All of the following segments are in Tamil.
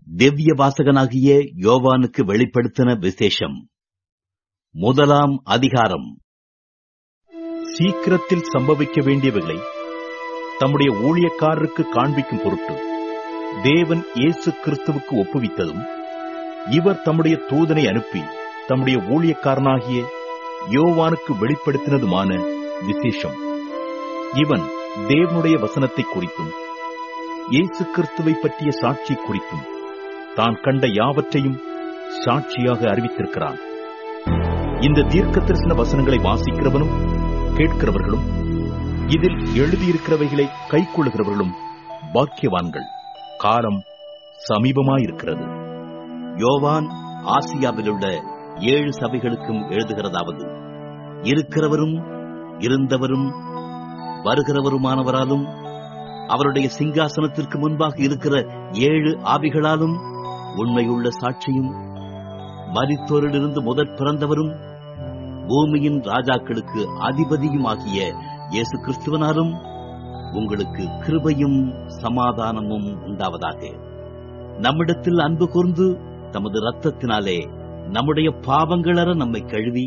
திவ்ய வாசகனாகிய யோவானுக்கு வெளிப்படுத்தின விசேஷம். 1 அதிகாரம். சீக்கிரத்தில் சம்பவிக்க வேண்டியவைகளை தம்முடைய ஊழியக்காரருக்கு காண்பிக்கும் பொருட்டு தேவன் இயேசு கிறிஸ்துவுக்கு ஒப்புவித்ததும், இவர் தம்முடைய தூதனை அனுப்பி தம்முடைய ஊழியக்காரனாகிய யோவானுக்கு வெளிப்படுத்தினதுமான விசேஷம். இவன் தேவனுடைய வசனத்தை குறித்தும் இயேசு கிறிஸ்துவை பற்றிய சாட்சி குறித்தும் தான் கண்ட யாவற்றையும் சாட்சியாக அறிவித்திருக்கிறான். இந்த தீர்க்க தரிசன வசனங்களை வாசிக்கிறவனும் கேட்கிறவர்களும் இதில் எழுதியிருக்கிறவைகளை கைக்கொள்ளுகிறவர்களும் பாக்கியவான்கள். காலம் சமீபமாயிருக்கிறது. யோவான் ஆசியாவில் உள்ள 7 சபைகளுக்கும் எழுதுகிறதாவது: இருக்கிறவரும் இருந்தவரும் வருகிறவருமானவராலும் அவருடைய சிங்காசனத்திற்கு முன்பாக இருக்கிற 7 ஆவிகளாலும் உண்மையுள்ள சாட்சியும் மரித்தோரிலிருந்து முதற் பிறந்தவரும் பூமியின் ராஜாக்களுக்கு அதிபதியும் ஆகிய இயேசு கிறிஸ்துவனாலும் உங்களுக்கு கிருபையும் சமாதானமும் உண்டாவதாக. நம்மிடத்தில் அன்பு கூர்ந்து தமது இரத்தத்தினாலே நம்முடைய பாவங்களற நம்மை கழுவி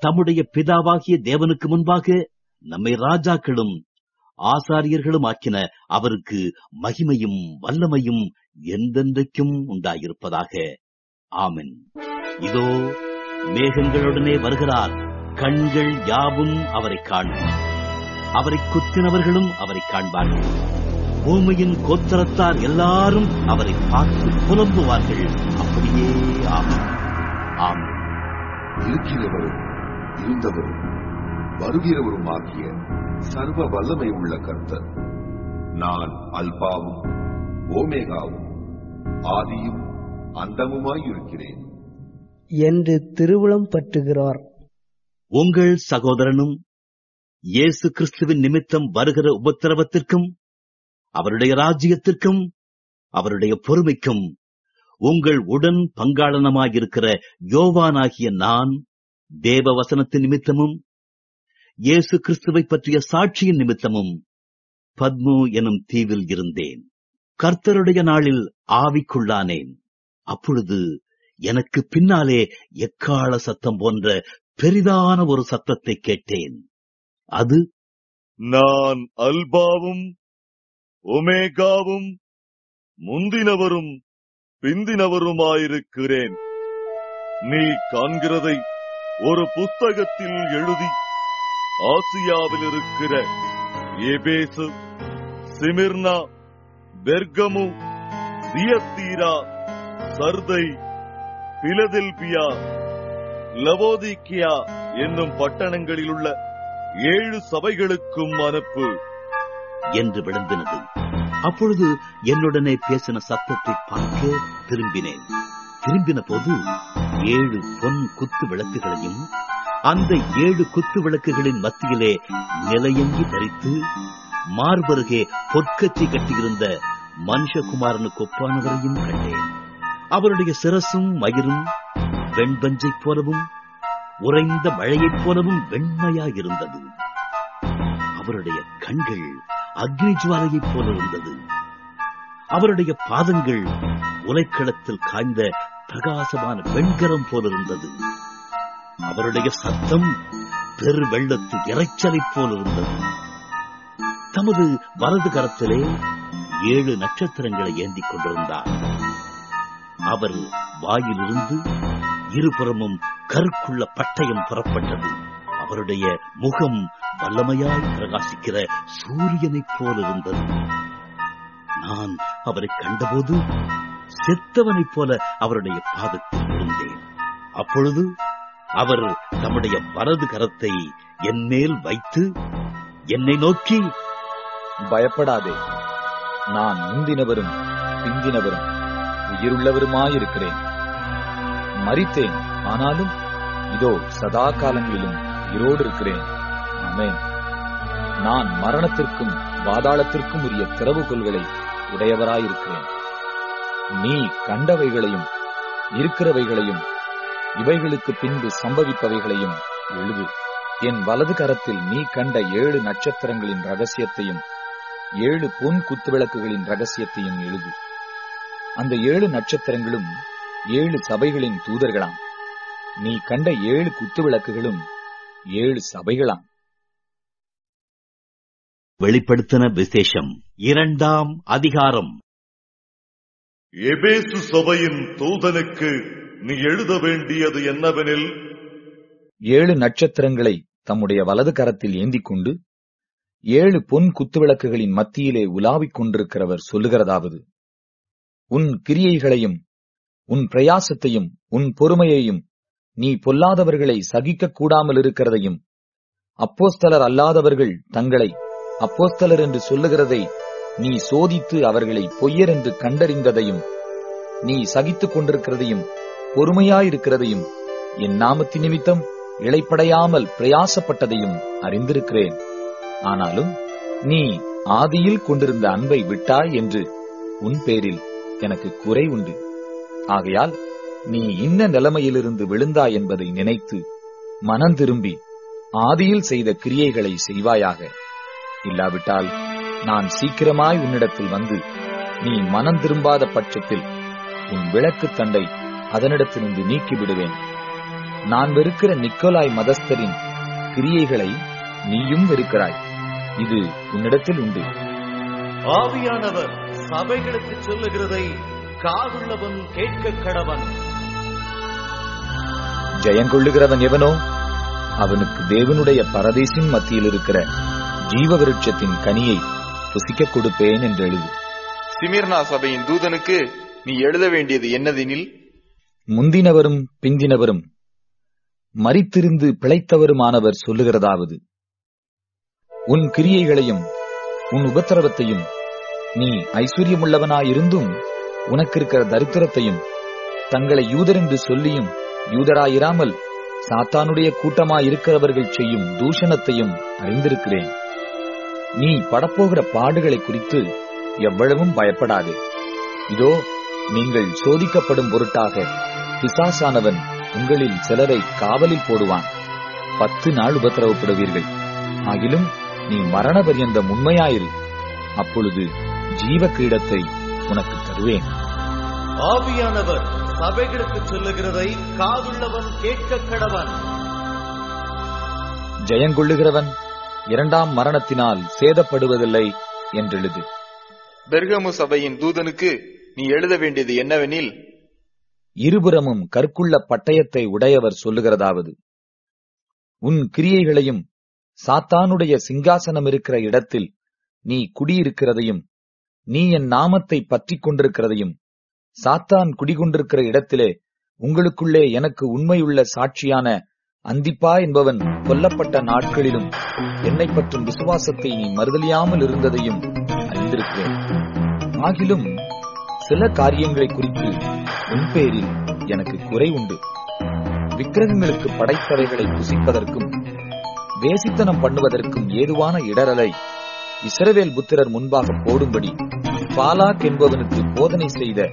தம்முடைய பிதாவாகிய தேவனுக்கு முன்பாக நம்மை ராஜாக்களும் ஆசாரியர்களும் ஆக்கின அவருக்கு மகிமையும் வல்லமையும் என்றென்றைக்கும் உண்டாயிருப்பதாக. ஆமென். இதோ மேகங்களுடனே வருகிறார். கண்கள் யாவும் அவரை காணும். அவரை குத்தினவர்களும் அவரை காண்பார்கள். பூமியின் கோத்திரத்தார் எல்லாரும் அவரை பார்த்து புலம்புவார்கள். அப்படியே ஆமென். ஆமென். இருக்கிறவரும் இருந்தவரும் வருகிறவரும் ஆகிய சர்வ வல்லமை உள்ள கர்த்தர், நான் அல்பாவும் ஓமேகாவும் ஆதியும் அந்தமுமாயிருக்கிறேன் என்று திருவுளம் பற்றுகிறார். உங்கள் சகோதரனும் இயேசு கிறிஸ்துவின் நிமித்தம் வருகிற உபத்திரவத்திற்கும் அவருடைய ராஜ்யத்திற்கும் அவருடைய பொறுமைக்கும் உங்கள் உடன் பங்காளனமாயிருக்கிற யோவானாகிய நான் தேவ வசனத்தின் நிமித்தமும் இயேசு கிறிஸ்துவை பற்றிய சாட்சியின் நிமித்தமும் பத்மு எனும் தீவில் இருந்தேன். கர்த்தருடைய நாளில் ஆவிக்குள்ளானேன். அப்பொழுது எனக்கு பின்னாலே எக்காள சத்தம் போன்ற பெரிதான ஒரு சத்தத்தை கேட்டேன். அது, நான் அல்பாவும் ஒமேகாவும் முந்தினவரும் பிந்தினவருமாயிருக்கிறேன். நீ காண்கிறதை ஒரு புஸ்தகத்தில் எழுதி ஆசியாவில் இருக்கிற எபேசு, சிமிர்னா, பெர்கமு, தியத்தீரா, சர்தை, பிலதெல்பியா, லவோதிக்கியா என்னும் பட்டணங்களில் உள்ள 7 சபைகளுக்கும் அனுப்பு என்று விளம்பினது. அப்பொழுது என்னுடனே பேசின சத்தத்தை பார்க்க திரும்பினேன். திரும்பின போது 7 பொன் குத்து விளக்குகளையும் அந்த 7 குத்து விளக்குகளின் மத்தியிலே நிலையங்கி தரித்து மார்பருகே பொற்கச்சி கட்டியிருந்த மனுஷகுமாரனுக்கு ஒப்பானவரையும் கண்டேன். அவருடைய சிரசும் மயிரும் வெண்பஞ்சைப் போலவும் உறைந்த மழையைப் போலவும் வெண்மையாயிருந்தது. அவருடைய கண்கள் அக்னி ஜுவாலையைப் போல இருந்தது. அவருடைய பாதங்கள் உலைக்களத்தில் காய்ந்த பிரகாசமான வெண்கரம் போல இருந்தது. அவருடைய சத்தம் பெரு வெள்ளத்து இறைச்சலைப் போல இருந்தது. தமது வலது கரத்திலே 7 நட்சத்திரங்களை ஏந்திக் கொண்டிருந்தார். அவர் வாயிலிருந்து இருபுறமும் கருக்குள்ள பட்டயம் புறப்பட்டது. அவருடைய முகம் வல்லமையாய் பிரகாசிக்கிற சூரியனைப் போல இருந்தது. நான் அவரை கண்டபோது செத்தவனைப் போல அவருடைய பாதத்தில் விழுந்தேன். அப்பொழுது அவர் தம்முடைய வலது கரத்தை என் மேல் வைத்து என்னை நோக்கி, பயப்படாதே, நான் முந்தினவரும் பிந்தினவரும் உயிருள்ளவருமாயிருக்கிறேன். மரித்தேன், ஆனாலும் இதோ சதா காலங்களிலும் உயிரோடு இருக்கிறேன். ஆமென். நான் மரணத்திற்கும் பாதாளத்திற்கும் உரிய திறவுகோல்களை உடையவராயிருக்கிறேன். நீ கண்டவைகளையும் இருக்கிறவைகளையும் இவைகளுக்கு பின்பு சம்பவிப்பவைகளையும் எழுது. என் வலது கரத்தில் நீ கண்ட 7 நட்சத்திரங்களின் ரகசியத்தையும் 7 பொன் குத்துவிளக்குகளின் ரகசியத்தையும் எழுது. அந்த 7 நட்சத்திரங்களும் 7 சபைகளின் தூதர்களாம். நீ கண்ட 7 குத்துவிளக்குகளும் 7 சபைகளாம். வெளிப்படுத்தின விசேஷம் 2ஆம் அதிகாரம். எபேசு சபையின் தூதனுக்கு நீ எழுத வேண்டியது என்னவெனில், 7 நட்சத்திரங்களை தம்முடைய வலது கரத்தில் ஏந்திக் கொண்டு 7 பொன் குத்துவிளக்குகளின் மத்தியிலே உலாவிக் கொண்டிருக்கிறவர் சொல்லுகிறதாவது: உன் கிரியைகளையும் உன் பிரயாசத்தையும் உன் பொறுமையையும், நீ பொல்லாதவர்களை சகிக்க கூடாமல் இருக்கிறதையும், அப்போஸ்தலர் அல்லாதவர்கள் தங்களை அப்போஸ்தலர் என்று சொல்லுகிறதை நீ சோதித்து அவர்களை பொய்யர் என்று கண்டறிந்ததையும், நீ சகித்துக் கொண்டிருக்கிறதையும் பொறுமையாயிருக்கிறதையும், என் நாமத்தின் நிமித்தம் இளைப்படையாமல் பிரயாசப்பட்டதையும் அறிந்திருக்கிறேன். ஆனாலும் நீ ஆதியில் கொண்டிருந்த அன்பை விட்டாய் என்று உன் பேரில் எனக்கு குறை உண்டு. ஆகையால் நீ இன்ன நிலைமையிலிருந்து விழுந்தாய் என்பதை நினைத்து மனம் திரும்பி ஆதியில் செய்த கிரியைகளை செய்வாயாக. இல்லாவிட்டால் நான் சீக்கிரமாய் உன்னிடத்தில் வந்து நீ மனம் திரும்பாத பட்சத்தில் உன் விளக்கு தண்டை அதனிடத்திலிருந்து நீக்கிவிடுவேன். நான் வெறுக்கிற நிக்கோலாய் மதஸ்தரின் கிரியைகளை நீயும் வெறுக்கிறாய். இது உன்னிடத்தில் உண்டு. ஆவியானவர் சபைகளுக்கு சொல்லுகிறதை காதுள்ளவன் கேட்க கடவன். ஜெயங்கொள்ளுகிறவன் எவனோ அவனுக்கு தேவனுடைய பரதேசின் மத்தியில் இருக்கிற ஜீவ விருட்சத்தின் கனியை புசிக்க கொடுப்பேன் என்று எழுது. சிமிர்னா சபையின் தூதனுக்கு நீ எழுத வேண்டியது என்னதெனில், முந்தினவரும் பிந்தினவரும் மரித்திருந்து பிழைத்தவருமானவர் சொல்லுகிறதாவது: உன் கிரியைகளையும் உன் உபத்திரவத்தையும், நீ ஐஸ்வர்யமுள்ளவனாயிருந்தும் உனக்கு இருக்கிற தரித்திரத்தையும், தங்களை யூதர் என்று சொல்லியும் யூதராயிராமல் சாத்தானுடைய கூட்டமாயிருக்கிறவர்கள் செய்யும் தூஷணத்தையும் அறிந்திருக்கிறேன். நீ படப்போகிற பாடுகளை குறித்து எவ்வளவும் பயப்படாதே. இதோ, நீங்கள் சோதிக்கப்படும் பொருட்டாக பிசாசானவன் உங்களில் சிலரை காவலில் போடுவான். 10 நாள் உபத்திரவப்படுவீர்கள். ஆகிலும் நீ மரண பரியந்தம் உண்மையாயிரு. அப்பொழுது ஜீவ கிரீடத்தை உனக்கு தருவேன். ஆவியானவர் சபைகளுக்கு சொல்லுகிறதை காதுள்ளவன் கேட்க கடவன். ஜெயங்கொள்ளுகிறவன் 2ஆம் மரணத்தினால் சேதப்படுவதில்லை என்றெழுது. பெர்கமு சபையின் தூதனுக்கு நீ எழுத வேண்டியது என்னவெனில், இருபுறமும் கற்குள்ள பட்டயத்தை உடையவர் சொல்லுகிறதாவது: உன் கிரியைகளையும் சாத்தானுடைய சிங்காசனம் இருக்கிற இடத்தில் நீ குடியிருக்கிறதையும், நீ என் நாமத்தை பற்றிக் கொண்டிருக்கிறதையும், சாத்தான் குடிகொண்டிருக்கிற இடத்திலே உங்களுக்குள்ளே எனக்கு உண்மையுள்ள சாட்சியான அந்திப்பா என்பவன் கொல்லப்பட்ட நாட்களிலும் என்னை பற்றும் விசுவாசத்தை நீ மறுதலியாமல் இருந்ததையும் அறிந்திருக்கிறேன். ஆகிலும் சில காரியங்களை குறித்து உன் பேரில் எனக்கு குறை உண்டு. விக்கிரகங்களுக்கு படைத்தவைகளை புசிப்பதற்கும் வேசித்தனம் பண்ணுவதற்கும் ஏதுவான இடரலை இஸ்ரவேல் புத்திரர் முன்பாக போடும்படி பாலாக் என்பவனுக்கு போதனை செய்த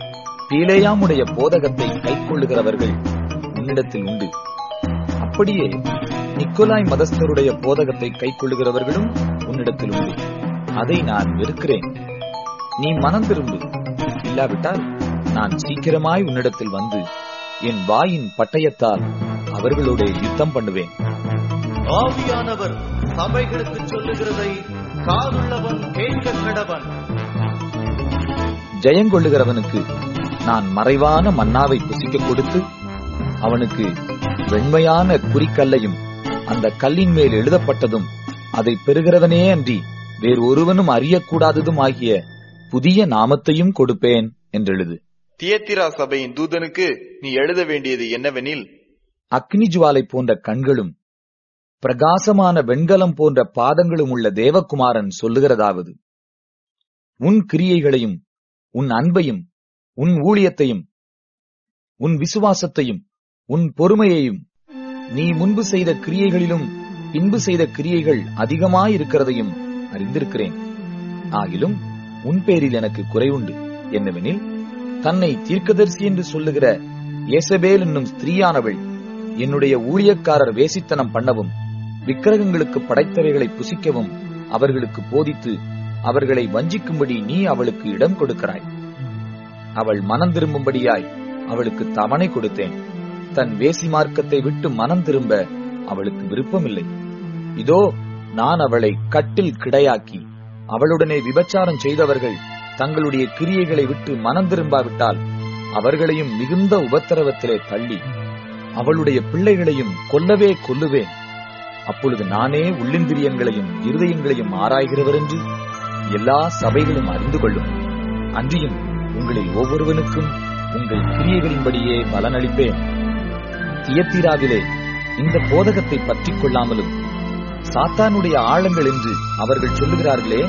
பீலேயாமுடைய போதகத்தை கைக்கொள்ளுகிறவர்கள் உன்னிடத்தில் உண்டு. அப்படியே நிக்கோலாய் மதஸ்தருடைய போதகத்தை கைக்கொள்ளுகிறவர்களும் உன்னிடத்தில் உண்டு. அதை நான் வெறுக்கிறேன். நீ மனம் திரும்பு. இல்லாவிட்டால் நான் சீக்கிரமாய் உன்னிடத்தில் வந்து என் வாயின் பட்டயத்தால் அவர்களோட யுத்தம் பண்ணுவேன். ஆவியானவர் சபைகளுக்கு சொல்லுகிறதை காதுள்ளவன் கேட்க கடவன். ஜெயங்கொள்ளுகிறவனுக்கு நான் மறைவான மன்னாவை புசிக்க கொடுத்து அவனுக்கு வெண்மையான குறிக்கல்லையும் அந்த கல்லின் மேல் எழுதப்பட்டதும் அதை பெறுகிறவனே அன்றி வேறு ஒருவனும் அறியக்கூடாததும் ஆகிய புதிய நாமத்தையும் கொடுப்பேன் என்றெழுது. தியத்திரா சபையின் தூதனுக்கு நீ எழுத வேண்டியது என்னவெனில், அக்னி ஜுவாலை போன்ற கண்களும் பிரகாசமான வெண்கலம் போன்ற பாதங்களும் உள்ள தேவகுமாரன் சொல்லுகிறதாவது: உன் கிரியைகளையும் உன் அன்பையும் உன் ஊழியத்தையும் உன் விசுவாசத்தையும் உன் பொறுமையையும், நீ முன்பு செய்த கிரியைகளிலும் பின்பு செய்த கிரியைகள் அதிகமாயிருக்கிறதையும் அறிந்திருக்கிறேன். ஆகிலும் உன் பேரில் எனக்கு குறைவுண்டு. என்னவெனில், தன்னை தீர்க்கதரிசி என்று சொல்லுகிற ஏசபேல் என்னும் ஸ்திரீயானவள் என்னுடைய ஊழியக்காரர் வேசித்தனம் பண்ணவும் விக்கிரகங்களுக்கு படைத்தவைகளை புசிக்கவும் அவர்களுக்கு போதித்து அவர்களை வஞ்சிக்கும்படி நீ அவளுக்கு இடம் கொடுக்கிறாய். அவள் மனம் திரும்பும்படியாய் அவளுக்கு தவணை கொடுத்தேன். தன் வேசி மார்க்கத்தை விட்டு மனம் திரும்ப அவளுக்கு விருப்பமில்லை. இதோ நான் அவளை கட்டில் கிடையாக்கி, அவளுடனே விபச்சாரம் செய்தவர்கள் தங்களுடைய கிரியைகளை விட்டு மனம் திரும்பாவிட்டால் அவர்களையும் மிகுந்த உபத்திரவத்திலே தள்ளி அவளுடைய பிள்ளைகளையும் கொல்லவே கொல்லுவேன். அப்பொழுது நானே உள்ளிந்திரியங்களையும் இருதயங்களையும் ஆராய்கிறவர் என்று எல்லா சபைகளும் அறிந்து கொள்ளும். அன்றியும் உங்களில் ஒவ்வொருவனுக்கும் உங்கள் கிரியைகளின்படியே பலனளிப்பேன். தியத்தீராவிலே இந்த போதகத்தை பற்றிக் கொள்ளாமலும் சாத்தானுடைய ஆழங்கள் என்று அவர்கள் சொல்லுகிறார்களே,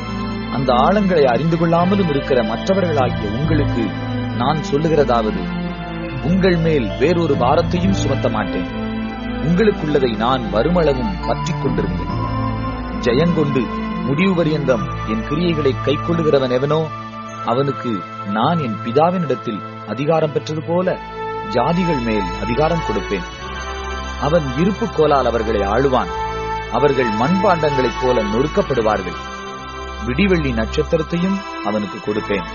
அந்த ஆழங்களை அறிந்து கொள்ளாமலும் இருக்கிற மற்றவர்களாகிய உங்களுக்கு நான் சொல்லுகிறதாவது, உங்கள் மேல் வேறொரு பாரத்தையும் சுமத்த மாட்டேன். உங்களுக்குள்ளதை நான் வருமளவும் பற்றிக் கொண்டிருந்தேன். ஜெயங்கொண்டு முடிவு பரியந்தம் என் கிரியைகளை கை கொள்ளுகிறவன் எவனோ அவனுக்கு நான் என் பிதாவினிடத்தில் அதிகாரம் பெற்றது போல ஜாதிகள் மேல் அதிகாரம் கொடுப்பேன். அவன் இருப்பு கோலால் அவர்களை ஆளுவான். அவர்கள் மண்பாண்டங்களைப் போல நொறுக்கப்படுவார்கள். விடிவெள்ளி நட்சத்திரத்தையும் அவனுக்கு கொடுப்பேன்.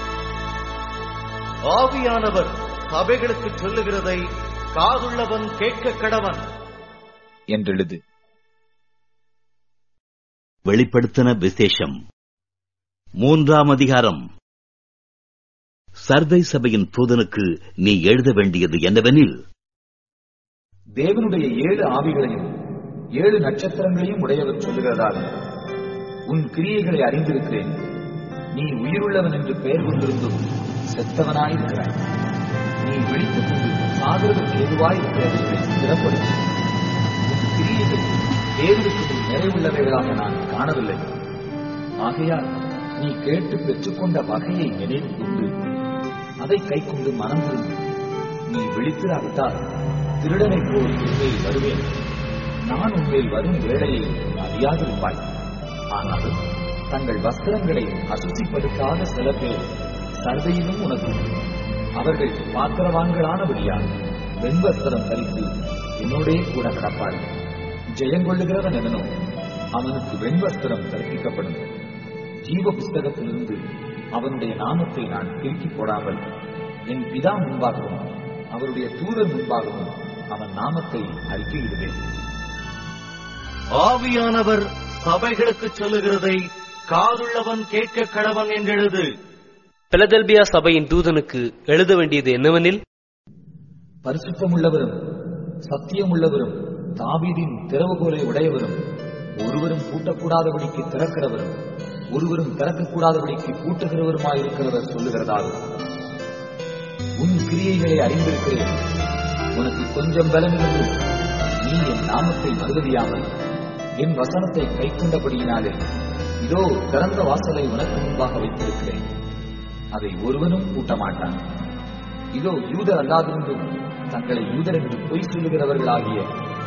ஆவியானவர் சபைகளுக்கு சொல்லுகிறதை காதுள்ளவன் கேட்க கடவன் என்றெழுது. வெளிப்படுத்தின விசேஷம் 3ஆம் அதிகாரம். சர்தை சபையின் தூதனுக்கு நீ எழுத வேண்டியது என்னவெனில், தேவனுடைய 7 ஆவிகளையும் 7 நட்சத்திரங்களையும் உடையவர் சொல்லுகிறதாக, உன் கிரியைகளை அறிந்திருக்கிறேன். நீ உயிருள்ளவன் என்று பெயர் கொண்டிருந்தும் செத்தவனாயிருக்கிறாய். நீ விழித்துக் கொண்டு சாகிறதற்கு எதுவாயிருக்கிறவர்களை திறப்படுத்தும். உன் கிரியைகள் தேவனுக்கு நிறைவுள்ளவைகளாக நான் காணவில்லை. ஆகையால் நீ கேட்டு பெற்றுக்கொண்ட வகையை நினைவு கொண்டு அதை கை கொண்டு மனம் திரும்பி. நீ விழித்திராவிட்டால் திருடனைப் போல் உன்மேல் வருவேன். நான் உன்மேல் வரும் வேளையை அறியாதிருப்பாய். ஆனாலும் தங்கள் வஸ்திரங்களை அசுசிப்படுத்தாத சில பேர் சர்தையிலும் உனக்கு. அவர்கள் பாத்திரவான்களானபடியால் வெண்வஸ்திரம் தரித்து என்னோடே கூட கிடப்பார்கள். ஜெயங்கொள்ளுகிறவன் எவனோ அவனுக்கு வெண்வஸ்திரம் கற்பிக்கப்படும். ஜீவ புஸ்தகத்திலிருந்து அவனுடைய நாமத்தை நான் கிறுக்கி போடாமல் என் பிதா முன்பாகவும் அவருடைய தூதர் முன்பாகவும் அவன் நாமத்தை அறிக்கையிடுவேன். ஆவியானவர் சபைகளுக்கு சொல்லுகிறதை காதுள்ளவன் கேட்க கடவன் என்றெழுது. பிலதெல்பியா சபையின் தூதனுக்கு எழுத வேண்டியது என்னவெனில், பரிசுத்தமுள்ளவரும் சத்தியமுள்ளவரும் தாவீதின் திறவுகோலை உடையவரும் ஒருவரும் பூட்டக்கூடாதபடிக்கு திறக்கிறவரும் ஒருவரும் திறக்கக்கூடாதபடிக்கு பூட்டுகிறவருமாயிருக்கிறவர் சொல்லுகிறதாகும், உன் கிரியைகளை அறிந்திருக்கிறேன். உனக்கு கொஞ்சம் பலம் இருந்து நீ என் நாமத்தை மறுதலியாமல் என் வசனத்தை கை கொண்டபடியினாலே இதோ திறந்த வாசலை உனக்கு முன்பாக வைத்திருக்கிறேன். அதை ஒருவனும் பூட்ட மாட்டான். இதோ யூதர் அல்லாதிருந்தும் தங்களை யூதர் என்று பொய் சொல்லுகிறவர்களாகிய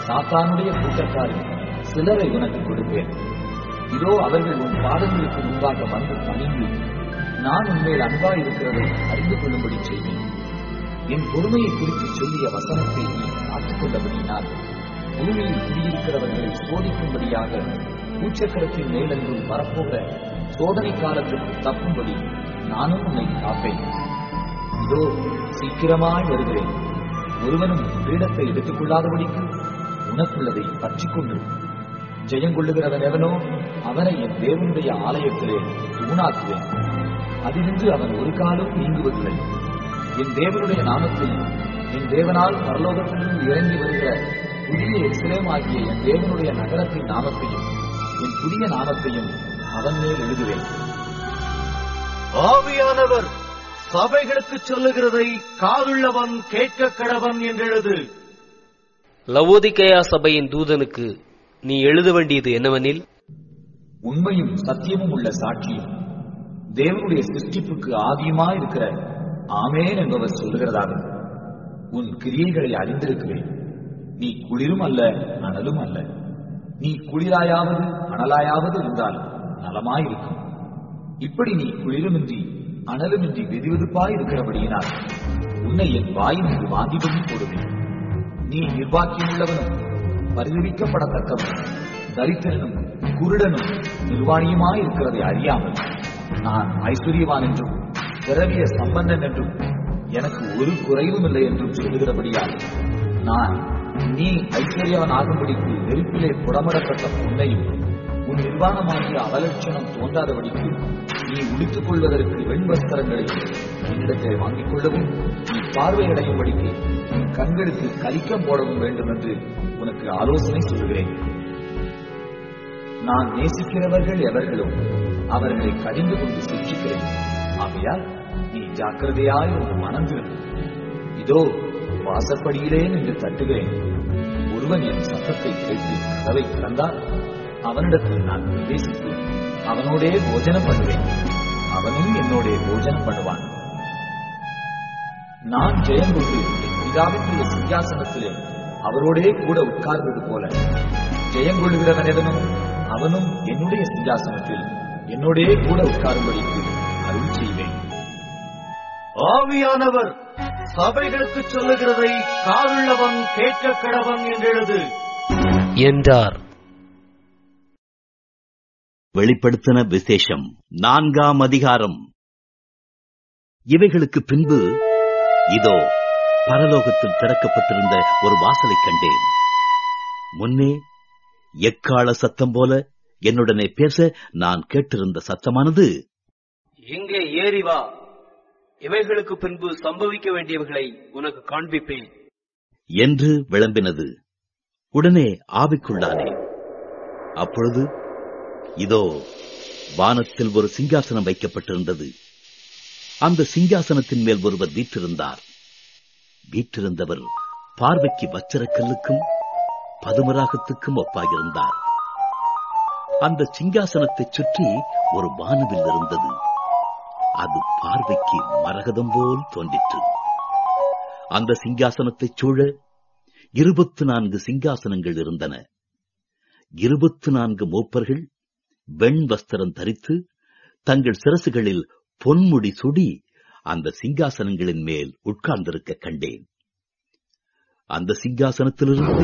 சாத்தானுடைய கூட்டத்தாரில் சிலரை உனக்கு கொடுப்பேன். இதோ அவர்கள் உன் பாதங்களுக்கு முன்பாக வந்து பணிந்து நான் உன்மேல் அன்பாய் இருக்கிறதை அறிந்து கொள்ளும்படி செய்வேன். என் பொறுமையை குறித்து சொல்லிய வசனத்தை நீ காத்துக் கொண்டபடியினால் பூமியில் குடியிருக்கிறவர்களை சோதிக்கும்படியாக பூச்சக்கரத்தின் மேலென்றும் வரப்போகிற சோதனை காலத்திற்கு தப்பும்படி நானும் உன்னை காப்பேன். இதோ சீக்கிரமாய் வருகிறேன். ஒருவனும் கிரீடத்தை எடுத்துக் கொள்ளாதபடிக்கு உனக்குள்ளதை பற்றிக் கொண்டு ஜெயங்கொள்ளுகிறவன் எவனோ அவனை என் தேவனுடைய ஆலயத்திலே தூணாக்குவேன். அதிலிருந்து அவன் ஒரு காலம் நீங்குவதில்லை. என் தேவனுடைய நாமத்தையும் என் தேவனால் பரலோகத்திலிருந்து இறங்கி வருகிற புதிய எருசலேம் ஆகிய என் தேவனுடைய நகரத்தின் நாமத்தையும் என் புதிய நாமத்தையும் அவன் மேல் எழுதுவேன். ஆவியானவர் சபைகளுக்கு சொல்லுகிறதை காதுள்ளவன் கேட்க கடவன் என்றெழுது. லவோதிகேயா சபையின் தூதனுக்கு நீ எழுத வேண்டியது என்னவெனில், உண்மையும் சத்தியமும் உள்ள சாட்சியும் தேவனுடைய சிருஷ்டிப்புக்கு ஆதியுமாயிருக்கிற ஆமேன் என்பவர் சொல்லுகிறதாக, உன் கிரியைகளை அறிந்திருக்கிறேன். நீ குளிரும் அல்ல அனலும் அல்ல. நீ குளிராயாவது அனலாயாவது இருந்தால் நலமாயிருக்கும். இப்படி நீ குளிருமின்றி அனலுமின்றி வெதுவெதுப்பாயிருக்கிறபடியினால் உன்னை என் வாயினின்று வாந்தி பண்ணி போடுவேன். நீ நிர்வாக்கியமுள்ளவனும் பரிதவிக்கப்படத்தக்கவனும் தரித்திரனும் குருடனும் நிர்வாணியுமாயிருக்கிறதை அறியாமல் நான் ஐஸ்வர்யவான் என்றும் திரவிய சம்பந்தன் என்றும் எனக்கு ஒரு குறைவும் இல்லை என்றும் சொல்லுகிறபடியால் நான் நீ ஐஸ்வர்யவன் ஆகும்படிக்கு நெருப்பிலே புடமிடப்பட்ட பொன்னையும் உன் நிர்வாணமாகிய அவலட்சணம் தோன்றாதபடிக்கு நீ உடுத்துக் கொள்வதற்கு வெண்வஸ்திரங்களையும் என்னிடத்தை வாங்கிக் கொள்ளவும் நீ பார்வையடையும்படிக்கு உன் கண்களுக்கு கலிக்கம் போடவும் வேண்டும் என்று உனக்கு ஆலோசனை சொல்லுகிறேன். நான் நேசிக்கிறவர்கள் எவர்களும் அவர்களை கடிந்து கொண்டு சிக்ஷிக்கிறேன். ஆகையால் நீ ஜாக்கிரதையாய் ஒரு மனம் திரும்பு. இதோ வாசற்படியிலே நின்று தட்டுகிறேன். ஒருவன் என் சத்தத்தை கேட்டு கதவை திறந்தால் அவனிடத்தில் நான் பிரவேசித்து அவனோடே போஜனம் பண்ணுவேன், அவனும் என்னோட போஜனம் பண்ணுவான். நான் ஜெயம் கொண்டு என் பிதாவினுடைய சிங்காசனத்திலே அவரோடே கூட உட்கார்ந்தது போல ஜெயம் கொள்ளுகிறவனெவனும் அவனும் என்னுடைய சிங்காசனத்தில் என்னோடே கூட உட்காரும்படிக்கு அருள் செய்வேன். ஆவியானவர் சபைகளுக்கு சொல்லுகிறதை காதுள்ளவன் கேட்க கடவன் என்றெழுது என்றார். வெளிப்படுத்தின விசேஷம் 4ஆம் அதிகாரம். இவைகளுக்கு பின்பு இதோ பரலோகத்தில் திறக்கப்பட்டிருந்த ஒரு வாசலை கண்டேன். முன்னே எக்காள சத்தம் போல என்னுடனே பேச நான் கேட்டிருந்த சத்தமானது, எங்கே ஏறி வா, இவைகளுக்கு பின்பு சம்பவிக்க வேண்டியவைகளை உனக்கு காண்பிப்பேன் என்று விளம்பினது. உடனே ஆவிக்குள்ளானே. அப்பொழுது இதோ வானத்தில் ஒரு சிங்காசனம் வைக்கப்பட்டிருந்தது. அந்த சிங்காசனத்தின் மேல் ஒருவர் வீற்றிருந்தார். வீற்றிருந்தவர் பார்வைக்கு வச்சரக்கல்லுக்கும் பதுமராகத்துக்கும் ஒப்பாயிருந்தார். அந்த சிங்காசனத்தை சுற்றி ஒரு வானவில் இருந்தது. அது பார்வைக்கு மரகதம் போல் தோன்றிற்று. அந்த சிங்காசனத்தைச் சூழ 24 சிங்காசனங்கள் இருந்தன. 24 மூப்பர்கள் வெண் வஸ்திரம் தரித்து தங்கள் சிரசுகளில் பொன்முடி சுடி அந்த சிங்காசனங்களின் மேல் உட்கார்ந்திருக்க கண்டேன். அந்த சிங்காசனத்திலிருந்து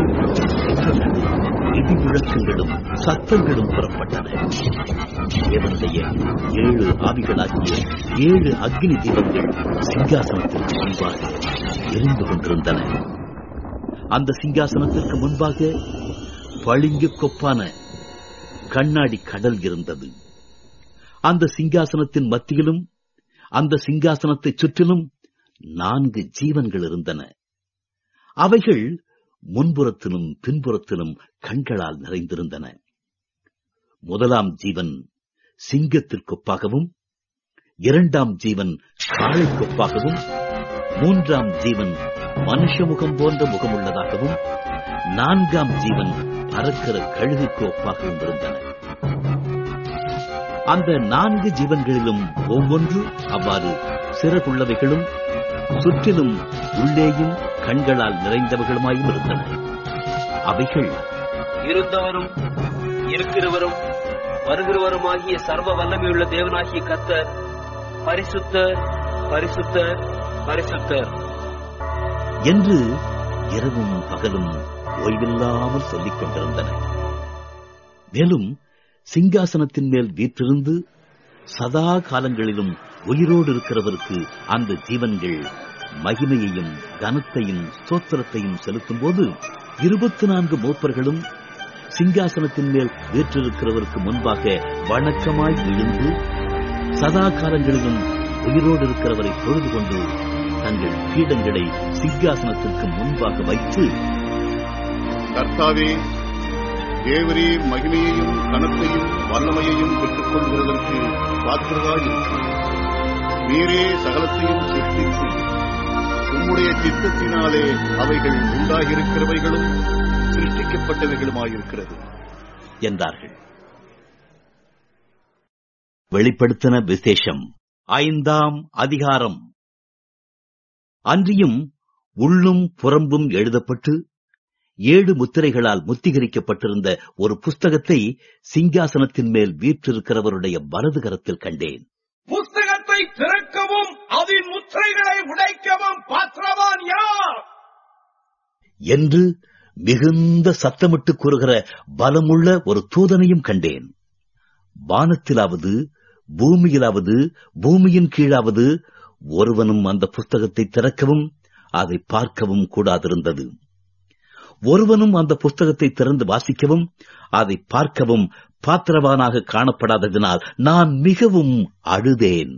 இடி முழக்கங்களும் சத்தங்களும் புறப்பட்டன. தேவனுடைய 7 ஆவிகளாகிய 7 அக்னி தீபங்கள் சிங்காசனத்திற்கு முன்பாக எரிந்து கொண்டிருந்தன. அந்த சிங்காசனத்திற்கு முன்பாக பளிங்கு கொப்பான கண்ணாடி கடல் இருந்தது. அந்த சிங்காசனத்தின் மத்தியிலும் அந்த சிங்காசனத்தை சுற்றிலும் 4 ஜீவன்கள் இருந்தன. அவைகள் முன்புறத்திலும் பின்புறத்திலும் கண்களால் நிறைந்திருந்தன. முதலாம் ஜீவன் சிங்கத்திற்கொப்பாகவும், 2ஆம் ஜீவன் காளைக்கொப்பாகவும், 3ஆம் ஜீவன் மனுஷ முகம் போன்ற முகமுள்ளதாகவும், 4ஆம் ஜீவன் பறக்கிற கழுகுக்கு ஒப்பாகவும் இருந்தன. அந்த 4 ஜீவன்களிலும் ஒவ்வொன்று அவ்வாறு சிறகுள்ளவைகளும் சுற்றிலும் உள்ளேயும் கண்களால் நிறைந்தவர்களுமாயும் இருந்தன. அவைகள் இருந்தவரும் இருக்கிறவரும் வருகிறவருமாகிய சர்வ வல்லமையுள்ள தேவனாகிய கர்த்தர் பரிசுத்தர் பரிசுத்தர் பரிசுத்தர் என்று இரவும் பகலும் ஓய்வில்லாமல் சொல்லிக் கொண்டிருந்தன. மேலும் சிங்காசனத்தின் மேல் வீற்றிருந்து சதா காலங்களிலும் உயிரோடு இருக்கிறவருக்கு அந்த ஜீவன்கள் மகிமையையும் கனத்தையும் ஸ்தோத்திரத்தையும் செலுத்தும் போது 24 மூப்பர்களும் சிங்காசனத்தின் மேல் வீற்றிருக்கிறவருக்கு முன்பாக வணக்கமாய் விழுந்து சதா காலங்களிலும் உயிரோடு இருக்கிறவரை தொழுது கொண்டு தங்கள் பீடங்களை சிங்காசனத்திற்கு முன்பாக வைத்து, கர்த்தாவே, தேவரீர் மகிமையையும் கனத்தையும் வல்லமையையும் பெற்றுக் கொள்வதற்கு பாத்திரராயிருக்கிறார். நீரே சகலத்தையும் சிருஷ்டித்து உம்முடைய சித்தத்தினாலே அவைகள் உண்டாகியிருக்கிறவைகளும் சிருஷ்டிக்கப்பட்டவைகளுமாயிருக்கிறது என்றார்கள். வெளிப்படுத்தின விசேஷம் 5ஆம் அதிகாரம். அன்றியும் உள்ளும் புறம்பும் எழுதப்பட்டு 7 முத்திரைகளால் முத்திகரிக்கப்பட்டிருந்த ஒரு புஸ்தகத்தை சிங்காசனத்தின் மேல் வீற்றிருக்கிறவருடைய வலது கரத்தில் கண்டேன். புஸ்தகத்தை திறக்கவும் அதன் முத்திரைகளை உடைக்கவும் பாத்திரவான் யார் என்று மிகுந்த சத்தமிட்டு கூறுகிற பலமுள்ள ஒரு தூதனையும் கண்டேன். வானத்திலாவது பூமியிலாவது பூமியின் கீழாவது ஒருவனும் அந்த புஸ்தகத்தை திறக்கவும் அதை பார்க்கவும் கூடாதிருந்தது. ஒருவனும் அந்த புஸ்தகத்தை திறந்து வாசிக்கவும் அதை பார்க்கவும் பாத்திரவானாக காணப்படாததினால் நான் மிகவும் அழுதேன்.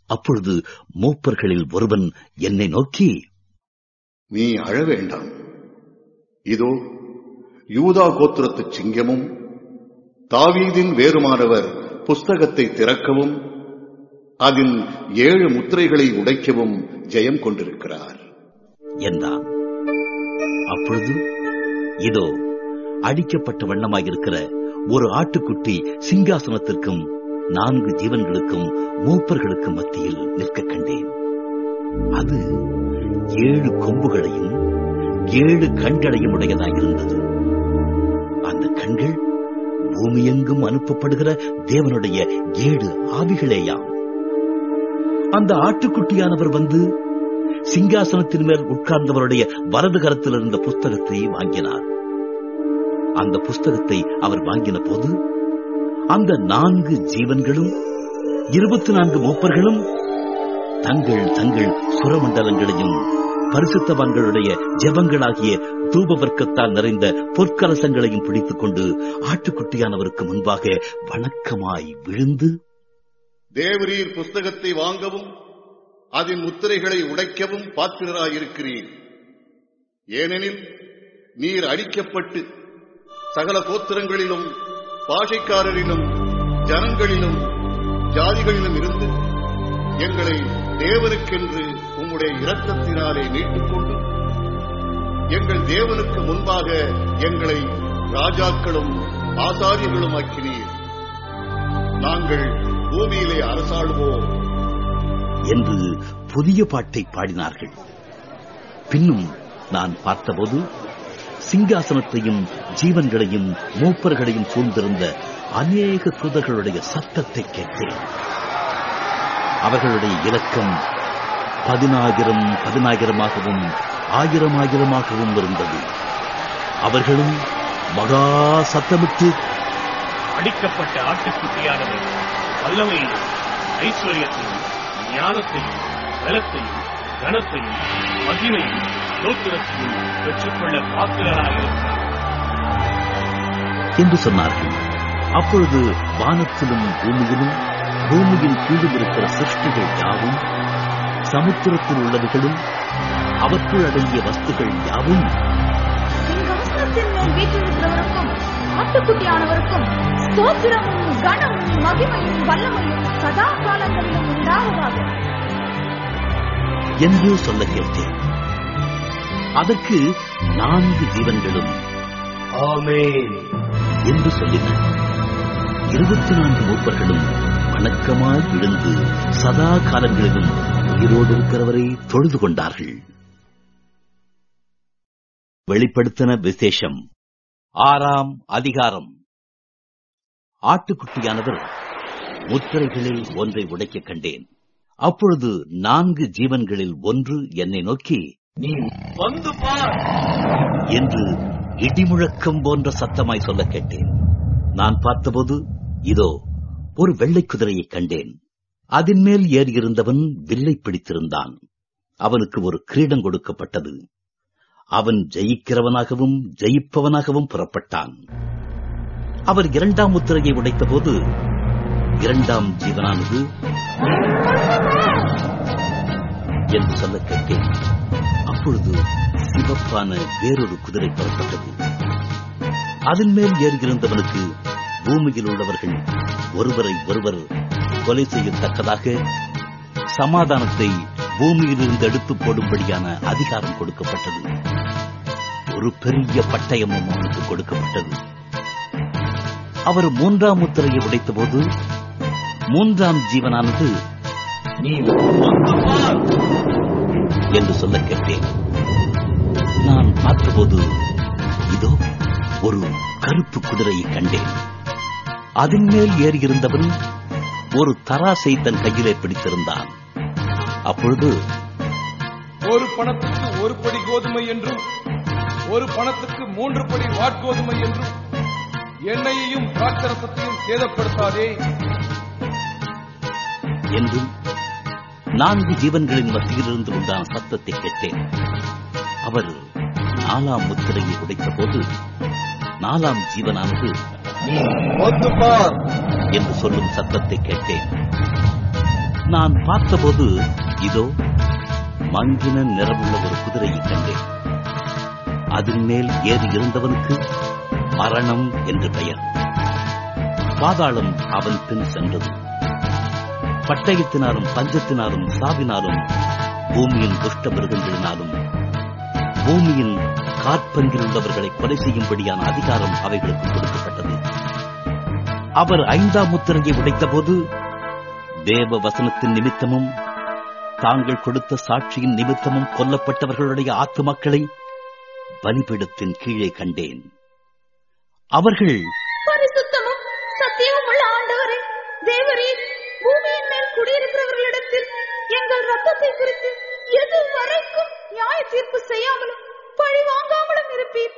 அப்பொழுது மூப்பர்களில் ஒருவன் என்னை நோக்கி, நீ அழ வேண்டாம். இதோ யூதா கோத்திரத்து சிங்கமும் தாவீதின் வேறுமானவர் புஸ்தகத்தை திறக்கவும் அதில் 7 முத்திரைகளை உடைக்கவும் ஜெயம் கொண்டிருக்கிறார் என்றான். அப்பொழுது இதோ அடிக்கப்பட்ட வண்ணமாயிருக்கிற ஒரு ஆட்டுக்குட்டி சிங்காசனத்திற்கும் 4 ஜீவன்களுக்கும் மூப்பர்களுக்கும் மத்தியில் நிற்க கண்டேன். அது 7 கொம்புகளையும் 7 கண்களையும் உடையதாயிருந்தது. அந்த கண்கள் பூமியெங்கும் அனுப்பப்படுகிற தேவனுடைய 7 ஆவிகளேயாம். அந்த ஆட்டுக்குட்டியானவர் வந்து சிங்காசனத்தின் மேல் உட்கார்ந்தவருடைய வலது கரத்தில் இருந்த புஸ்தகத்தை வாங்கினார். அந்த புஸ்தகத்தை அவர் வாங்கின போது அந்த 4 ஜீவன்களும் 24 மூப்பர்களும் தங்கள் தங்கள் சுரமண்டலங்களையும் பரிசுத்தவான்களுடைய ஜெபங்களாகிய தூபவர்க்கத்தால் நிறைந்த பொற்கலசங்களையும் பிடித்துக் கொண்டு ஆட்டுக்குட்டியானவருக்கு முன்பாக வணக்கமாய் விழுந்து, தேவரீர் புஸ்தகத்தை வாங்கவும் அதன் முத்திரைகளை உடைக்கவும் பாத்திரராயிருக்கிறீர். ஏனெனில் நீர் அடிக்கப்பட்டு சகல கோத்திரங்களிலும் பாஷைக்காரரிலும் ஜனங்களிலும் ஜாதிகளிலும் இருந்து எங்களை தேவனுக்கென்று உம்முடைய இரத்தத்தினாலே மீட்டுக் கொண்டு எங்கள் தேவனுக்கு முன்பாக எங்களை ராஜாக்களும் ஆசாரியர்களும் ஆக்கினீர். நாங்கள் பூமியிலே அரசாளுவோம் என்று புதிய பாட்டை பாடினார்கள். பின்னும் நான் பார்த்தபோது சிங்காசனத்தையும் ஜீவன்களையும் மூப்பர்களையும் சூழ்ந்திருந்த அநேக தூதர்களுடைய சத்தத்தை கேட்டேன். அவர்களுடைய இலக்கம் 10,000 10,000ஆகவும் 1000,000ஆகவும் இருந்தது. அவர்களும் மகா சத்தமிட்டு, அடிக்கப்பட்ட ஆட்டுக்குட்டியானவர் வல்லமையும் ஐஸ்வர்யத்தையும் ஞானத்தையும் பலத்தையும் கனத்தையும் மகிமையும் ஸ்தோத்திரத்தையும் பெற்றுக்கொள்ள பாத்திரராயிருக்கிறார் என்று சொன்னார்கள். அப்பொழுது வானத்திலும் பூமியிலும் பூமியின் கீழும் இருக்கிற சிருஷ்டிகள் யாவும், சமுத்திரத்தில் உள்ளவர்களும் அவற்றுள் அடங்கிய வஸ்துகள் யாவும் சிங்காசனத்தின் மேல் வீற்றிருக்கிறவருக்கும் ஆட்டுக்குட்டியானவருக்கும் ஸ்தோத்திரமும் கனமும் மகிமையும் வல்லமையும் சதா காலங்களிலும் உண்டாவதாக என்று சொல்ல கேட்டேன். அதற்கு 4 ஜீவன்களும் ஆமென் என்று சொல்லின. 24 மூப்பர்களும் வணக்கமாய் விழுந்து சதா காலங்களிலும் உயிரோடு இருக்கிறவரை தொழுது கொண்டார்கள். வெளிப்படுத்தின விசேஷம் 6ஆம் அதிகாரம். ஆட்டுக்குட்டியானவர் முத்திரைகளில் ஒன்றை உடைக்க கண்டேன். அப்பொழுது 4 ஜீவன்களில் ஒன்று என்னை நோக்கி, நீ வந்து பார் என்று இடிமுழக்கம் போன்ற சத்தமாய் சொல்ல கேட்டேன். நான் பார்த்தபோது இதோ ஒரு வெள்ளை குதிரையை கண்டேன். அதன் மேல் ஏறியிருந்தவன் வில்லை பிடித்திருந்தான். அவனுக்கு ஒரு கிரீடம் கொடுக்கப்பட்டது. அவன் ஜெயிக்கிறவனாகவும் ஜெயிப்பவனாகவும் புறப்பட்டான். அவர் 2ஆம் முத்திரையை உடைத்தபோது 2ஆம் ஜீவனானது என்று சொல்ல கேட்டேன். அப்பொழுது சிவப்பான வேறொரு குதிரை புறப்பட்டது. அதன் மேல் ஏறியிருந்தவனுக்கு பூமியில் உள்ளவர்கள் ஒருவரை ஒருவர் கொலை செய்யத்தக்கதாக சமாதானத்தை பூமியிலிருந்து எடுத்துப் போடும்படியான அதிகாரம் கொடுக்கப்பட்டது. ஒரு பெரிய பட்டயமும் அவனுக்கு கொடுக்கப்பட்டது. அவர் 3ஆம் முத்திரையை உடைத்தபோது 3ஆம் ஜீவனானது நீ வந்து பார் என்று சொல்ல கேட்டேன். நான் பார்த்தபோது இதோ ஒரு கருப்பு குதிரையை கண்டேன். அதன் மேல் ஏறியிருந்தவன் ஒரு தராசை தன் கையிலே பிடித்திருந்தான். அப்பொழுது ஒரு பணத்துக்கு 1 படி கோதுமை என்றும் 1 பணத்துக்கு 3 படி வாட்கோதுமை என்றும் எண்ணெயையும் திராட்சரசத்தையும் சேதப்படுத்தாதே என்றும் 4 ஜீவன்களின் மத்தியிலிருந்து உண்டான சத்தத்தை கேட்டேன். அவர் 4ஆம் முத்திரையை உடைத்த போது 4ஆம் ஜீவனானது என்று சொல்லும் சத்தத்தை கேட்டேன். நான் பார்த்தபோது இதோ மங்கின நிறமுள்ள ஒரு குதிரையை கண்டேன். அதன் மேல் ஏறி இருந்தவனுக்கு மரணம் என்று பெயர். பாதாளம் அவன் பின் சென்றது. பட்டயத்தினாலும் பஞ்சத்தினாலும் சாவினாலும் பூமியின் துஷ்ட மிருகங்களினாலும் பூமியின் காற்பங்கில் உள்ளவர்களை கொலை செய்யும்படியான அதிகாரம் அவைகளுக்கு கொடுக்கப்பட்டது. அவர் 5ஆம் முத்திரையை உடைத்த போது தேவ வசனத்தின் நிமித்தமும் தாங்கள் கொடுத்த சாட்சியின் நிமித்தமும் கொல்லப்பட்டவர்களுடைய ஆத்துமாக்களை பலிபீடத்தின் கீழே கண்டேன். அவர்கள் பரிசுத்தமும் சத்தியமும் உள்ள ஆண்டவரே, தேவரீர் பூமியின் மேல் குடியிருக்கிறவர்களிடத்தில் எங்கள் ரத்தத்தை குறித்து எது வரைக்கும் நியாய தீர்ப்பு செய்யாமலும் பழி வாங்காமலும் இருப்பீர்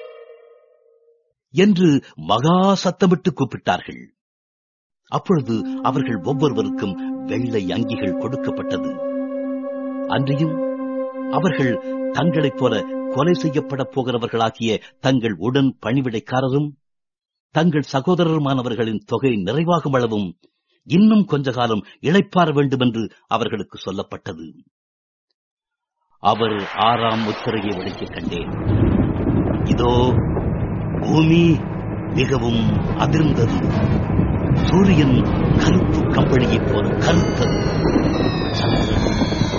என்று மகா சத்தமிட்டு கூப்பிட்டார்கள். அப்பொழுது அவர்கள் ஒவ்வொருவருக்கும் வெள்ளை அங்கிகள் கொடுக்கப்பட்டது. அன்றியும் அவர்கள் தங்களைப் போல கொலை செய்யப்பட போகிறவர்களாகிய தங்கள் உடன் பணிவிடைக்காரரும் தங்கள் சகோதரருமானவர்களின் தொகை நிறைவாகும் அளவும் இன்னும் கொஞ்ச காலம் இளைப்பாற வேண்டும் என்று அவர்களுக்கு சொல்லப்பட்டது. அவர் 6ஆம் முத்திரையை உடைக்க கண்டேன். இதோ பூமி மிகவும் அதிர்ந்தது. சூரியன் கருப்பு கம்பளியைப் போல கருத்தது.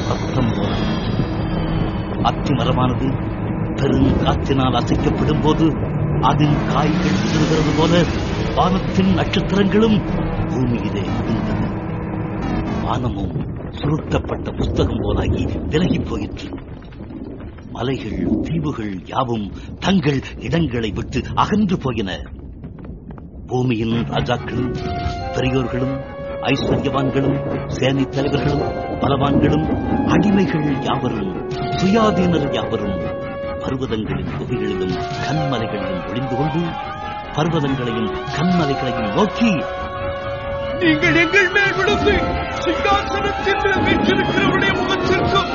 ரத்தம் போனது. அத்திமரமானது பெருங்காற்றினால் அசைக்கப்படும் போது அதன் காய்கள் உதிர்கிறது போல வானத்தின் நட்சத்திரங்களும் பூமியிலே விழுந்தது. வானமும் சுருட்டப்பட்ட புஸ்தகம் போலாகி விலகி போயிற்று. மலைகள் தீவுகள் யாவும் தங்கள் இடங்களை விட்டு அகன்று போயின. பூமியின் ராஜாக்களும் பெரியோர்களும் ஐஸ்வர்யவான்களும் சேனை தலைவர்களும் பலவான்களும் அடிமைகள் யாவரும் சுயாதீனர் யாவரும் பர்வதங்களின் குகைகளிலும் கண்மலைகளிலும் ஒளிந்து கொண்டு பர்வதங்களையும் கண்மலைகளையும் நோக்கி, நீங்கள் எங்கள் மேல் விழுந்து சிங்காசனத்தின் மேல் வீற்றிருக்கிறவருடைய முகத்திற்கும்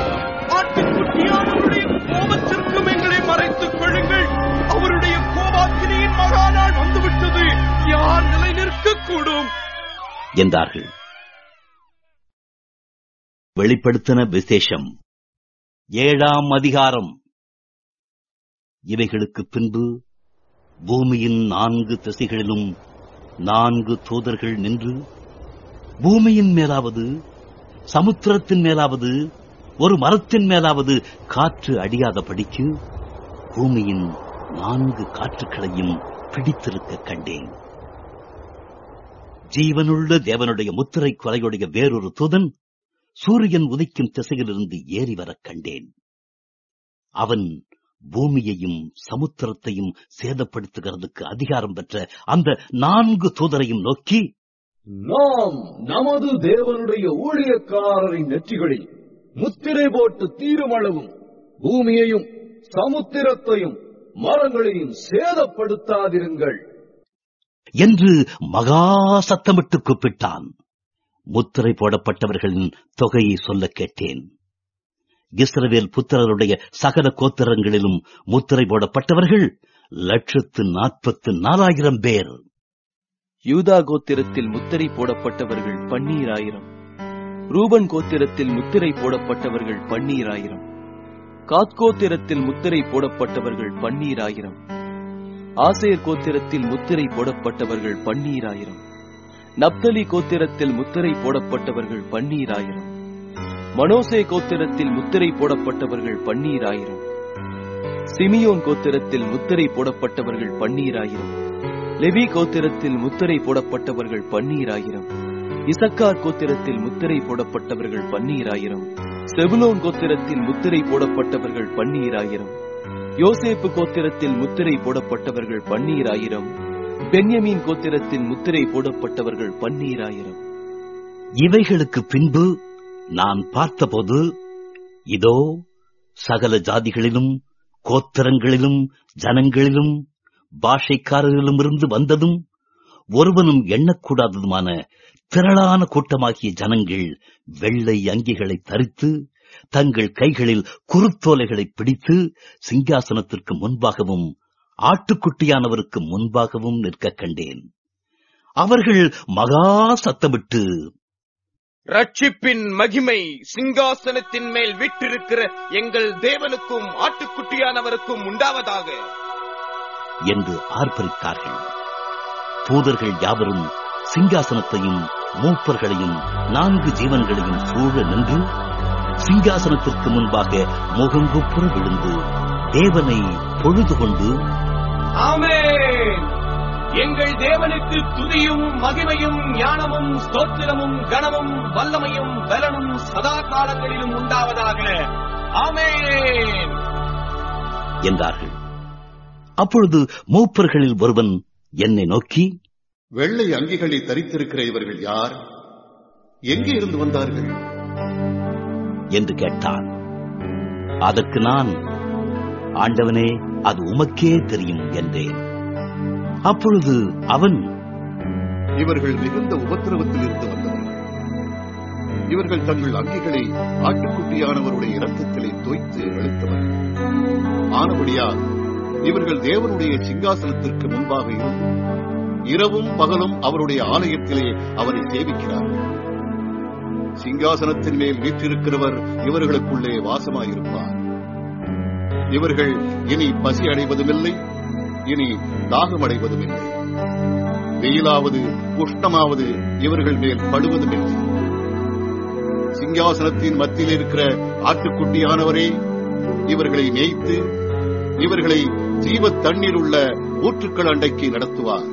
ஆட்டுக்குட்டியானவருடைய கோபத்திற்கும் எங்களை மறைத்துக் கொள்ளுங்கள். அவருடைய கோபாக்கினியின் மகா நாள் வந்துவிட்டது. யார் நிலை நிற்கக்கூடும் என்றார்கள். வெளிப்படுத்தின விசேஷம் 7ஆம் அதிகாரம். இவைகளுக்கு பின்பு பூமியின் 4 திசைகளிலும் 4 தூதர்கள் நின்று பூமியின் மேலாவது சமுத்திரத்தின் மேலாவது ஒரு மரத்தின் மேலாவது காற்று அடியாதபடிக்கு பூமியின் 4 காற்றுகளையும் பிடித்திருக்க கண்டேன். ஜீவனுள்ள தேவனுடைய முத்திரை கொலையுடைய வேறொரு தூதன் சூரியன் உதிக்கும் திசையிலிருந்து ஏறி வரக் கண்டேன். அவன் பூமியையும் சமுத்திரத்தையும் சேதப்படுத்துகிறதுக்கு அதிகாரம் பெற்ற அந்த 4 தூதரையும் நோக்கி, நாம் நமது தேவனுடைய ஊழியக்காரரின் நெற்றிகளில் முத்திரை போட்டு தீருமளவும் பூமியையும் சமுத்திரத்தையும் மரங்களையும் சேதப்படுத்தாதிருங்கள் என்று மகா சத்தமிட்டு கூப்பிட்டான். முத்திரை போடப்பட்டவர்களின் தொகையை சொல்ல கேட்டேன். இஸ்ரவேல் புத்திரருடைய சகல கோத்திரங்களிலும் முத்திரை போடப்பட்டவர்கள் 144,000 பேர். யூதா கோத்திரத்தில் முத்திரை போடப்பட்டவர்கள் 12,000. ரூபன் கோத்திரத்தில் முத்திரை போடப்பட்டவர்கள் 12,000. காத் கோத்திரத்தில் முத்திரை போடப்பட்டவர்கள் 12,000. ஆசேர் கோத்திரத்தில் முத்திரை போடப்பட்டவர்கள் 12,000. நப்தலி கோத்திரத்தில் முத்திரை போடப்பட்டவர்கள் 12,000. மனோசே கோத்திரத்தில் முத்திரை போடப்பட்டவர்கள் 12,000. சிமியோன் கோத்திரத்தில் முத்திரை போடப்பட்டவர்கள் 12,000. லெவி கோத்திரத்தில் முத்திரை போடப்பட்டவர்கள் 12,000. இசக்கார் கோத்திரத்தில் முத்திரை போடப்பட்டவர்கள் 12,000. செபுலோன் கோத்திரத்தில் முத்திரை போடப்பட்டவர்கள் 12,000. யோசேப்பு கோத்திரத்தில் முத்திரை போடப்பட்டவர்கள் 12,000. பென்யமீன் கோத்திரத்தில் முத்திரை போடப்பட்டவர்கள் 12,000. இவைகளுக்கு பின்பு நான் பார்த்தபோது இதோ சகல ஜாதிகளிலும் கோத்திரங்களிலும் ஜனங்களிலும் பாஷைக்காரர்களிலும் இருந்து வந்ததும் ஒருவனும் எண்ணக்கூடாததுமான திரளான கூட்டமாகிய ஜனங்கள் வெள்ளை அங்கிகளை தரித்து தங்கள் கைகளில் குருத்தோலைகளை பிடித்து சிங்காசனத்திற்கு முன்பாகவும் ஆட்டுக்குட்டியானவருக்கு முன்பாகவும் நிற்க கண்டேன். அவர்கள் மகா சத்தமிட்டு, ரட்சிப்பின் மகிமை சிங்காசனத்தின் மேல் விட்டிருக்கிற எங்கள் தேவனுக்கும் ஆட்டுக்குட்டியானவருக்கும் உண்டாவதாக என்று ஆர்ப்பரித்தார்கள். தூதர்கள் யாவரும் சிங்காசனத்தையும் மூப்பர்களையும் 4 ஜீவன்களையும் சூழ நின்று சிங்காசனத்திற்கு முன்பாக முகங்குப்புற விழுந்து தேவனை தொழுது கொண்டு, ஆமென், எங்கள் தேவனுக்கு துதியும் மகிமையும் ஞானமும் ஸ்தோத்திரமும் கனமும் வல்லமையும் பலனும் சதா காலங்களிலும் உண்டாவதாக, ஆமென் என்றார்கள். அப்பொழுது மூப்பர்களில் ஒருவன் என்னை நோக்கி, வெள்ளை அங்கிகளை தரித்திருக்கிற இவர்கள் யார்? எங்கே இருந்து வந்தார்கள் என்று கேட்டான். அதற்கு நான், ஆண்டவனே, அது உமக்கே தெரியும் என்றேன். அப்பொழுது அவன், இவர்கள் மிகுந்த உபத்திரவத்தில் இருந்து வந்தவர்கள். இவர்கள் தங்கள் அங்கிகளை ஆட்டுக்குட்டியானவருடைய இரத்தத்திலே தோய்த்து வெளுத்தவர்கள். ஆனபடியால் இவர்கள் தேவனுடைய சிங்காசனத்திற்கு முன்பாக இருந்து இரவும் பகலும் அவருடைய ஆலயத்திலே அவரை சேவிக்கிறார்கள். சிங்காசனத்தின் மேல் வீற்றிருக்கிறவர் இவர்களுக்குள்ளே வாசமாயிருப்பார். இவர்கள் இனி பசி அடைவதுமில்லை, இனி தாகமடைவதுமில்லை. வெயிலாவது உஷ்ணமாவது இவர்கள் மேல் படுவதுமில்லை. சிங்காசனத்தின் மத்தியில் இருக்கிற ஆட்டுக்குட்டியானவரே இவர்களை மேய்த்து இவர்களை ஜீவ தண்ணீர் உள்ள ஊற்றுக்கள் அண்டைக்கு நடத்துவார்.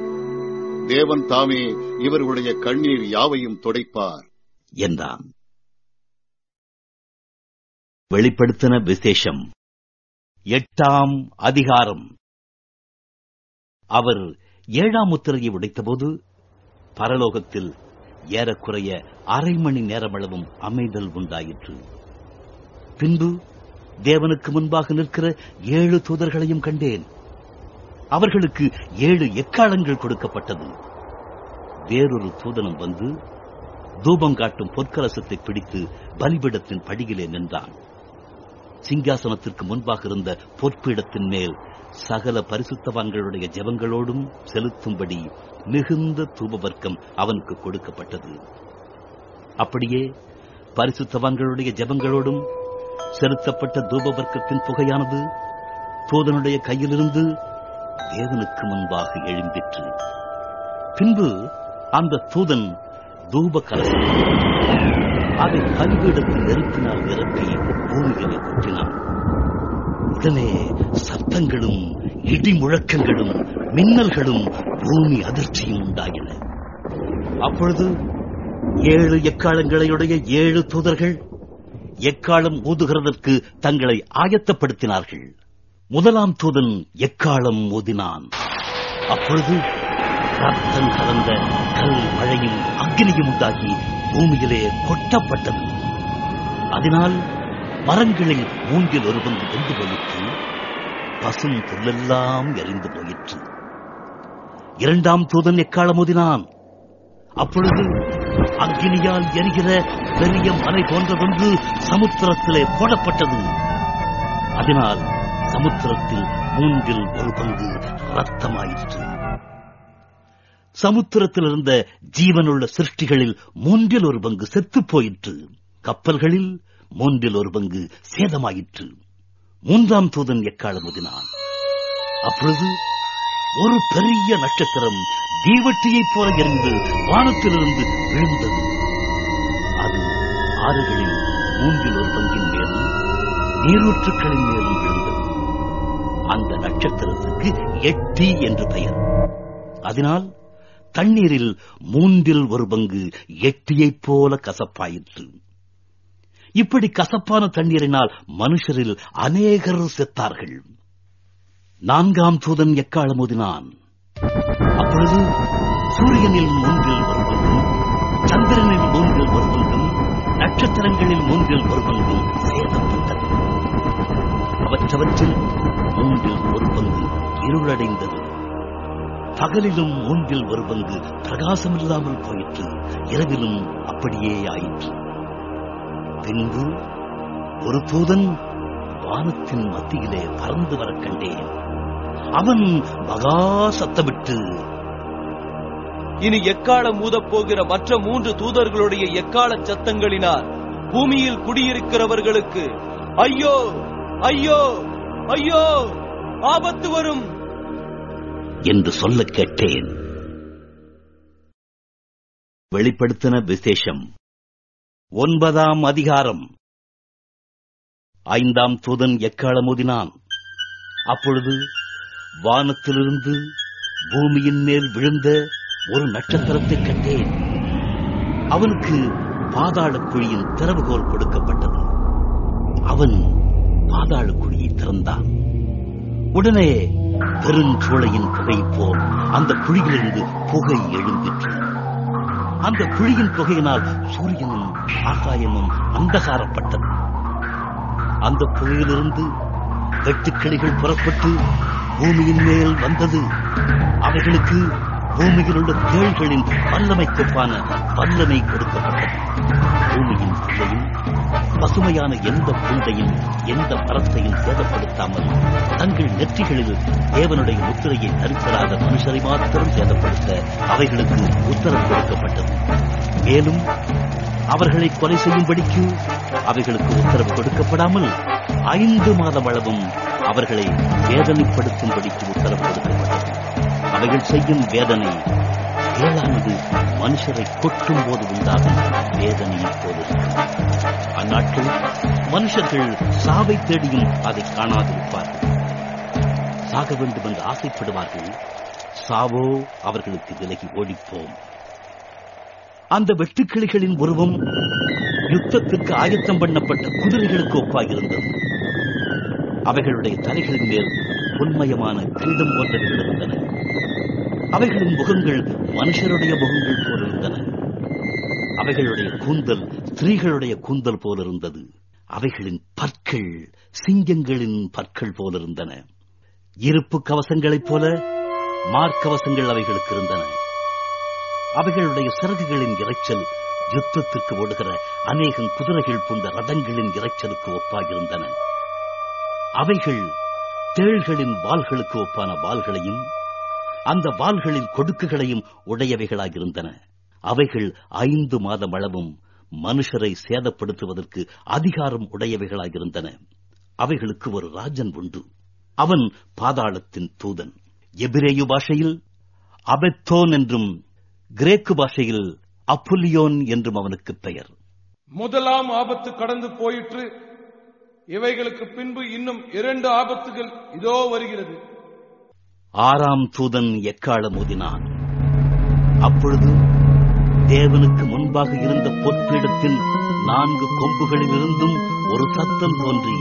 தேவன் தாமே இவர்களுடைய கண்ணீர் யாவையும் துடைப்பார் என்றான். வெளிப்படுத்தின விசேஷம் 8ஆம் அதிகாரம். அவர் 7ஆம் முத்திரையை உடைத்தபோது பரலோகத்தில் ஏறக்குறைய அரை மணி நேரமளவும் அமைதல் உண்டாயிற்று. பின்பு தேவனுக்கு முன்பாக நிற்கிற 7 தூதர்களையும் கண்டேன். அவர்களுக்கு 7 எக்காளங்கள் கொடுக்கப்பட்டது. வேறொரு தூதனும் வந்து தூபம் காட்டும் பொற்கலசத்தை பிடித்து பலிபீடத்தின் படியிலே நின்றான். சிங்காசனத்திற்கு முன்பாக இருந்த பொற்பீடத்தின் மேல் சகல பரிசுத்தவான்களுடைய ஜெபங்களோடும் செலுத்தும்படி மிகுந்த தூபவர்க்கம் அவனுக்கு கொடுக்கப்பட்டது. அப்படியே பரிசுத்தவான்களுடைய ஜெபங்களோடும் செலுத்தப்பட்ட தூபவர்க்கத்தின் புகையானது தூதனுடைய கையிலிருந்து தேவனுக்கு முன்பாக எழும்பிற்று. பின்பு அந்த தூதன் தூப கலசத்தை அதை பலிபீடத்தில் நெருப்பினால் நிரப்பி பூமியிலே கொட்டினான். உடனே சத்தங்களும் இடி முழக்கங்களும் மின்னல்களும் பூமி அதிர்ச்சியும் உண்டாயின. அப்பொழுது 7 எக்காளங்களையுடைய 7 தூதர்கள் எக்காளம் ஊதுகிறதற்கு தங்களை ஆயத்தப்படுத்தினார்கள். முதலாம் தூதன் எக்காளம் ஊதினான். அப்பொழுது ரத்தம் கலந்த கல் மழையும் அக்னியும் உண்டாகி பூமியிலே கொட்டப்பட்டது. அதனால் மரங்களில் 3 வெந்து போயிற்று. பசும் புல்லெல்லாம் எரிந்து போயிற்று. 2ஆம் தூதன் எக்காளம் ஊதினான். அப்பொழுது அக்னியால் எரிகிற பெரிய மலை போன்றதொன்று சமுத்திரத்திலே போடப்பட்டது. அதனால் சமுத்திரத்தில் 1/3 ரத்தமாயிற்று. சமுத்திரத்தில் இருந்த ஜீவனுள்ள சிருஷ்டிகளில் 1/3 செத்துப் போயிற்று. கப்பல்களில் 1/3 சேதமாயிற்று. 3ஆம் தூதன் எக்காளம் ஊதினான். அப்பொழுது ஒரு பெரிய நட்சத்திரம் தீவட்டியைப் போல எரிந்து வானத்திலிருந்து விழுந்தது. அது ஆறுகளில் 1/3 மேலும் நீரூற்றுக்களின் மேலும் விழுந்தது. அந்த நட்சத்திரத்துக்கு எட்டி என்று பெயர். அதனால் தண்ணீரில் 1/3 எட்டியைப் போல கசப்பாயிற்று. இப்படி கசப்பான தண்ணீரினால் மனுஷரில் அநேகர் செத்தார்கள். 4ஆம் தூதன் எக்காளம் ஊதினான். அப்பொழுது சூரியனில் 1/3 சந்திரனில் 1/3 நட்சத்திரங்களில் 1/3 சேதப்பட்டது. அவற்றவற்றில் 1/3 இருளடைந்தது. பகலிலும் 1/4 பிரகாசமில்லாமல் போயிற்று, இரவிலும் அப்படியே ஆயிற்று. பின்பு ஒரு தூதன் வானத்தின் மத்தியிலே பறந்து வர கண்டேன். அவன் மகா சத்தமிட்டு, இனி எக்காலம் ஊதப் போகிற மற்ற 3 தூதர்களுடைய எக்கால சத்தங்களினால் பூமியில் குடியிருக்கிறவர்களுக்கு ஐயோ ஐயோ ஐயோ, ஆபத்து வரும் என்று சொல்ல கேட்டேன். வெளிப்படுத்தின விசேஷம் 9ஆம் அதிகாரம். 5ஆம் தூதன் எக்காளம் ஊதினான். அப்பொழுது வானத்திலிருந்து பூமியின் மேல் விழுந்த ஒரு நட்சத்திரத்தை கண்டேன். அவனுக்கு பாதாள குழியின் திறவுகோல் கொடுக்கப்பட்டது. அவன் பாதாள குழியை திறந்தான். உடனே பெருஞ்சூளையின் புகை போல் அந்த குழியிலிருந்து புகை எழும்பிற்று. அந்த குழியின் புகையினால் சூரியனும் ஆகாயமும் அந்தகாரப்பட்டது. அந்த புகையிலிருந்து வெட்டுக்கிளிகள் புறப்பட்டு பூமியின் மேல் வந்தது. அவைகளுக்கு பூமியில் உள்ள தேள்களின் வல்லமைக்கொப்பான வல்லமை கொடுக்கப்பட்டது. பூமியின் புகையும் பசுமையான எந்த புண்டையும் எந்த மரத்தையும் சேதப்படுத்தாமல் தங்கள் நெற்றிகளில் தேவனுடைய முத்திரையை தரித்திராத மனுஷரை மாத்திரம் சேதப்படுத்த அவைகளுக்கு உத்தரவு கொடுக்கப்பட்டது. மேலும் அவர்களை கொலை செய்யும்படிக்கு அவைகளுக்கு உத்தரவு கொடுக்கப்படாமல் 5 மாதம் அளவும் அவர்களை வேதனைப்படுத்தும்படிக்கு உத்தரவு கொடுக்கப்பட்டது. அவைகள் செய்யும் வேதனை ஏழானது மனுஷரை கொட்டும் போது உண்டாகும் வேதனையை போல. அந்நாட்களில் மனுஷர்கள் சாவை தேடியும் அதை காணாதிருப்பார்கள். சாக வேண்டும் என்று ஆசைப்படுவார்கள். சாவோ அவர்களுக்கு விலகி ஓடிப்போம். அந்த வெட்டுக்கிளிகளின் உருவம் யுத்தத்துக்கு ஆயத்தம் பண்ணப்பட்ட குதிரைகளுக்கு ஒப்பாயிருந்தது. அவைகளுடைய தலைகளின் மேல் பொன்மயமான கிரீடம் போன்றவைகள் இருந்தன. அவைகளின் முகங்கள் மனுஷருடைய முகங்கள் போல இருந்தன. அவைகளுடைய கூந்தல் ஸ்திரீகளுடைய கூந்தல் போல இருந்தது. அவைகளின் பற்கள் சிங்கங்களின் பற்கள் போல இருந்தன. இருப்பு கவசங்களைப் போல மார்க்கவசங்கள் அவைகளுக்கு இருந்தன. அவைகளுடைய சிறகுகளின் இரைச்சல் யுத்தத்திற்கு ஓடுகிற அநேகம் குதிரைகள் போன்ற ரதங்களின் இரைச்சலுக்கு ஒப்பாகிருந்தன. அவைகள் தேள்களின் வாள்களுக்கு ஒப்பான வாள்களையும் அந்த வாள்களின் கொடுக்குகளையும் உடையவைகளாகிருந்தன. அவைகள் 5 மாதம் அளவும் மனுஷரை சேதப்படுத்துவதற்கு அதிகாரம் உடையவைகளாகிருந்தன. அவைகளுக்கு ஒரு ராஜன் உண்டு. அவன் பாதாளத்தின் தூதன். எபிரேயு பாஷையில் அபெத்தோன் என்றும் கிரேக்கு பாஷையில் அப்புல்லியோன் என்றும் அவனுக்கு பெயர். முதலாம் ஆபத்து கடந்து போயிற்று. இவைகளுக்கு பின்பு இன்னும் 2 ஆபத்துகள் இதோ வருகிறது. 6ஆம் தூதன் எக்காளம் ஊதினான். அப்பொழுது தேவனுக்கு முன்பாக இருந்த பொற்பீடத்தின் 4 கொம்புகளிலிருந்தும் ஒரு சத்தம் தோன்றி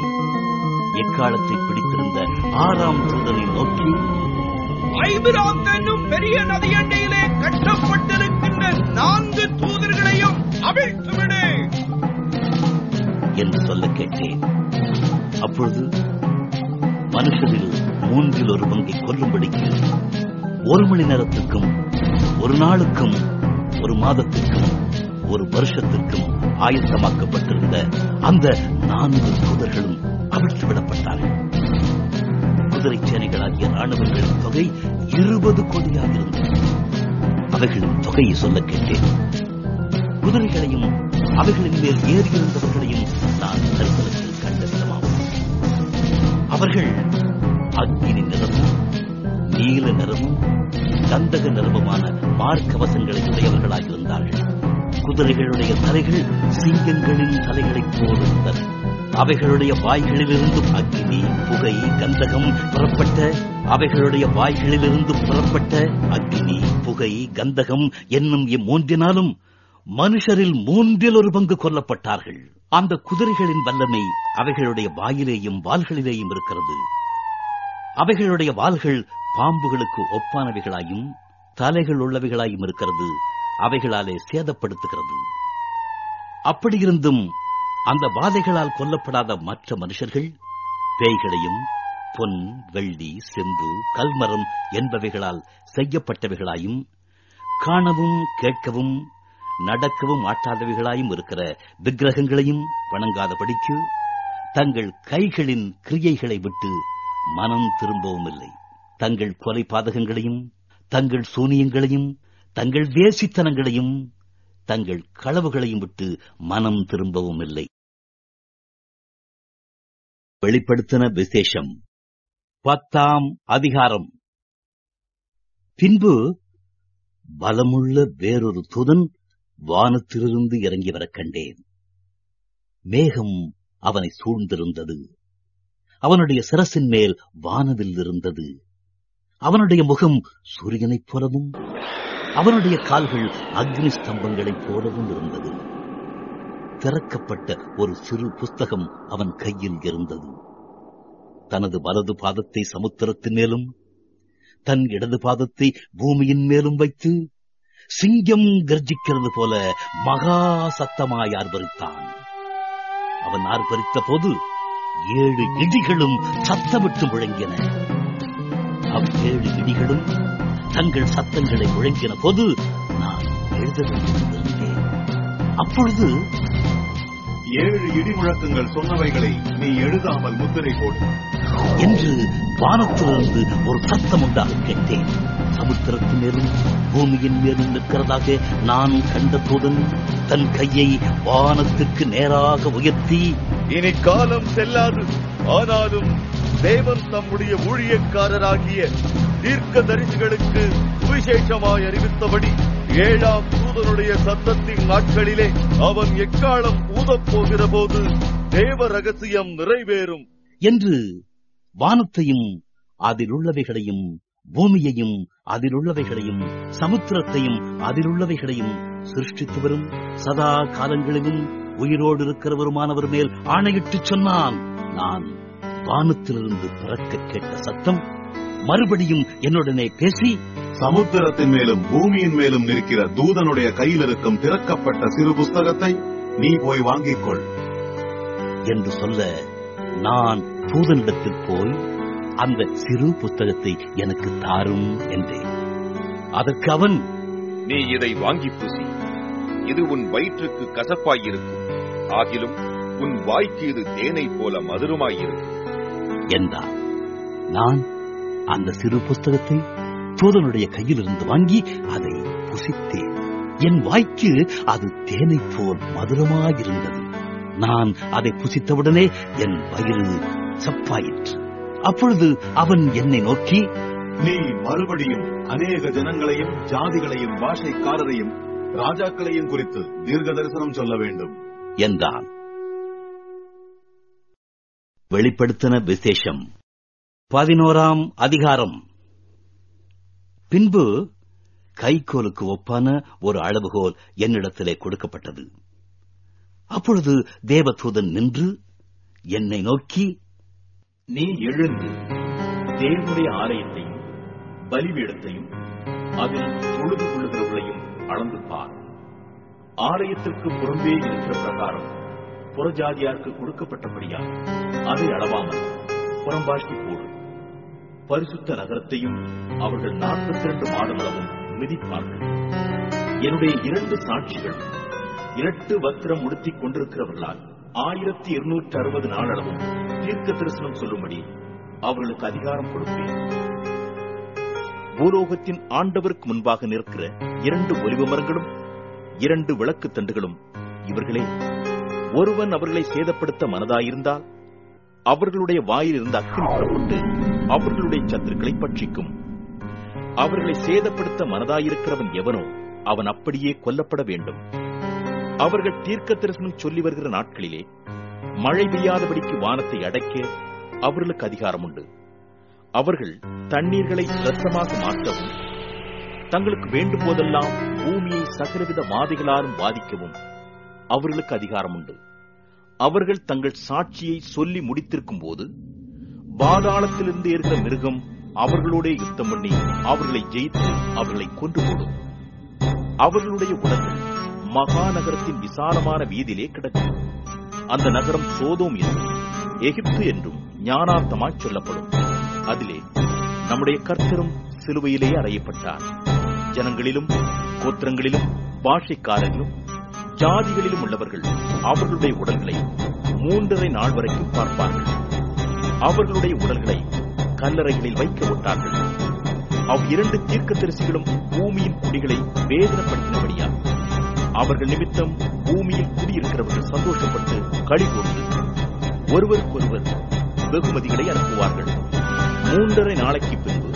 எக்காலத்தை பிடித்திருந்த 6ஆம் தூதனை நோக்கி, ஐபிராத் என்னும் பெரிய நதியண்டையிலே கட்டப்பட்டிருக்கின்ற 4 தூதர்களையும் அவிழ்த்துவிடு என்று சொல்ல கேட்டேன். அப்பொழுது மனுஷரில் 1/3 கொல்லும்படிக்கு 1 மணி நேரத்திற்கும் 1 நாளுக்கும் 1 மாதத்திற்கும் 1 வருஷத்திற்கும் ஆயத்தமாக்கப்பட்டிருந்த அந்த 4 தூதர்களும் அவிழ்த்துவிடப்பட்டார்கள். குதிரை சேனைகளாகிய ராணுவங்களின் தொகை 20 கோடியாக இருந்தது. அவைகளின் தொகையை சொல்ல கேட்டேன். குதிரைகளையும் அவைகளின் மேல் ஏறியிருந்தவர்களையும் நான் தரிசனத்தில் கண்டறிந்தமாம். அவர்கள் அக்கினி நிறமும் நீல நிறமும் கந்தக நிறமுமான மார்க்கவசங்களை உடையவர்களாயிருந்தார்கள். குதிரைகளுடைய தலைகள் சிங்கங்களின் தலைகளைப் போல் இருந்தன. அவைகளுடைய வாய்களிலிருந்து அக்கினி புகை கந்தகம் புறப்பட்ட அக்கினி புகை கந்தகம் என்னும் இம்மூன்றினாலும் மனுஷரில் 1/3 கொல்லப்பட்டார்கள். அந்த குதிரைகளின் வல்லமை அவைகளுடைய வாயிலேயும் வாள்களிலேயும் இருக்கிறது. அவைகளுடைய வாள்கள் பாம்புகளுக்கு ஒப்பானவைகளாயும் தலைகள் உள்ளவைகளாயும் இருக்கிறது. அவைகளாலே சேதப்படுத்துகிறது. அப்படியிருந்தும் அந்த வாதைகளால் கொல்லப்படாத மற்ற மனுஷர்கள் பேய்களையும் பொன், வெள்ளி, செம்பு, கல்மரம் என்பவைகளால் செய்யப்பட்டவைகளாயும் காணவும் கேட்கவும் நடக்கவும் ஆட்டாதவைகளாயும் இருக்கிற விக்கிரகங்களையும் வணங்காதபடிக்கு தங்கள் கைகளின் கிரியைகளை விட்டு மனம் திரும்பவும் இல்லை. தங்கள் கொலை பாதகங்களையும் தங்கள் சூனியங்களையும் தங்கள் வேசித்தனங்களையும் தங்கள் களவுகளையும் விட்டு மனம் திரும்பவும் இல்லை. வெளிப்படுத்தின விசேஷம் 10ஆம் அதிகாரம். பின்பு பலமுள்ள வேறொரு தூதன் வானத்திலிருந்து இறங்கி வரக் கண்டேன். மேகம் அவனை சூழ்ந்திருந்தது. அவனுடைய சிரசின் மேல் வானவில் இருந்தது. அவனுடைய முகம் சூரியனைப் போலவும் அவனுடைய கால்கள் அக்னி ஸ்தம்பங்களைப் போலவும் இருந்தது. திறக்கப்பட்ட ஒரு சிறு புஸ்தகம் அவன் கையில் இருந்தது. தனது வலது பாதத்தை சமுத்திரத்தின் மேலும் தன் இடது பாதத்தை பூமியின் மேலும் வைத்து சிங்கம் கர்ஜிக்கிறது போல மகா சத்தமாய் ஆர்ப்பரித்தான். அவன் ஆர்ப்பரித்த போது 7 இடிகளும் சத்தமிட்டு முழங்கின. அவ்வேழு இடிகளும் தங்கள் சத்தங்களை முழங்கின போது நான் எழுத வேண்டியிருந்தேன். அப்பொழுது 7 இடி முழக்கங்கள் சொன்னவைகளை நீ எழுதாமல் முத்திரை போடு என்று வானத்திலிருந்து ஒரு சத்தம் உண்டாக கேட்டேன். சமுத்திரத்தின் மேலும் பூமியின் மேலும் நிற்கிறதாக நான் கண்ட தூதன் தன் கையை வானத்துக்கு நேராக உயர்த்தி, இனி காலம் செல்லாது, ஆனாலும் தேவன் தம்முடைய ஊழியக்காரராகிய தீர்க்கதரிசிகளுக்கு சுவிசேஷமாய் அறிவித்தபடி 7ஆம் தூதனுடைய சத்தத்தின் நாட்களிலே அவன் எக்காலம் ஊதப் போகிற போது தேவ ரகசியம் நிறைவேறும் என்று வானத்தையும் அதிலுள்ளவைகளையும் பூமியையும் அதிலுள்ளவைகளையும் சமுத்திரத்தையும் அதிலுள்ளவைகளையும் சிருஷ்டித்து வரும் சதா காலங்களிலும் உயிரோடு இருக்கிறவருமானவர் மேல் ஆணையிட்டு சொன்னான். நான் வானத்திலிருந்து பிறக்க கேட்ட சத்தம் மறுபடியும் என்னுடனே பேசி, சமுத்திரத்தின் மேலும் பூமியின் மேலும் இருக்கிற தூதனுடைய கையில் இருக்கும் திறக்கப்பட்ட சிறு புஸ்தகத்தை நீ போய் வாங்கிக் கொள் என்று சொல்ல, நான் தூதனிடத்தில் போய் அந்த சிறு புத்தகத்தை எனக்கு தாரும் என்றேன். அதற்கு அவன், நீ இதை வாங்கி புசி, இது உன் வயிற்றுக்கு கசப்பாயிருக்கும், ஆகிலும் உன் வாய்க்கு இது தேனை போல மதுரமாயிருக்கும் என்றான். நான் அந்த சிறு புஸ்தகத்தை தூதனுடைய கையிலிருந்து வாங்கி அதை புசித்தேன். என் வாய்க்கு அது தேனை போல் மதுரமாயிருந்தது. நான் அதை புசித்தவுடனே என் வயிறு சப்பாயிற்று. அப்பொழுது அவன் என்னை நோக்கி, நீ மறுபடியும் அநேக ஜனங்களையும் ஜாதிகளையும் பாஷைக்காரரையும் ராஜாக்களையும் குறித்து தீர்க்க தரிசனம் சொல்ல வேண்டும் என்றான். வெளிப்படுத்தின விசேஷம் 11ஆம் அதிகாரம். பின்பு கைக்கோலுக்கு ஒப்பான ஒரு அளவுகோல் என்னிடத்திலே கொடுக்கப்பட்டது. அப்பொழுது தேவதூதன் நின்று என்னை நோக்கி, நீ எழுந்து தேவனுடைய ஆலயத்தையும் பலிபீடத்தையும் அதில் தொழுது கொள்ளுகிறவர்களையும் அளந்து பார். ஆலயத்திற்கு புறம்பே இருக்கிற பிரகாரம் புறஜாதியாருக்கு கொடுக்கப்பட்டபடியா அதை அளவாமல் புறம்பாக்கி போடு. பரிசுத்த நகரத்தையும் அவர்கள் 42 மாதம் அளவும் மிதிப்பார்கள். என்னுடைய 2 சாட்சிகள் 2 வஸ்திரம் உடுத்திக் கொண்டிருக்கிறவர்களால் 1260 நாளளவும் தீர்க்க தரிசனம் சொல்லும்படி அவர்களுக்கு அதிகாரம் கொடுப்பேன். பூலோகத்தின் ஆண்டவருக்கு முன்பாக நிற்கிற 2 ஒலிவ மரங்களும் 2 விளக்கு தண்டுகளும் இவர்களே. ஒருவன் அவர்களை சேதப்படுத்த மனதாயிருந்தால் அவர்களுடைய வாயில் இருந்து அக்கினி புறப்பட்டு அவர்களுடைய சத்துருக்களை பட்சிக்கும். அவர்களை சேதப்படுத்த மனதாயிருக்கிறவன் எவனோ அவன் அப்படியே கொல்லப்பட வேண்டும். அவர்கள் தீர்க்க தரிசனம் சொல்லி வருகிற நாட்களிலே மழை பெய்யாதபடிக்கு வானத்தை அடைக்க அவர்களுக்கு அதிகாரம் உண்டு. அவர்கள் தண்ணீர்களை இரத்தமாக மாற்றவும் தங்களுக்கு வேண்டும் போதெல்லாம் பூமியை சகலவித வாதைகளாலும் பாதிக்கவும் அவர்களுக்கு அதிகாரம் உண்டு. அவர்கள் தங்கள் சாட்சியை சொல்லி முடித்திருக்கும் போது பாதாளத்திலிருந்து இருக்கிற மிருகம் அவர்களோட யுத்தம் பண்ணி அவர்களை ஜெயித்து அவர்களை கொன்று போடும். அவர்களுடைய உடல்கள் மகாநகரத்தின் விசாலமான வீதியிலே கிடக்கும். அந்த நகரம் சோதோம் என்றும் எகிப்து என்றும் ஞானார்த்தமாய் சொல்லப்படும். அதிலே நம்முடைய கர்த்தரும் சிலுவையிலே அறையப்பட்டார். ஜனங்களிலும் கோத்திரங்களிலும் பாஷைக்காரர்களும் ஜாதிகளிலும் உள்ளவர்கள் அவர்களுடைய உடல்களை 3.5 நாள் வரைக்கும் பார்ப்பார்கள். அவர்களுடைய உடல்களை கல்லறைகளில் வைக்க விட்டார்கள். அவ்விரண்டு தீர்க்கதரிசிகளும் பூமியின் குடிகளை வேதனைப்படுத்தினபடியா அவர்கள் நிமித்தம் பூமியில் குடியிருக்கிறவர்கள் சந்தோஷப்பட்டு களி கூர்ந்து ஒருவருக்கொருவர் வெகுமதிகளை அனுப்புவார்கள். 3.5 நாளைக்கு பின்பு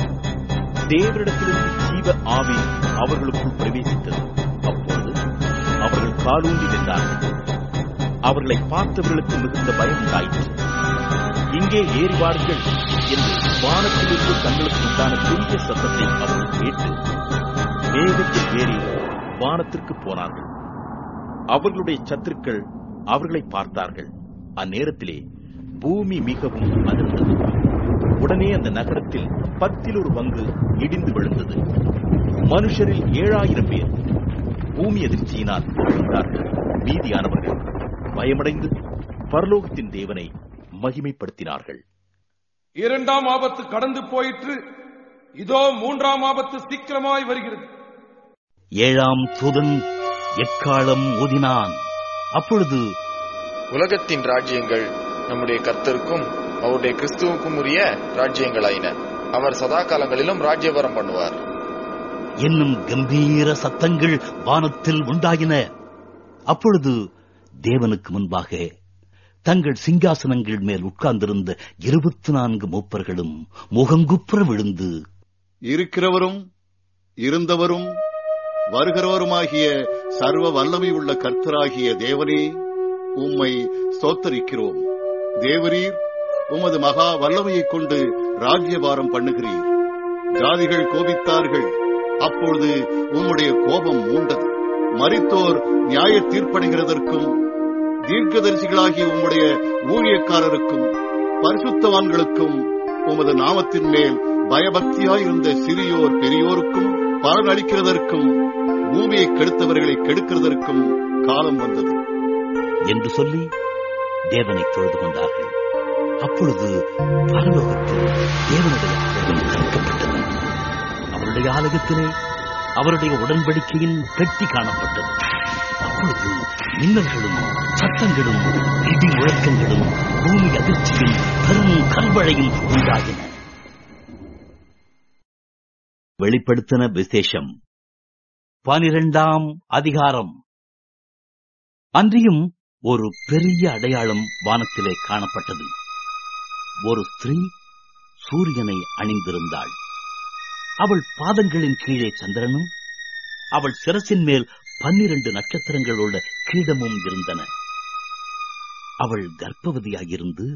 தேவனிடத்திலிருந்து ஜீவ ஆவி அவர்களுக்குள் பிரவேசித்தது. அப்பொழுது அவர்கள் காலூன்றி நின்றார்கள். அவர்களை பார்த்தவர்களுக்கு மிகுந்த பயம் உண்டாயிற்று. இங்கே ஏறிவார்கள் என்று வானத்திலிருந்து தங்களுக்கு உண்டான பெரிய சத்தத்தை அவர்கள் கேட்டு வேகத்தில் ஏறி வானத்திற்கு போனார்கள். அவர்களுடைய சத்துருக்கள் அவர்களை பார்த்தார்கள். அந்நேரத்திலே பூமி மிகவும் அதிர்ந்தது. உடனே அந்த நகரத்தில் 10 பங்கு இடிந்து விழுந்தது. மனுஷரில் 7000 பேர் பூமி அதிர்ச்சியினால் விழுந்தார்கள். மீதியானவர்கள் பயமடைந்து பரலோகத்தின் தேவனை மகிமைப்படுத்தினார்கள். 2ஆம் ஆபத்து கடந்து போயிற்று, இதோ 3ஆம் ஆபத்து சீக்கிரமாய் வருகிறது. 7ஆம் தூதன் எக்காளம் ஊதினான். அப்பொழுது உலகத்தின் ராஜ்யங்கள் நம்முடைய கர்த்தருக்கும் அவருடைய கிறிஸ்துவுக்கும் உரிய ராஜ்யங்களாயின. அவர் சதா காலங்களிலும் ராஜ்யபாரம் பண்ணுவார் என்னும் கம்பீர சத்தங்கள் வானத்தில் உண்டாயின. அப்பொழுது தேவனுக்கு முன்பாக தங்கள் சிங்காசனங்கள் மேல் உட்கார்ந்திருந்த 24 மூப்பர்களும் முகங்குப்புற விழுந்து, இருக்கிறவரும் இருந்தவரும் வருகிறவருமாகிய சர்வ வல்லமை உள்ள கர்த்தராகிய தேவனே, உம்மை ஸ்தோத்தரிக்கிறோம். தேவரீர் உமது மகா வல்லமையைக் கொண்டு ராஜ்யபாரம் பண்ணுகிறீர். ஜாதிகள் கோபித்தார்கள், அப்பொழுது உம்முடைய கோபம் மூண்டது. மரித்தோர் நியாய தீர்ப்படைகிறதற்கும் தீர்க்கதரிசிகளாகிய உம்முடைய ஊழியக்காரருக்கும் பரிசுத்தவான்களுக்கும் உமது நாமத்தின் மேல் பயபக்தியாயிருந்த சிறியோர் பெரியோருக்கும் பலன் அளிக்கிறதற்கும் பூமியை கெடுத்தவர்களை கெடுக்கிறதற்கும் காலம் வந்தது என்று சொல்லி தேவனை தொழுது கொண்டார்கள். அப்பொழுது பரலோகத்தில் தேவனுடைய ஆலயம் திறக்கப்பட்டது. அவருடைய ஆலயத்திலே அவருடைய உடன்படிக்கையின் பெட்டி காணப்பட்டது. அப்பொழுது மின்னல்களும் சத்தங்களும் இடி முழக்கங்களும் பூமி அதிர்ச்சியும் பெரும் கல்வழையும் உண்டாகின. வெளிப்படுத்தின விசேஷம் 12ஆம் அதிகாரம். அன்றியும் ஒரு பெரிய அடையாளம் வானத்திலே காணப்பட்டது. ஒரு ஸ்திரீ சூரியனை அணிந்திருந்தாள். அவள் பாதங்களின் கீழே சந்திரனும் அவள் சிரசின் மேல் 12 நட்சத்திரங்களோட கிரீடமும் இருந்தன. அவள் கர்ப்பவதியாயிருந்து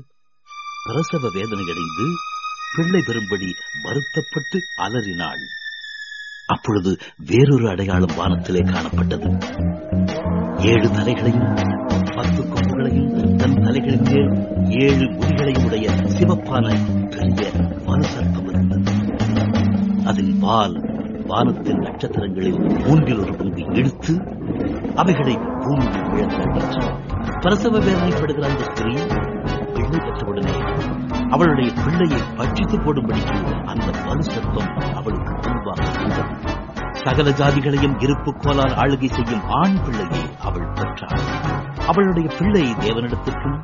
பிரசவ வேதனையடைந்து பிள்ளை பெறும்படி வருத்தப்பட்டு அலறினாள். அப்பொழுது வேறொரு அடையாளம் வானத்திலே காணப்பட்டது. 7 தலைகளையும் 10 கொம்புகளையும் தன் தலைகளின் மேல் 7 முடிகளையும் உடைய சிவப்பான பெரிய மனுசர்ப்பம் இருந்தது. அதன் வால் வானத்தின் நட்சத்திரங்களில் 1/3 பங்கு இழுத்து அவைகளை பூமியில் விழத்தள்ளிற்று. பிரசவ வேதனைப்படுகிற அந்த ஸ்திரீ பிள்ளை பெற்றவுடனே அவளுடைய பிள்ளையை பட்சித்து போடும்படிக்கு அந்த மனுசர்ப்பம் அவளுக்கு முன்பாக இருந்தது. சகல ஜாதிகளையும் இருப்பு கோலால் ஆளுகை செய்யும் ஆண் பிள்ளையை அவள் பெற்றாள். அவளுடைய பிள்ளை தேவனிடத்திற்கும்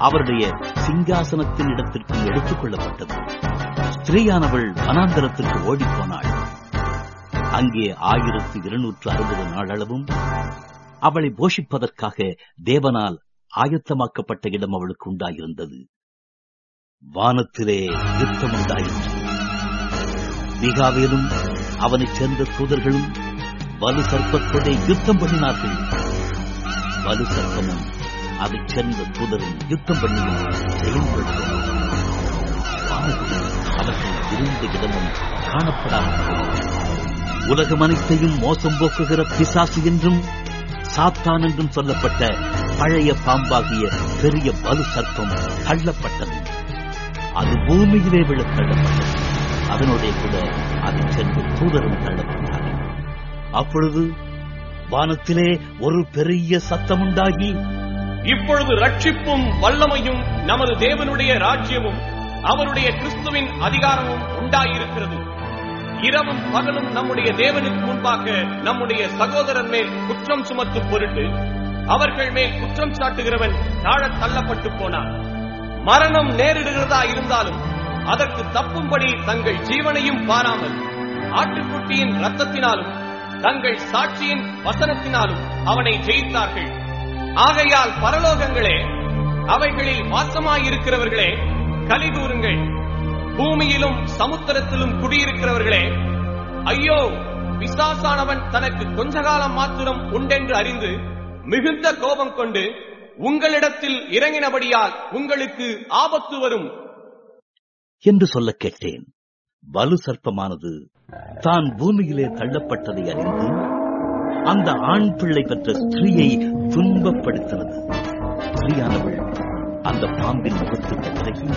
அவருடைய சிங்காசனத்தின் இடத்திற்கும் எடுத்துக் கொள்ளப்பட்டது. ஸ்திரீயானவள் வனாந்தரத்திற்கு ஓடிப்போனாள். அங்கே 1260 நாளளவும் அவளை போஷிப்பதற்காக தேவனால் ஆயத்தமாக்கப்பட்ட இடம் அவளுக்கு உண்டாயிருந்தது. வானத்திலே யுத்தம் உண்டாயிற்று. மிகாவேலும் அவனைச் சேர்ந்த தூதர்களும் வலு சர்ப்பத்தோட யுத்தம் பண்ணினார்கள். வலு சர்ப்பமும் அதைச் சேர்ந்த தூதரும் யுத்தம் பண்ணியும் செயல்படுத்தினார்கள். அவர்கள் இருந்த இடமும் காணப்படாமல் உலகம் அனைத்தையும் மோசம் போக்குகிற பிசாசு என்றும் சாத்தான் என்றும் சொல்லப்பட்ட பழைய பாம்பாகிய பெரிய வலு சர்ப்பம் தள்ளப்பட்டது. அது பூமியிலே விழ தள்ளப்பட்டது. அதனுடைய கூட அதைச் சேர்ந்த தூதரும் தள்ளப்பட்டார்கள். அப்பொழுது வானத்திலே ஒரு பெரிய சத்தம் உண்டாகி, இப்பொழுது ரட்சிப்பும் வல்லமையும் நமது தேவனுடைய ராஜ்யமும் அவருடைய கிறிஸ்துவின் அதிகாரமும் உண்டாயிருக்கிறது. இரவும் பகலும் நம்முடைய தேவனுக்கு முன்பாக நம்முடைய சகோதரர் மேல் குற்றம் சுமத்தும் பொருட்டு அவர்கள் மேல் குற்றம் சாட்டுகிறவன் தாழத் தள்ளப்பட்டு போனான். மரணம் நேரிடுகிறதா இருந்தாலும் அதற்கு தப்பும்படி தங்கள் ஜீவனையும் பாராமல் ஆட்டுக்குட்டியின் இரத்தத்தினாலும் தங்கள் சாட்சியின் வசனத்தினாலும் அவனை ஜெயித்தார்கள். ஆகையால் பரலோகங்களே, அவைகளில் வாசமாயிருக்கிறவர்களே, கலிகூருங்கள். பூமியிலும் சமுத்திரத்திலும் குடியிருக்கிறவர்களே, ஐயோ, பிசாசானவன் தனக்கு கொஞ்ச காலம் மாத்திரம் உண்டென்று அறிந்து மிகுந்த கோபம் கொண்டு உங்களிடத்தில் இறங்கினபடியால் உங்களுக்கு ஆபத்து வரும் என்று சொல்ல கேட்டேன். வலு சர்ப்பமானது தான் பூமியிலே தள்ளப்பட்டதை அறிந்து அந்த ஆண் பிள்ளை பெற்ற ஸ்திரீயை துன்பப்படுத்தினது. ஸ்திரீயானவள் அந்த பாம்பின் முகத்துக்கு விலகி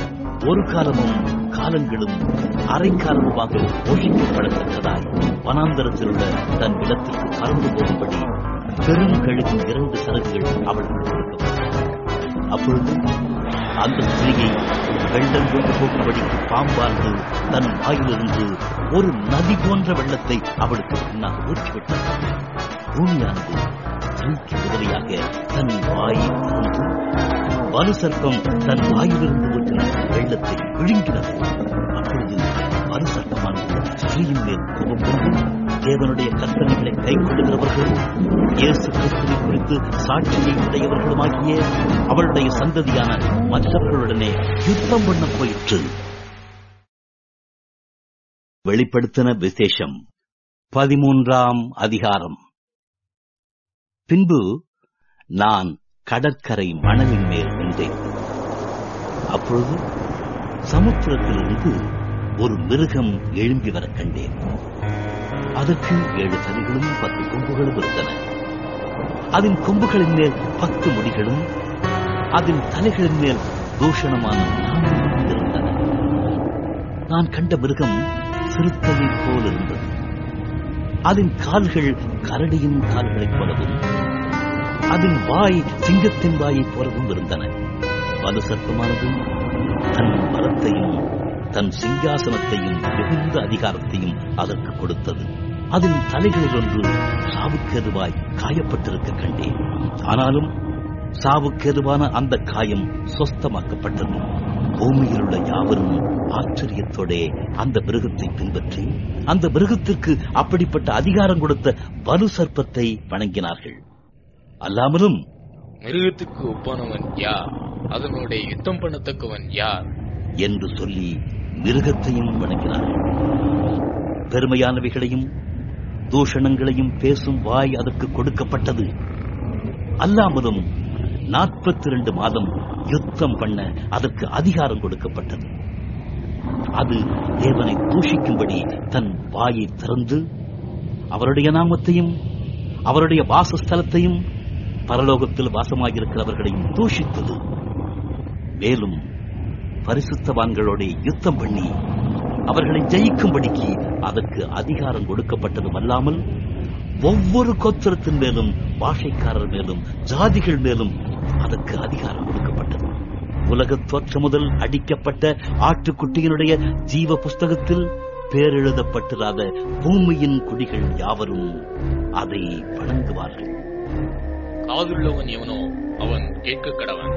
ஒரு காலமும் காலங்களும் அரைக்காலமுமாக போஷிக்கப்படத்தக்கதாய் வனாந்தரத்தில் உள்ள தன் இடத்திற்கு பறந்து போகும்படி பெரும் கழுகின் 2 சரகுகள் அவளுக்கு கொடுக்கப்பட்டன. அப்பொழுது அந்த ஸ்திரீயை வெள்ளம் கொண்டு போகும்படிக்கு பாம்பானது தன் வாயிலிருந்து ஒரு நதி போன்ற வெள்ளத்தை அவளுக்கு பின்னால் ஊற்றிவிட்டது. பூமியானது ஸ்திரீக்கு உதவியாக தன் வாயை திறந்து வலு சர்ப்பம் தன் வாயிலிருந்து ஊற்றின வெள்ளத்தை விழுங்கினது. அப்பொழுது வலு சர்ப்பமானது ஸ்திரீயின் மேல் கோபம் கொண்டு தேவனுடைய கற்பனைகளை கைக்கொள்ளுகிறவர்கள் இயேசு கிறிஸ்துவை குறித்து சாட்சியை உடையவர்களுமாகிய அவளுடைய சந்ததியான மற்றவர்களுடனே யுத்தம் பண்ண போயிற்று. வெளிப்படுத்தின விசேஷம் 13ஆம் அதிகாரம். பின்பு நான் கடற்கரை மணலின் மேல் நின்றேன். அப்பொழுது சமுத்திரத்திலிருந்து ஒரு மிருகம் எழும்பி வர கண்டேன். அதற்கு 7 தலைகளும் 10 கொம்புகளும் இருந்தன. அதன் கொம்புகளின் மேல் 10 முடிகளும் அதன் தலைகளின் மேல் தூஷணமான நாமங்களும் இருந்தன. நான் கண்ட மிருகம் சிறுத்தையைப் போல் இருந்தது. அதன் கால்கள் கரடியின் கால்களைப் போலவும் அதன் வாய் சிங்கத்தின் வாயைப் போலவும் இருந்தன. வலு சர்ப்பமானது தன் பலத்தையும் தன் சிங்காசனத்தையும் மிகுந்த அதிகாரத்தையும் அதற்கு கொடுத்தது. அதன் தலைகளில் ஒன்று சாவுக்கேதுவாய் காயப்பட்டிருக்க கண்டேன். ஆனாலும் சாவுக்கேதுவான அந்த காயம் சொஸ்தமாக்கப்பட்டது. பூமியில் உள்ள யாவரும் ஆச்சரியத்தோட அந்த மிருகத்தை பின்பற்றி அந்த மிருகத்திற்கு அப்படிப்பட்ட அதிகாரம் கொடுத்த வலு சர்ப்பத்தை வணங்கினார்கள். அல்லாமலும் மிருகத்துக்கு ஒப்பானவன் யார்? அதனுடைய யுத்தம் பண்ணத்தக்கவன் யார் என்று சொல்லி மிருகத்தையும் வணங்கினார்கள். பெருமையானவைகளையும் தூஷணங்களையும் பேசும் வாய் அதற்கு கொடுக்கப்பட்டது. அல்லாமலும் 42 மாதம் யுத்தம் பண்ண அதற்கு அதிகாரம் கொடுக்கப்பட்டது. அது தேவனை தூஷிக்கும்படி தன் வாயை திறந்து அவருடைய நாமத்தையும் அவருடைய வாசஸ்தலத்தையும் பரலோகத்தில் வாசமாயிருக்கிறவர்களையும் தூஷித்தது. மேலும் பரிசுத்தவான்களோட யுத்தம் பண்ணி அவர்களை ஜெயிக்கும்படிக்கு அதற்கு அதிகாரம் கொடுக்கப்பட்டதும் அல்லாமல் ஒவ்வொரு கோத்திரத்தின் மேலும் பாஷைக்காரர் மேலும் ஜாதிகள் மேலும் அதற்கு அதிகாரம் கொடுக்கப்பட்டது. உலக தோற்றம் முதல் அடிக்கப்பட்ட ஆட்டுக்குட்டியினுடைய ஜீவ புஸ்தகத்தில் பேரெழுதப்பட்டிராத பூமியின் குடிகள் யாவரும் அதை வணங்குவார்கள். காதுள்ளவன் எவனோ அவன் கேட்க கடவன்.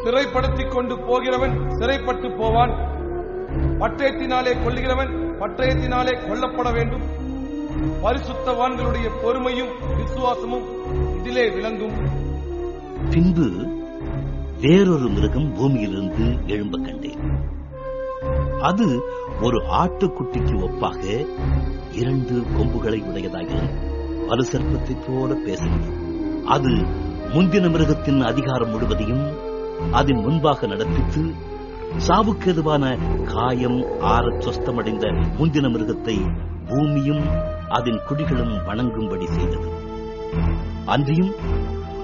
சிறைப்படுத்திக் கொண்டு போகிறவன் சிறைப்பட்டு போவான். பட்டயத்தினாலே கொல்லுகிறவன் பட்டயத்தினாலே கொல்லப்பட வேண்டும். பரிசுத்தவான்களுடைய பொறுமையும் விசுவாசமும் இதிலே விளங்கும். பின்பு வேறொரு மிருகம் பூமியிலிருந்து எழும்ப கண்டேன். அது ஒரு ஆட்டுக்குட்டிக்கு ஒப்பாக 2 கொம்புகளை உடையதாக வலு சர்ப்பத்தைப் போல பேசினது. அது முந்தின மிருகத்தின் அதிகாரம் முழுவதையும் அதன் முன்பாக நடத்தித்து சாவுக்கேதுவான காயம் ஆறச் சொஸ்தமடைந்த முந்தின மிருகத்தை பூமியும் அதன் குடிகளும் வணங்கும்படி செய்தது. அன்றியும்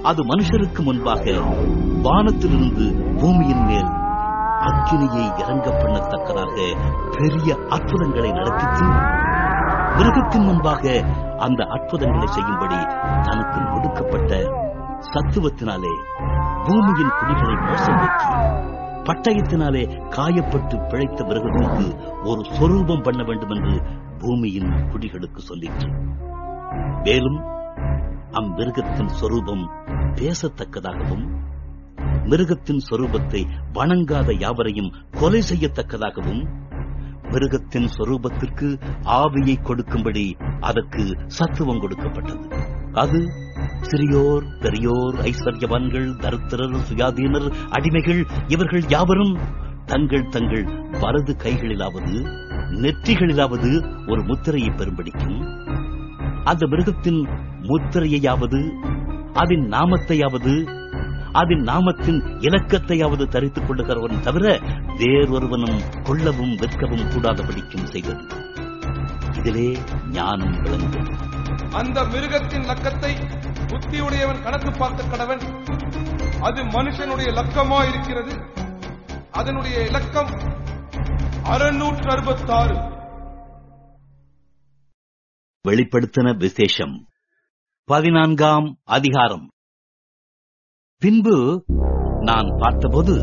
அது மனுஷருக்கு முன்பாக வானத்திலிருந்து பூமியின் மேல் அக்கினியை இறங்க பண்ணத்தக்கதாக பெரிய அற்புதங்களை நடத்தித்து மிருகத்தின் முன்பாக அந்த அற்புதங்களை செய்யும்படி தனக்கு கொடுக்கப்பட்ட சத்துவத்தினாலே பூமியின் குடிகளை மோசம் நோக்கி பட்டயத்தினாலே காயப்பட்டு பிழைத்த மிருகத்துக்கு ஒரு சொரூபம் பண்ண வேண்டும் என்று பூமியின் குடிகளுக்கு சொல்லிற்று. மேலும் அம்மிருகத்தின் சொரூபம் பேசத்தக்கதாகவும் மிருகத்தின் சொரூபத்தை வணங்காத யாவரையும் கொலை செய்யத்தக்கதாகவும் மிருகத்தின் சொரூபத்திற்கு ஆவியை கொடுக்கும்படி அதற்கு சத்துவம் கொடுக்கப்பட்டது. அது சிறியோர், பெரியோர், ஐஸ்வர்யவான்கள், தரித்திரர், சுயாதீனர், அடிமைகள் இவர்கள் யாவரும் தங்கள் தங்கள் வலது கைகளிலாவது நெற்றிகளிலாவது ஒரு முத்திரையை பெறும்படிக்கும் அந்த மிருகத்தின் முத்திரையாவது அதன் நாமத்தையாவது அதன் நாமத்தின் இலக்கத்தையாவது தரித்துக் கொள்ளுகிறவன் தவிர வேறொருவனும் கொள்ளவும் விற்கவும் கூடாதபடிக்கும் செய்தது. இதிலே ஞானம் விளங்கும். அந்த மிருகத்தின் லக்கத்தை புத்தியுடையவன் கணக்கு பார்க்க கடவன். அது மனுஷனுடைய லக்கமா இருக்கிறது. அதனுடைய இலக்கம் 666. வெளிப்படுத்தின விசேஷம் 14ஆம் அதிகாரம். பின்பு நான் பார்த்தபோது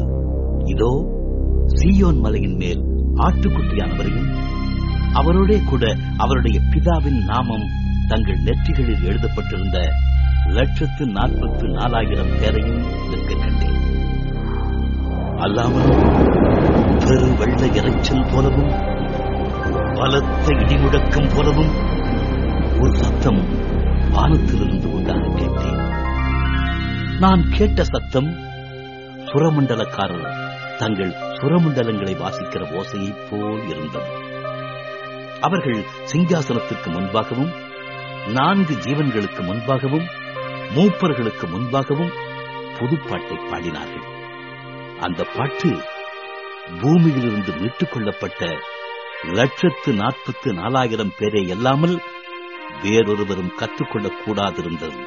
இதோ சீயோன் மலையின் மேல் ஆட்டுக்குட்டியானவரையும் அவரோடே கூட அவருடைய பிதாவின் நாமம் தங்கள் நெற்றிகளில் எழுதப்பட்டிருந்த 144,000 பேரையும் நிற்க கண்டேன். அல்லாமல் பெரு வெள்ள இறைச்சல் போலவும் பலத்த இடிமுழக்கம் போலவும் ஒரு சத்தம் வானத்திலிருந்து உண்டாக கேட்டேன். நான் கேட்ட சத்தம் சுரமண்டலக்காரர் தங்கள் சுரமண்டலங்களை வாசிக்கிற ஓசையைப் போல் இருந்தது. அவர்கள் சிங்காசனத்திற்கு முன்பாகவும் 4 ஜீவன்களுக்கு முன்பாகவும் மூப்பர்களுக்கு முன்பாகவும் புதுப்பாட்டை பாடினார்கள். அந்த பாட்டு பூமியிலிருந்து மீட்டுக் கொள்ளப்பட்ட 144,000 பேரை அல்லாமல் வேறொருவரும் கற்றுக்கொள்ளக் கூடாதிருந்தது.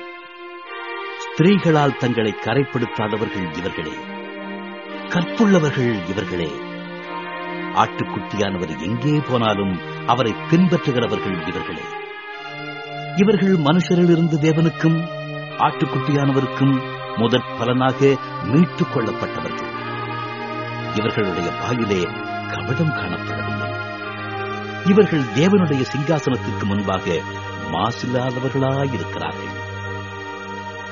ஸ்திரீகளால் தங்களை கரைப்படுத்தாதவர்கள் இவர்களே, கற்புள்ளவர்கள் இவர்களே. ஆட்டுக்குட்டியானவர் எங்கே போனாலும் அவரை பின்பற்றுகிறவர்கள் இவர்களே. இவர்கள் மனுஷரிலிருந்து தேவனுக்கும் ஆட்டுக்குட்டியானவருக்கும் முதற் பலனாக மீட்டுக் கொள்ளப்பட்டவர்கள். இவர்களுடைய வாயிலே கபடம் காணப்படவில்லை. இவர்கள் தேவனுடைய சிங்காசனத்திற்கு முன்பாக மாசில்லாதவர்களாயிருக்கிறார்கள்.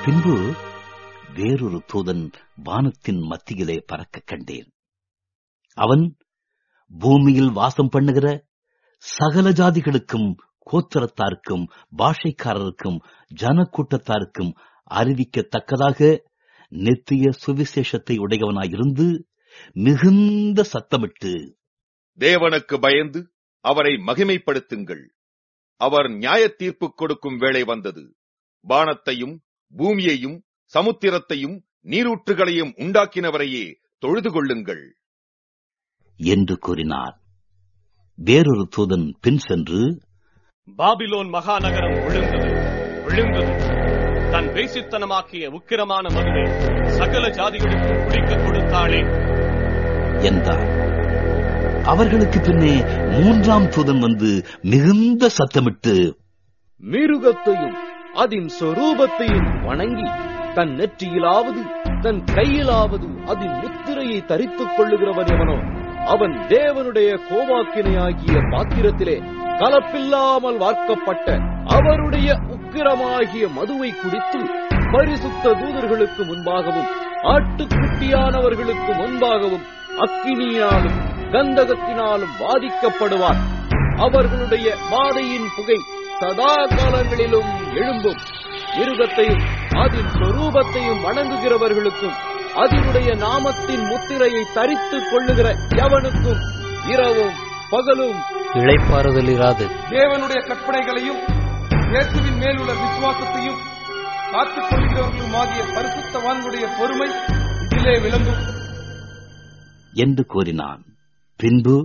பின்பு வேறொரு தூதன் வானத்தின் மத்தியிலே பறக்க கண்டேன். அவன் பூமியில் வாசம் பண்ணுகிற சகல ஜாதிகளுக்கும், கோத்திரத்தாருக்கும், பாஷைக்காரருக்கும், ஜனக்கூட்டத்தாருக்கும் அறிவிக்கத்தக்கதாக நித்திய சுவிசேஷத்தை உடையவனாயிருந்து மிகுந்த சத்தமிட்டு, தேவனுக்கு பயந்து அவரை மகிமைப்படுத்துங்கள். அவர் நியாய தீர்ப்பு கொடுக்கும் வேளை வந்தது. வானத்தையும் பூமியையும் சமுத்திரத்தையும் நீரூற்றுகளையும் உண்டாக்கினவரையே தொழுது கொள்ளுங்கள் என்று கூறினார். வேறொரு தூதன் பின் சென்று, பாபிலோன் மகாநகரம் விழுந்தது. தன் வேசித்தனமாக்கிய உக்கிரமான மதுவை சகல ஜாதிகளுக்கும் குடிக்க கொடுத்தாளே என்றார். அவர்களுக்கு பின்னே 3ஆம் தூதன் வந்து மிகுந்த சத்தமிட்டு, மிருகத்தையும் அதன் சொரூபத்தையும் வணங்கி தன் நெற்றியிலாவது தன் கையிலாவது அதன் முத்திரையை தரித்துக் கொள்ளுகிறவன் எவனோ அவன் தேவனுடைய கோபாக்கினையாகிய பாத்திரத்திலே கலப்பில்லாமல் வார்க்கப்பட்ட அவருடைய உக்கிரமாகிய மதுவை குடித்து பரிசுத்த தூதர்களுக்கு முன்பாகவும் ஆட்டுக்குட்டியானவர்களுக்கு முன்பாகவும் அக்கினியாலும் கந்தகத்தினாலும் பாதிக்கப்படுவார். அவர்களுடைய வாதையின் புகை சதா காலங்களிலும் எழும்பும். மிருகத்தையும் அதன் சொரூபத்தையும் வணங்குகிறவர்களுக்கும் அதனுடைய நாமத்தின் முத்திரையை தரித்துக் கொள்ளுகிற எவனுக்கும் இரவும் பகலும் இளைப்பாறுதல் இராது. தேவனுடைய கற்பனைகளையும் இயேசுவின் மேலுள்ள விசுவாசத்தையும் காத்துக் கொள்கிறவர்களும் ஆகிய பரிசுத்தவான்களுடைய பொறுமை இதிலே விளங்கும் என்று கூறினான். பின்பு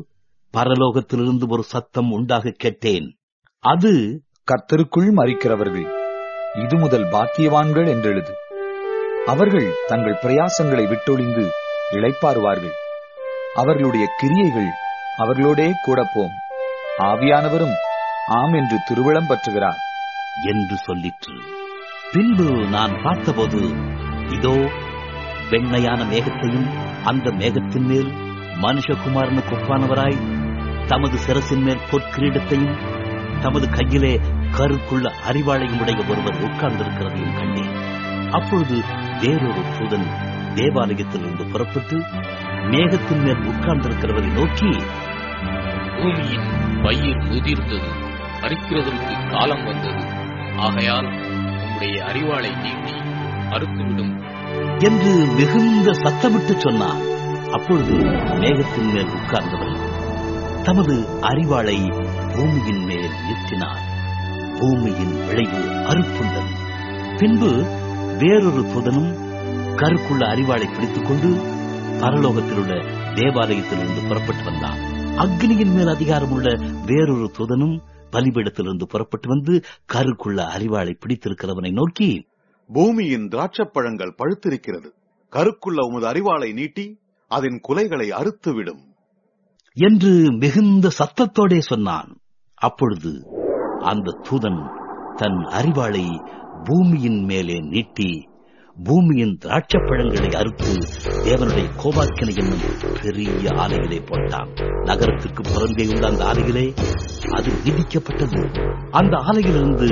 பரலோகத்திலிருந்து ஒரு சத்தம் உண்டாக கேட்டேன். அது, கர்த்தருக்குள் மரிக்கிறவர்கள் இது முதல் பாக்கியவான்கள் என்றெழுது. அவர்கள் தங்கள் பிரயாசங்களை விட்டொழிந்து இளைப்பாறுவார்கள். அவர்களுடைய கிரியைகள் அவர்களோடே கூட போம். ஆவியானவரும் ஆம் என்று திருவிழம் பற்றுகிறார் என்று சொல்லிற்று. பின்பு நான் பார்த்தபோது இதோ வெண்மையான மேகத்தையும் அந்த மேகத்தின் மேல் மனுஷகுமாரனுக்கு ஒப்பானவராய் தமது சிரசின் மேல் பொற்கிரீடத்தையும் தமது கையிலே கருக்குள்ள அறிவாளையும் உடைய ஒருவர் உட்கார்ந்திருக்கிறதையும் கண்டேன். அப்பொழுது வேறொரு தூதன் தேவாலயத்திலிருந்து புறப்பட்டு மேகத்தின் மேல் உட்கார்ந்திருக்கிறவரை நோக்கி, பூமியின் பயிர் முதிர்ந்தது, அறுக்கிறதற்கு காலம் வந்தது, ஆகையால் உம்முடைய அறிவாளை நீட்டி அறுத்துவிடும் என்று மிகுந்த சத்தமிட்டு சொன்னார். அப்பொழுது மேகத்தின் மேல் உட்கார்ந்தவர் தமது அறிவாளை பூமியின் மேல் நீட்டினார். பூமியின் விளைவு அறுப்புண்டது. பின்பு வேறொரு தூதனும் கருக்குள்ள அறிவாளை பிடித்துக் கொண்டு பரலோகத்தில் உள்ள தேவாலயத்திலிருந்து புறப்பட்டு வந்தான். அக்னியின் மேல் அதிகாரம் உள்ள வேறொரு தூதனும் பலிபீடத்திலிருந்து புறப்பட்டு வந்து கருக்குள்ள அறிவாளை பிடித்திருக்கிறவனை நோக்கி, பூமியின் திராட்சப்பழங்கள் பழுத்திருக்கிறது. கருக்குள்ள உமது அறிவாளை நீட்டி அதன் குலைகளை அறுத்துவிடும் என்று மிகுந்த சத்தத்தோடே சொன்னான். அப்பொழுது அந்த தூதன் தன் அறிவாளை பூமியின் மேலே நீட்டி பூமியின் திராட்சப்பழங்களை அறுத்து தேவனுடைய கோபாக்கினை என்னும் பெரிய ஆலையிலே போட்டான். நகரத்திற்கு புறம்பே உள்ள அந்த ஆலையிலே அது விதிக்கப்பட்டது. அந்த ஆலையிலிருந்து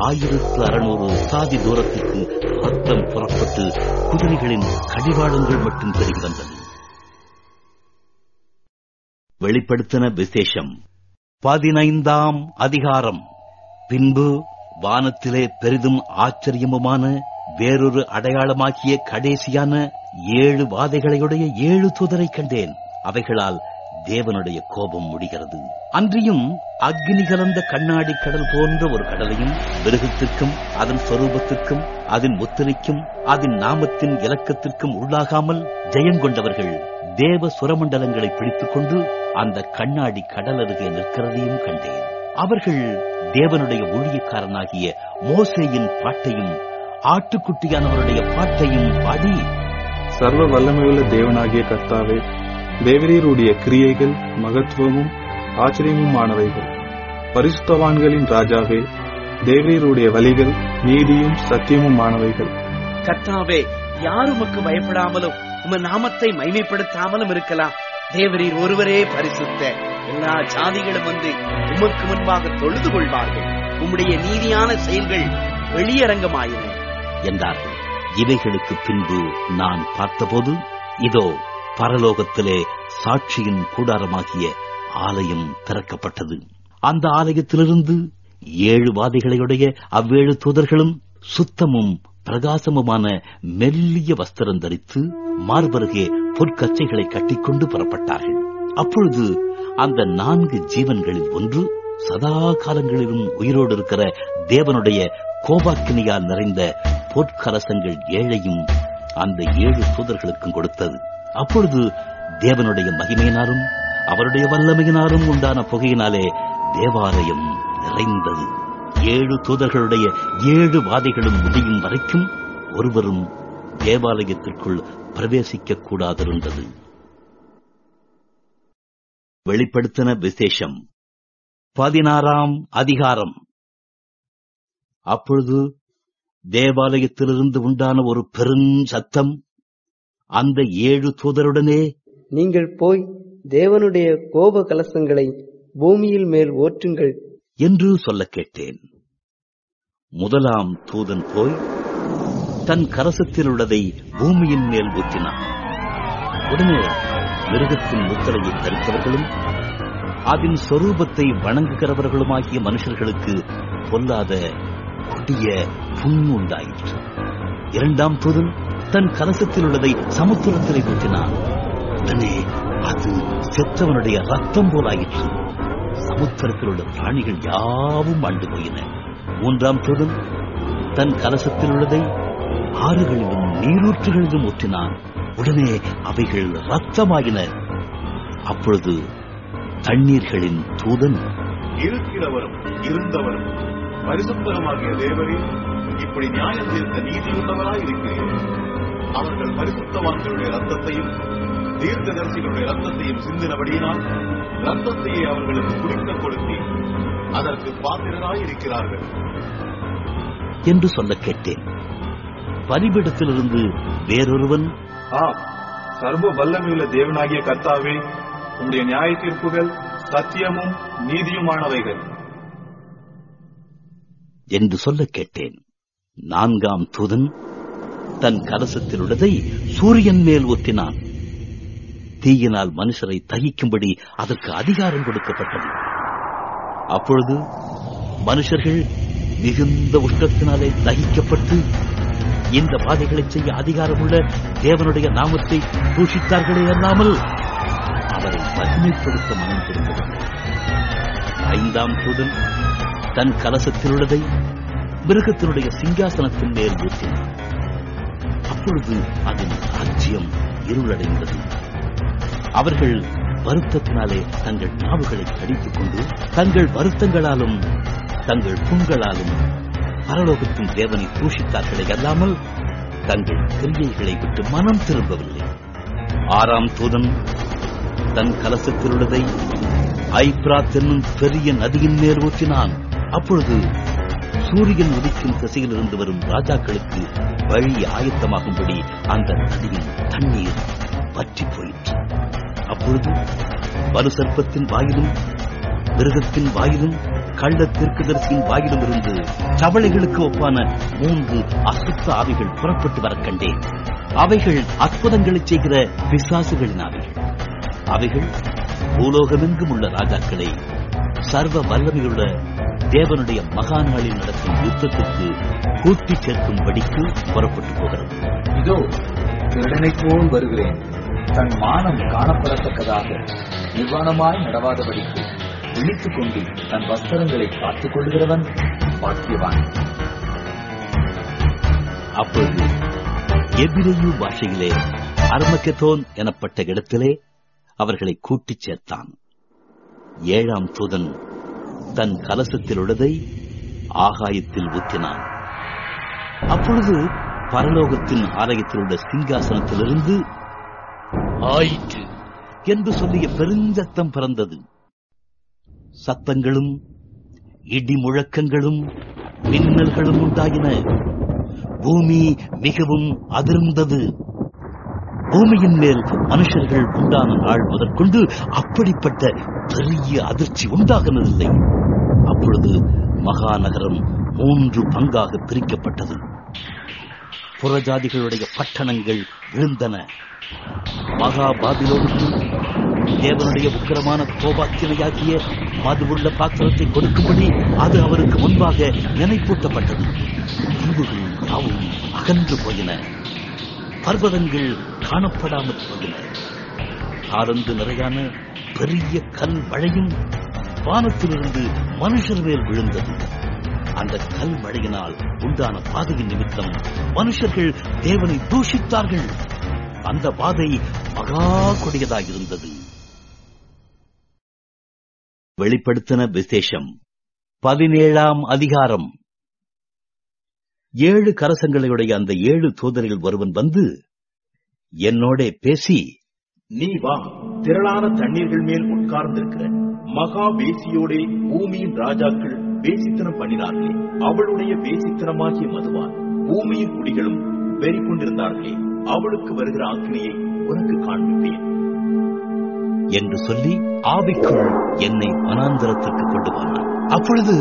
1600 சாதி தூரத்துக்கு ரத்தம் புறப்பட்டு குதிரைகளின் கடிவாளங்கள் மட்டும் பெருகி வந்தது. வெளிப்படுத்தின விசேஷம் 15ஆம் அதிகாரம். பின்பு வானத்திலே பெரிதும் ஆச்சரியமுமான வேறொரு அடையாளமாகிய கடைசியான 7 வாதைகளையுடைய 7 தூதரை கண்டேன். அவைகளால் தேவனுடைய கோபம் முடிகிறது. அன்றியும் அக்னி கலந்த கண்ணாடி கடல் போன்ற ஒரு கடலையும் மிருகத்திற்கும் அதன் சொரூபத்திற்கும் அதன் முத்திரைக்கும் அதன் நாமத்தின் இலக்கத்திற்கும் உள்ளாகாமல் ஜெயங்கொண்டவர்கள் தேவ சுரமண்டலங்களை பிடித்துக் கொண்டு அந்த கண்ணாடி கடல் அருகே நிற்கிறதையும் கண்டேன். அவர்கள் தேவனுடைய ஊழியக்காரனாகிய மோசேயின் பாட்டையும் ஆட்டுக்குட்டியானவருடைய பாட்டையும் பாடி, சர்வ வல்லமையுள்ள தேவனாகிய கர்த்தாவே, தேவரீருடைய கிரியைகள் மகத்துவமும் ஆச்சரியமுமானவைகள். பரிசுத்தவான்களின் ராஜாவே, தேவரீருடைய வழிகள் நீதியும் சத்தியமுமானவைகள். கர்த்தாவே, யார் உமக்கு பயப்படாமலும் உம நாமத்தை மைமைப்படுத்தாமலும் இருக்கலாம். தேவரீர் ஒருவரே பரிசுத்த. எல்லா ஜாதிகளும் வந்து உமக்கு முன்பாக தொழுது கொள்வார்கள். உம்முடைய நீதியான செயல்கள் வெளியரங்கமாயின என்றார்கள். இவைகளுக்கு பின்பு நான் பார்த்தபோது, இதோ பரலோகத்திலே சாட்சியின் கூடாரமாகிய ஆலயம் திறக்கப்பட்டது. அந்த ஆலயத்திலிருந்து 7 வாதைகளையுடைய அவ்வேழு தூதர்களும் சுத்தமும் பிரகாசமுமான மெல்லிய வஸ்திரம் தரித்து மார்பருகே பொற்கச்சைகளை கட்டிக்கொண்டு புறப்பட்டார்கள். அப்பொழுது அந்த 4 ஜீவன்களில் ஒன்று சதா காலங்களிலும் உயிரோடு இருக்கிற தேவனுடைய கோபாக்கினியால் நிறைந்த பொற்கலசங்கள் 7ஐயும் அந்த 7 தூதர்களுக்கும் கொடுத்தது. அப்பொழுது தேவனுடைய மகிமையினாலும் அவருடைய வல்லமையினாலும் உண்டான புகையினாலே தேவாலயம் நிறைந்தது. 7 தூதர்களுடைய 7 வாதைகளும் முடியும் வரைக்கும் ஒருவரும் தேவாலயத்திற்குள் பிரவேசிக்க கூடாதிருந்தது. வெளிப்படுத்தின விசேஷம் 16ஆம் அதிகாரம். அப்பொழுது தேவாலயத்திலிருந்து உண்டான ஒரு பெரும் சத்தம் அந்த 7 தூதருடனே, நீங்கள் போய் தேவனுடைய கோப கலசங்களை பூமியில் மேல் ஓற்றுங்கள் என்று சொல்ல கேட்டேன். முதலாம் தூதன் போய் தன் கலசத்தில் உள்ளதை பூமியின் மேல் ஊற்றினான். உடனே மிருகத்தின் முத்திரையை தரித்தவர்களும் அதன் சொரூபத்தை வணங்குகிறவர்களுமாகிய மனுஷர்களுக்கு பொல்லாத கொடிய புண் உண்டாயிற்று. 2ஆம் தூதன் தன் கலசத்தில் உள்ளதை சமுத்திரத்திலே ஊற்றினான். உடனே அது செத்தவனுடைய ரத்தம் போலாயிற்று. சமுத்திரத்தில் உள்ள பிராணிகள் யாவும் ஆண்டு போயின. 3ஆம் தூதன் தன் கலசத்தில் உள்ளதை ஆறுகளிலும் நீரூற்றுகளிலும் ஊற்றினான். உடனே அவைகள் ரத்தமாயின. அப்பொழுது தண்ணீர்களின் தூதன், இருக்கிறவரும் இருந்தவரும் பரிசுத்தருமாகிய தேவரே, இப்படி நியாயம் தீர்க்க நீதியுள்ளவராய் இருக்கிறீர்கள். அவர்கள் பரிசுத்தவான்களுடைய ரத்தத்தையும் தீர்க்கதரிசிகளுடைய ரத்தத்தையும் சிந்தினபடியினால் ரத்தத்தையே அவர்களுக்கு குடிக்க கொடுத்தீர். அதற்கு பாத்திரராய் இருக்கிறார்கள் என்று சொல்ல கேட்டேன். பலிபீடத்திலிருந்து வேறொருவன், சர்வ வல்லமையுள்ள தேவனாகிய கர்த்தாவே, உம்முடைய நியாய தீர்ப்புகள் சத்தியமும் நீதியுமானவைகள் என்று சொல்ல கேட்டேன். 4ஆம் தூதன் தன் கலசத்தில் உள்ளதை சூரியன் மேல் ஊற்றினான். தீயினால் மனுஷரை தகிக்கும்படி அதற்கு அதிகாரம் கொடுக்கப்பட்டது. அப்பொழுது மனுஷர்கள் மிகுந்த உஷ்ணத்தினாலே தகிக்கப்பட்டு இந்த பாதைகளை செய்ய அதிகாரமுள்ள தேவனுடைய நாமத்தை தூஷித்தார்களே அல்லாமல் அவரை மகிமைப்படுத்த மனம் திரும்பவில்லை. 5ஆம் தூதன் தன் கலசத்தில் உள்ளதை மிருகத்தினுடைய சிங்காசனத்தின் மேல் ஊற்றினார். அப்பொழுது அதன் ராஜ்யம் இருளடைந்தது. அவர்கள் வருத்தத்தினாலே தங்கள் நாவுகளை கடித்துக் கொண்டு தங்கள் வருத்தங்களாலும் தங்கள் புண்களாலும் பரலோகத்தின் தேவனை தூஷித்தார்களே அல்லாமல் தங்கள் கிரியைகளை விட்டு மனம் திரும்பவில்லை. 6ஆம் தூதன் தன் கலசத்தில் உள்ளதை ஐப்ராத் என்னும் பெரிய நதியின் மேல் ஊற்றினான். அப்பொழுது சூரியன் உதிக்கும் திசையிலிருந்து வரும் ராஜாக்களுக்கு வழி ஆயத்தமாகும்படி அந்த நதியின் தண்ணீர் வற்றி போயிற்று. அப்பொழுது வலு சர்ப்பத்தின் வாயிலும் மிருகத்தின் வாயிலும் கள்ள தீர்க்கதரிசியின் வாயிலும் இருந்து சவளைகளுக்கு ஒப்பான 3 அசுத்த ஆவிகள் புறப்பட்டு வர கண்டேன். அவைகள் அற்புதங்களை செய்கிற பிசாசுகளின் ஆவிகள். அவைகள் பூலோகமெங்கும் உள்ள ராஜாக்களை சர்வ வல்லமையுள்ள தேவனுடைய மகா நாளில் நடக்கும் யுத்தத்திற்கு கூட்டிச் சேர்க்கும்படிக்கு புறப்பட்டு போகிறது. இதோ திருடனைப் போல் வருகிறேன். தன் மானம் காணப்படத்தக்கதாக நிர்வாணமாய் நடவாதபடிக்கு விழித்துக் கொண்டு தன் வஸ்திரங்களை காத்துக் கொள்கிறவன் பாக்கியவான். அப்பொழுது எபிரேயு பாஷையிலே அர்மகெதோன் எனப்பட்ட இடத்திலே அவர்களை கூட்டிச் சேர்த்தான். 7ஆம் தூதன் தன் கலசத்தில் உள்ளதை ஆகாயத்தில் ஊற்றினான். அப்பொழுது பரலோகத்தின் ஆலயத்தில் உள்ள சிங்காசனத்திலிருந்து ஆயிற்று என்று சொல்லிய பெருஞ்சத்தம் பிறந்தது. சத்தங்களும் இடி முழக்கங்களும் மின்னல்களும் உண்டாயின. பூமி மிகவும் அதிர்ந்தது. பூமியின் மேல் மனுஷர்கள் உண்டான நாள் முதற்கொண்டு அப்படிப்பட்ட பெரிய அதிர்ச்சி உண்டாகினதில்லை. அப்பொழுது மகாநகரம் 3 பங்காக பிரிக்கப்பட்டது. புறஜாதிகளுடைய பட்டணங்கள் விழுந்தன. மகா பாபிலோனுக்கு தேவனுடைய உக்கிரமான கோபாக்கினையாகிய மதுவுள்ள பாத்திரத்தை கொடுக்கும்படி அது அவருக்கு முன்பாக நினைப்பூட்டப்பட்டது. தீவுகள் யாவும் அகன்று போயின. பர்வதங்கள் காணப்படாமல் போயின. ஆரந்து நிறையான பெரிய கல் மழையும் வானத்திலிருந்து மனுஷர் மேல் விழுந்தது. அந்த கல் மழையினால் உண்டான பாதையின் நிமித்தம் மனுஷர்கள் தேவனை தூஷித்தார்கள். அந்த பாதை மகா கொடியதாயிருந்தது. வெளிப்படுத்தின விசேஷம் 17ஆம் அதிகாரம். 7 கலசங்களையுடைய அந்த 7 தூதர்கள் ஒருவன் வந்து என்னோட பேசி, நீ வா, திரளான தண்ணீர்கள் மேல் உட்கார்ந்திருக்கிற மகா வேசியோடே பூமியின் ராஜாக்கள் வேசித்தனம் பண்ணினார்களே, அவளுடைய வேசித்தனமாகிய மதுவால் பூமியின் குடிகளும் வெறி கொண்டிருந்தார்களே, அவளுக்கு வருகிற ஆக்கினையை உனக்கு காண்பிப்பேன் என்று சொல்லி ஆவிக்குள் என்னை வனாந்தரத்திற்கு கொண்டு போனான். அப்பொழுது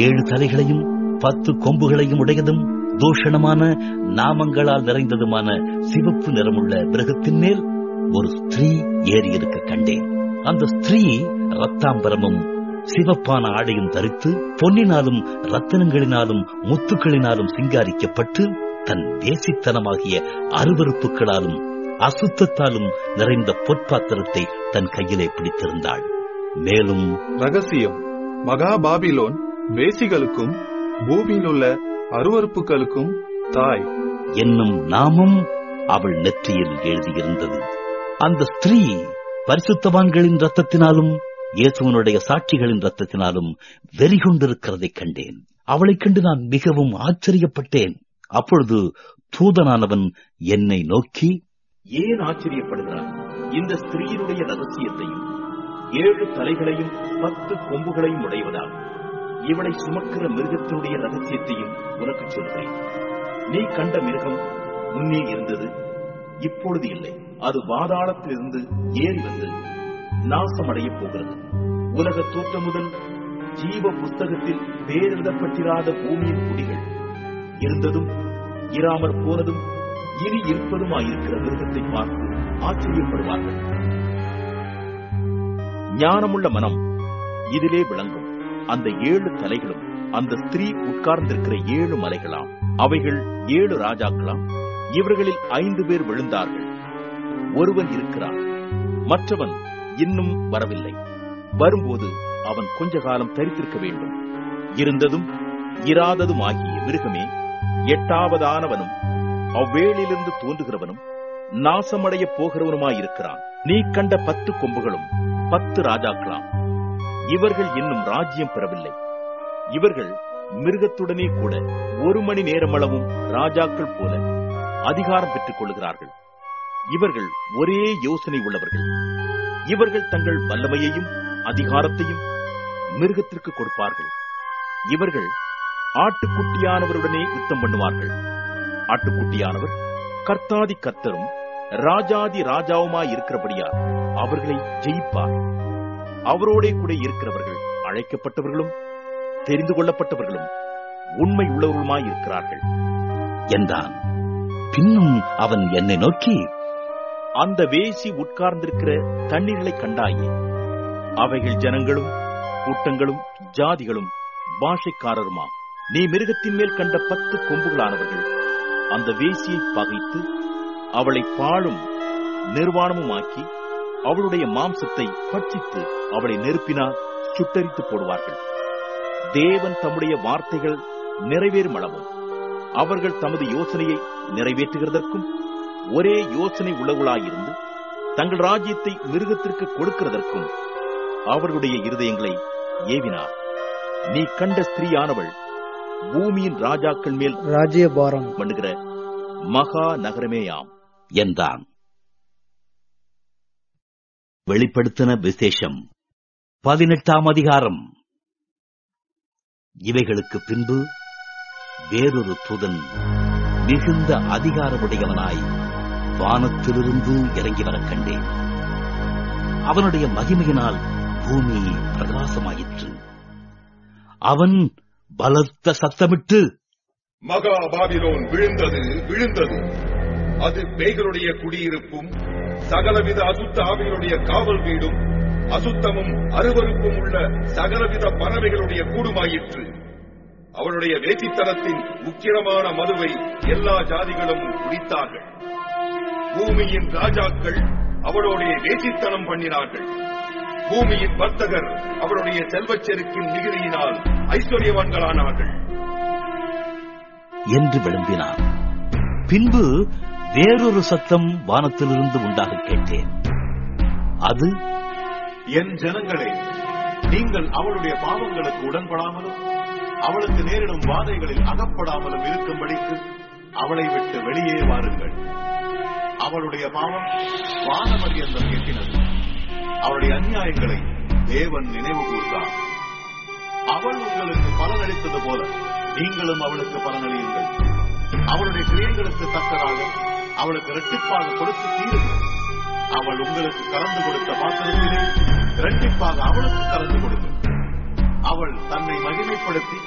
7 தலைகளையும் 10 கொம்புகளையும் உடையதும் தூஷணமான நாமங்களால் நிறைந்ததுமான சிவப்பு நிறமுள்ள மிருகத்தின் மேல் ஒரு ஸ்திரீ ஏறி இருக்க கண்டேன். அந்த ஸ்திரீ ரத்தாம்பரமும் சிவப்பான ஆடையும் தரித்து பொன்னினாலும் ரத்தினங்களினாலும் முத்துக்களினாலும் சிங்காரிக்கப்பட்டு தன் தேசித்தனமாகிய அருவருப்புகளாலும் அசுத்தத்தாலும் நிறைந்த பொற்பாத்திரத்தை தன் கையிலே பிடித்திருந்தாள். மேலும் ரகசியம், மகா பாபிலோன் வேசிகளுக்கும் பூமியில் உள்ள அருவருப்புகளுக்கும் தாய் என்னும் நாமம் அவள் நெற்றியில் எழுதியிருந்தது. அந்த ஸ்திரீ பரிசுத்தவான்களின் ரத்தத்தினாலும் இயேசுவனுடைய சாட்சிகளின் ரத்தத்தினாலும் வெறி கொண்டிருக்கிறதை கண்டேன். அவளைக் கண்டு நான் மிகவும் ஆச்சரியப்பட்டேன். அப்பொழுது தூதனானவன் என்னை நோக்கி, ஏன் ஆச்சரியப்படுகிறாய்? இந்த ஸ்திரீயினுடைய ரகசியத்தையும் 7 தலைகளையும் 10 கொம்புகளையும் உடையவதால் இவளை சுமக்கிற மிருகத்தினுடைய ரகசியத்தையும் உனக்கு சொல்கிறேன். நீ கண்ட மிருகம் முன்னே இருந்தது, இப்பொழுது இல்லை. அது பாதாளத்திலிருந்து ஏறி வந்து நாசமடைய போகிறது. உலக தோற்றம் முதல் ஜீவ புஸ்தகத்தில் பேரெழுதப்பட்டிராத பூமியின் குடிகள் இருந்ததும் இராமற் போனதும் இனி இருப்பதுமாயிருக்கிற மிருகத்தை பார்த்து ஆச்சரியப்படுவார்கள். ஞானமுள்ள மனம் இதிலே விளங்கும். அந்த 7 தலைகளும் அந்த ஸ்திரீ உட்கார்ந்திருக்கிற 7 மலைகளாம். அவைகள் 7 ராஜாக்களாம். இவர்களில் 5 பேர் விழுந்தார்கள். ஒருவன் இருக்கிறான், மற்றவன் இன்னும் வரவில்லை. வரும்போது அவன் கொஞ்ச காலம் தரித்திருக்க வேண்டும். இருந்ததும் இராததும் ஆகிய மிருகமே 8வதானவனும் அவ்வேளிலிருந்து தோன்றுகிறவனும் நாசமடைய போகிறவனுமாயிருக்கிறான். நீ கண்ட 10 கொம்புகளும் 10 ராஜாக்களாம். இவர்கள் இன்னும் ராஜ்யம் பெறவில்லை. இவர்கள் மிருகத்துடனே கூட 1 மணி நேரமளவும் ராஜாக்கள் போல அதிகாரம் பெற்றுக் கொள்கிறார்கள். இவர்கள் ஒரே யோசனை உள்ளவர்கள். இவர்கள் தங்கள் வல்லமையையும் அதிகாரத்தையும் மிருகத்திற்கு கொடுப்பார்கள். இவர்கள் ஆட்டுக்குட்டியானவருடனே யுத்தம் பண்ணுவார்கள். ஆட்டுக்குட்டியானவர் கர்த்தாதி கர்த்தரும் ராஜாதி ராஜாவுமாய் இருக்கிறபடியால் அவர்களை ஜெயிப்பார். அவரோடே கூட இருக்கிறவர்கள் அழைக்கப்பட்டவர்களும் தெரிந்து கொள்ளப்பட்டவர்களும் உண்மை உள்ளவர்களுமாய் இருக்கிறார்கள் என்றான். பின்னும் அவன் என்னை நோக்கி, அந்த வேசி உட்கார்ந்திருக்கிற தண்ணீர்களை கண்டாயே, அவைகள் ஜனங்களும் கூட்டங்களும் ஜாதிகளும் பாஷைக்காரருமா. நீ மிருகத்தின் மேல் கண்ட 10 கொம்புகளானவர்கள் அந்த வேசியை பகைத்து அவளை பாழும் நிர்வாணமுமாக்கி அவளுடைய மாம்சத்தை பட்சித்து அவளை நெருப்பினால் சுட்டரித்து போடுவார்கள். தேவன் தம்முடைய வார்த்தைகள் நிறைவேறும் அளவும் அவர்கள் தமது யோசனையை நிறைவேற்றுகிறதற்கும் ஒரே யோசனை உள்ளவர்களாயிருந்து தங்கள் ராஜ்யத்தை மிருகத்திற்கு கொடுக்கிறதற்கும் அவர்களுடைய இருதயங்களை ஏவினார். நீ கண்ட ஸ்திரீயானவள் பூமியின் ராஜாக்கள் மேல் ராஜ்யபாரம் பண்ணுகிற மகா நகரமேயாம் என்றான். வெளிப்படுத்தின விசேஷம் 18ஆம் அதிகாரம். இவைகளுக்கு பின்பு வேறொரு தூதன் மிகுந்த அதிகாரமுடையவனாய் வானத்திலிருந்து இறங்கி வரக் கண்டேன். அவனுடைய மகிமையினால் பூமி பிரகாசமாயிற்று. அவன் பலத்த சத்தமிட்டு, மகா பாபிலோன் விழுந்தது, விழுந்தது! அது பேய்களுடைய குடியிருப்பும் சகலவித அசுத்த ஆவிகளுடைய காவல் வீடும் அசுத்தமும் அருவருப்பும் உள்ள சகலவித பறவைகளுடைய கூடுமாயிற்று. அவளுடைய வேசித்தனத்தின் உக்கிரமான மதுவை எல்லா ஜாதிகளும் குடித்தார்கள். பூமியின் ராஜாக்கள் அவளுடைய வேசித்தனம் பண்ணினார்கள். பூமியின் வர்த்தகர் அவருடைய செல்வச் செருக்கின் மிகுதியினால் ஐஸ்வர்யவான்களானார்கள் என்று விளம்பினான். பின்பு வேறொரு சத்தம் வானத்திலிருந்து உண்டாக கேட்டேன். அது, என் ஜனங்களே, நீங்கள் அவளுடைய பாவங்களுக்கு உடன்படாமலும் அவளுக்கு நேரிடும் வாதைகளில் அகப்படாமலும் இருக்கும்படிக்கு அவளை விட்டு வெளியே வாருங்கள். அவளுடைய பாவம் வானபரியந்தம் எட்டினது. அவளுடைய அநியாயங்களை தேவன் நினைவு கூர்ந்தார். அவள் உங்களுக்கு பலனளித்தது போல நீங்களும் அவளுக்கு பலனளியுங்கள். அவளுடைய கிரியைகளுக்கு தக்கதாக அவளுக்கு இரட்டிப்பாக கொடுத்து தீருங்கள். அவள் உங்களுக்கு கலந்து கொடுத்த பாத்திரத்திலே இரட்டிப்பாக அவளுக்கு கலந்து கொடுங்கள். அவள் தன்னை மகிமைப்படுத்தி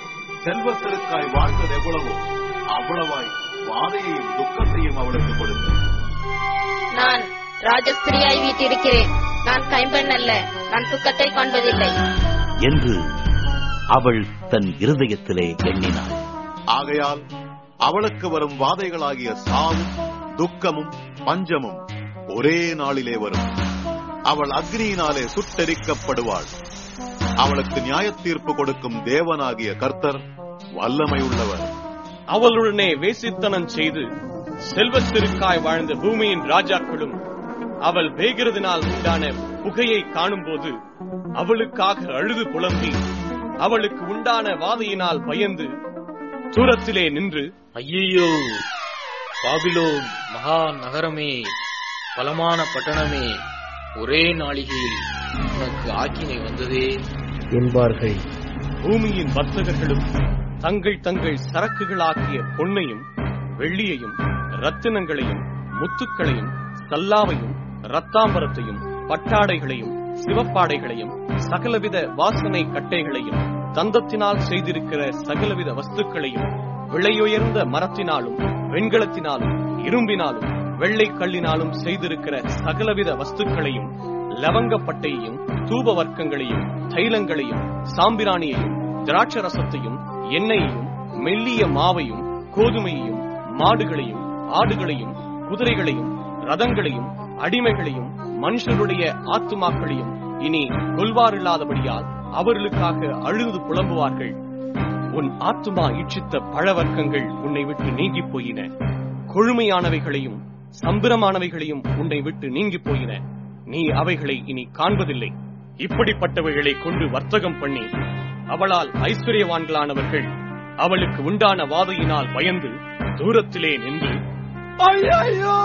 செல்வத்திற்காய் வாழ்ந்தது எவ்வளவோ அவ்வளவாய் வாதையையும் துக்கத்தையும் அவளுக்கு கொடுங்கள். நான் ராஜஸ்திரியாய் வீட்டிருக்கிறேன். நான் கைம்பெண் அல்ல. நான் துக்கத்தை காண்பதில்லை என்று அவள் தன் இருதயத்திலே எண்ணினாள். ஆகையால் அவளுக்கு வரும் வாதைகளாகிய சாவும் துக்கமும் பஞ்சமும் ஒரே நாளிலே வரும். அவள் அக்னியினாலே சுட்டெரிக்கப்படுவாள். அவளுக்கு நியாய தீர்ப்பு கொடுக்கும் தேவனாகிய கர்த்தர் வல்லமை உள்ளவர். அவளுடனே வேசித்தனம் செய்து செல்வத்திற்காய் வாழ்ந்த பூமியின் ராஜாக்களும் அவள் வேகிறதினால் உண்டான புகையை காணும்போது அவளுக்காக அழுது புலம்பி அவளுக்கு உண்டான வாதையினால் பயந்து தூரத்திலே நின்று, ஐயோ, பாபிலோன் மகா நகரமே, பலமான பட்டணமே, ஒரே நாளிகையில் உனக்கு ஆக்கினை வந்ததே என்பார்கள். பூமியின் வர்த்தகர்களும் தங்கள் தங்கள் சரக்குகளாக்கிய பொன்னையும் வெள்ளியையும் ரத்தினங்களையும் முத்துக்களையும் சல்லாவையும் இரத்தாம்பரத்தையும் பட்டாடைகளையும் சிவப்பாடைகளையும் சகலவித வாசனை கட்டைகளையும் தந்தத்தினால் செய்திருக்கிற சகலவித வஸ்துக்களையும் விலையுயர்ந்த மரத்தினாலும் வெண்கலத்தினாலும் இரும்பினாலும் வெள்ளை கல்லினாலும் செய்திருக்கிற சகலவித வஸ்துக்களையும் லவங்கப்பட்டையையும் தூப வர்க்கங்களையும் தைலங்களையும் சாம்பிராணியையும் திராட்சரசத்தையும் எண்ணெயையும் மெல்லிய மாவையும் கோதுமையையும் மாடுகளையும் ஆடுகளையும் குதிரைகளையும் ரதங்களையும் அடிமைகளையும் மனுஷருடைய ஆத்துமாக்களையும் இனி கொல்வாரில்லாதபடியால் அவர்களுக்காக அழுது புலம்புவார்கள். உன் ஆத்துமா இச்சித்த பழவர்க்கங்கள் உன்னை விட்டு நீங்கி போயின. கொழுமையானவைகளையும் சம்பிரமானவைகளையும் உன்னை விட்டு நீங்கி போயின. நீ அவைகளை இனி காண்பதில்லை. இப்படிப்பட்டவைகளை கொண்டு வர்த்தகம் பண்ணி அவளால் ஐஸ்வர்யவான்களானவர்கள் அவளுக்கு உண்டான வாதையினால் பயந்து தூரத்திலே நின்று, ஐயோ,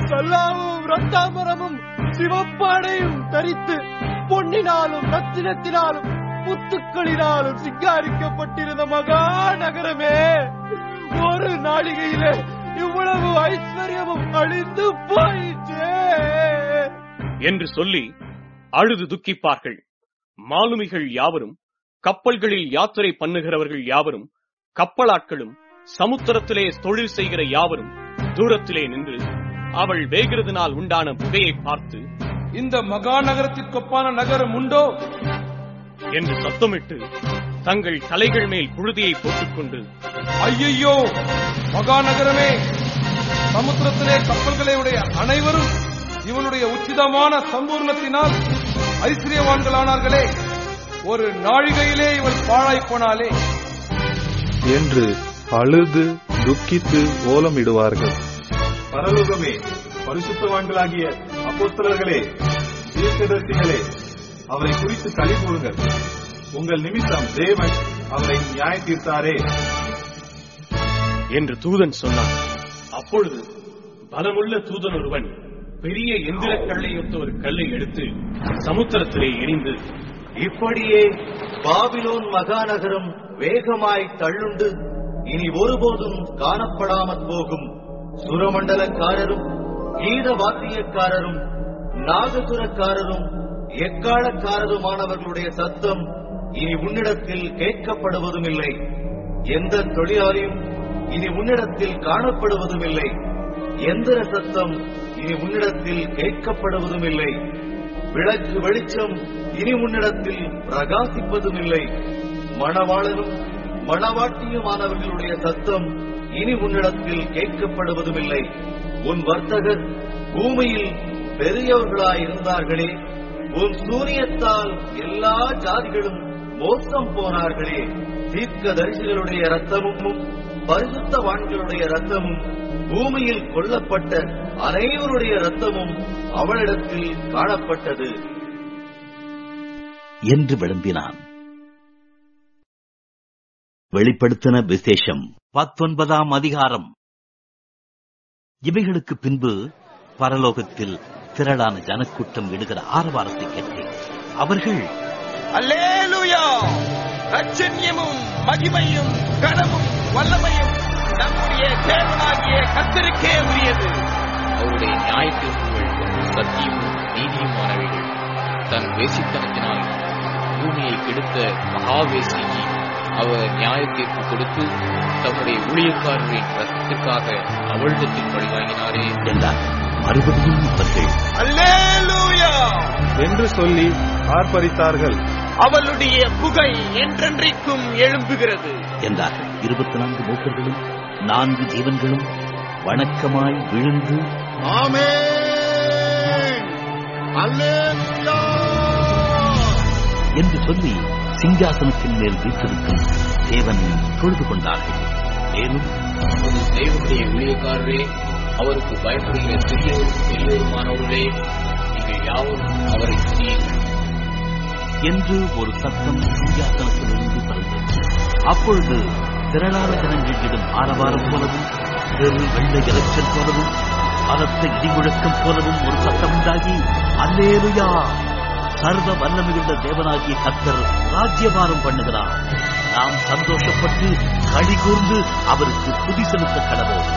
சல்லாவும் இரத்தாம்பரமும் சிவப்பாடையும் தரித்து பொன்னினாலும் ரத்தினத்தினாலும் முத்துக்களினாலும் சிங்காரிக்கப்பட்டிருந்த மகா நகரமே, ஒரு நாளிகையிலே இவ்வளவு ஐஸ்வர்யமும் அழிந்து போயிற்றே என்று சொல்லி அழுது துக்கிப்பார்கள். மாலுமிகள் யாவரும், கப்பல்களில் யாத்திரை பண்ணுகிறவர்கள் யாவரும், கப்பலாட்களும், சமுத்திரத்திலே தொழில் செய்கிற யாவரும் தூரத்திலே நின்று அவள் வேகிறதுனால் உண்டான புகையை பார்த்து, இந்த மகா நகரத்திற்கொப்பான நகரம் உண்டோ என்று சத்தமிட்டு தங்கள் தலைகள் மேல் புழுதியை போட்டுக்கொண்டு, ஐயையோ, மகா நகரமே, சமுத்திரத்திலே கப்பல்களை உடைய அனைவரும் இவனுடைய உச்சிதமான சம்பூர்ணத்தினால் ஐஸ்வர்யவான்களானார்களே, ஒரு நாழிகையிலே இவள் பாழாய் போனாலே என்று அழுது துக்கித்து ஓலமிடுவார்கள். பரலோகமே, பரிசுத்தவான்களாகிய அப்போஸ்தலர்களே, தீர்க்கதரிசிகளே, அவரை குறித்து களி கூறுங்கள். உங்கள் நிமித்தம் தேவன் அவரை நியாய தீர்த்தாரே என்று தூதன் சொன்னான். அப்பொழுது பலமுள்ள தூதன் ஒருவன் பெரிய எந்திர கல்லையொத்த ஒரு கல்லை எடுத்து சமுத்திரத்திலே எரிந்து, இப்படியே பாபிலோன் மகாநகரம் வேகமாய் தள்ளுண்டு இனி ஒருபோதும் காணப்படாமற் போகும். சுரமண்டலக்காரரும் கீத வாத்தியக்காரரும் நாகசுரக்காரரும் எக்காலக்காரருமானவர்களுடைய சத்தம் இனி உன்னிடத்தில் கேட்கப்படுவதும் இல்லை. எந்த தொழிலாளியும் இனி உன்னிடத்தில் காணப்படுவதும் இல்லை. எந்திர சத்தம் இனி உன்னிடத்தில் கேட்கப்படுவதும் இல்லை. விளக்கு வெளிச்சம் இனி உன்னிடத்தில் பிரகாசிப்பதும் இல்லை. மணவாளனும் மணவாட்டியுமானவர்களுடைய சத்தம் இனி உன்னிடத்தில் கேட்கப்படுவதும் இல்லை. உன் வர்த்தகர் பூமியில் பெரியவர்களாயிருந்தார்களே, உன் சூரியத்தால் எல்லா ஜாதிகளும் மோசம் போனார்களே. தீர்க்கதரிசிகளுடைய இரத்தமும் பரிசுத்தவான்களுடைய இரத்தமும் பூமியில் கொல்லப்பட்ட அனைவருடைய இரத்தமும் அவளிடத்தில் காணப்பட்டது என்று விளம்பினான். வெளிப்படுத்தின விசேஷம் 19ஆம் அதிகாரம். இவைகளுக்கு பின்பு பரலோகத்தில் திரளான ஜனக்கூட்டம் இடுகிற ஆரவாரத்தை கேட்டேன். அவர்கள், அல்லேலூயா, ரட்சண்யமும் மகிமையும் கனமும் வல்லமையும் நம்முடைய தேவனாகிய கர்த்தருக்கே உரியது. அவருடைய நியாயத்தீர்ப்புகள் சத்தியமும் நீதியுமானவைகள். தன் வேசித்தனத்தினால் பூமியை கெடுத்த மகாவேசிக்கு அவர் நியாய தீர்ப்பு கொடுத்து தம்முடைய ஊழியக்காரரின் ரத்தத்திற்காக அவளிடத்தில் பழிவாங்கினாரே என்றார். மறுபடியும் அவர்கள் அல்லேலூயா என்று சொல்லி ஆர்ப்பரித்தார்கள். அவளுடைய புகை என்றென்றைக்கும் எழும்புகிறது என்றார்கள். 24 மூப்பர்களும் 4 ஜீவன்களும் வணக்கமாய் விழுந்து ஆமென், அல்லேலூயா என்று சொல்லி சிங்காசனத்தின் மேல் வீற்றிருக்கும் தேவனை தொழுது கொண்டார்கள். மேலும் தேவனுடைய ஊழியக்காரரே, அவருக்கு பயப்படுகிற சிறியோரும் பெரியோருமானவர்களே, நீங்கள் யாவரும் அவரை துதியுங்கள் என்று ஒரு சத்தம் சிங்காசனத்திலிருந்து பறந்தது. அப்பொழுது திரளான ஜனங்கள் இடும் ஆரவாரம் போலவும் பெரு வெள்ளை இறைச்சல் போலவும் பலத்த இடிமுழக்கம் போலவும் ஒரு சத்தம் உண்டாகி, அல்லேலூயா, சர்வ வல்லமையுள்ள தேவனாகிய கர்த்தர் ராஜ்யபாரம் பண்ணுகிறார். நாம் சந்தோஷப்பட்டு களி கூர்ந்து அவருக்கு துதி செலுத்த கடவோம்.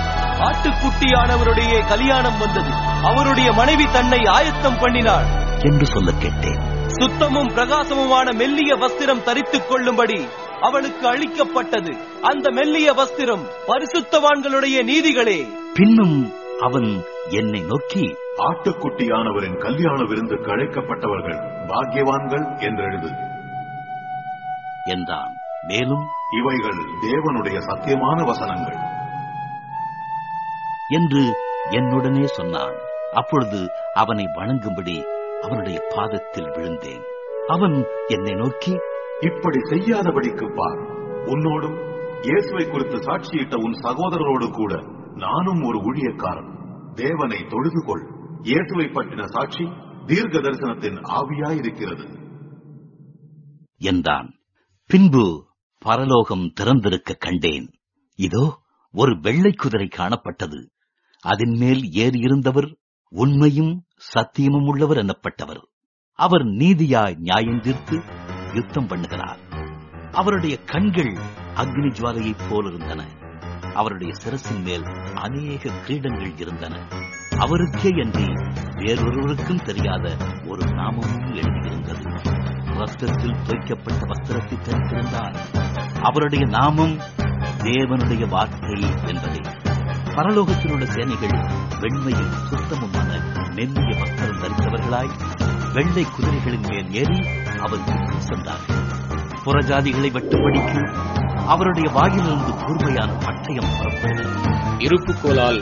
ஆட்டுக்குட்டியானவருடைய கல்யாணம் வந்தது. அவருடைய மனைவி தன்னை ஆயத்தம் பண்ணினாள் என்று சொல்ல கேட்டேன். சுத்தமும் பிரகாசமுமான மெல்லிய வஸ்திரம் தரித்துக் கொள்ளும்படி அவளுக்கு அளிக்கப்பட்டது. அந்த மெல்லிய வஸ்திரம் பரிசுத்தவான்களுடைய நீதிகளே. பின்னும் அவன் என்னை நோக்கி, ஆட்டுக்குட்டியானவரின் கல்யாண விருந்துக்கு அழைக்கப்பட்டவர்கள் பாக்கியவான்கள் என்றெழுது என்றான். மேலும், இவைகள் தேவனுடைய சத்தியமான வசனங்கள் என்று என்னுடனே சொன்னான். அப்பொழுது அவனை வணங்கும்படி அவனுடைய பாதத்தில் விழுந்தேன். அவன் என்னை நோக்கி, இப்படி செய்யாதபடிக்கு பார், உன்னோடும் இயேசுவை குறித்து சாட்சியிட்ட உன் சகோதரரோடு கூட நானும் ஒரு ஊழியக்காரன். தேவனை தொழுது கொள். இயேசுவை பற்றின சாட்சி தீர்க்க தரிசனத்தின் ஆவியாயிருக்கிறது என்றான். பின்பு பரலோகம் திறந்திருக்க கண்டேன். இதோ, ஒரு வெள்ளை குதிரை காணப்பட்டது. அதன் மேல் ஏறியிருந்தவர் உண்மையும் சத்தியமும் உள்ளவர் எனப்பட்டவர். அவர் நீதியாய் நியாயம் தீர்த்து யுத்தம் பண்ணுகிறார். அவருடைய கண்கள் அக்னி ஜுவாலையைப் போலிருந்தன. அவருடைய சிரசின் மேல் அநேக கிரீடங்கள் இருந்தன. அவருக்கே அன்றி வேறொருவருக்கும் தெரியாத ஒரு நாமமும் எழுதியிருந்தது. ரத்தத்தில் தோய்க்கப்பட்ட வஸ்திரத்தை தரித்திருந்தார். அவருடைய நாமம் தேவனுடைய வார்த்தை என்பதே. பரலோகத்தில் உள்ள சேனைகள் வெண்மையில் சுத்தமுமான மெல்லிய வஸ்திரம் தரித்தவர்களாய் வெள்ளை குதிரைகளின் மேல் ஏறி அவருக்கு சென்றார்கள். புறஜாதிகளை வெட்டும்படிக்கு அவருடைய வாயிலிருந்து கூர்மையான பட்டயம் புறப்பட்டது. இருப்புக்கோலால்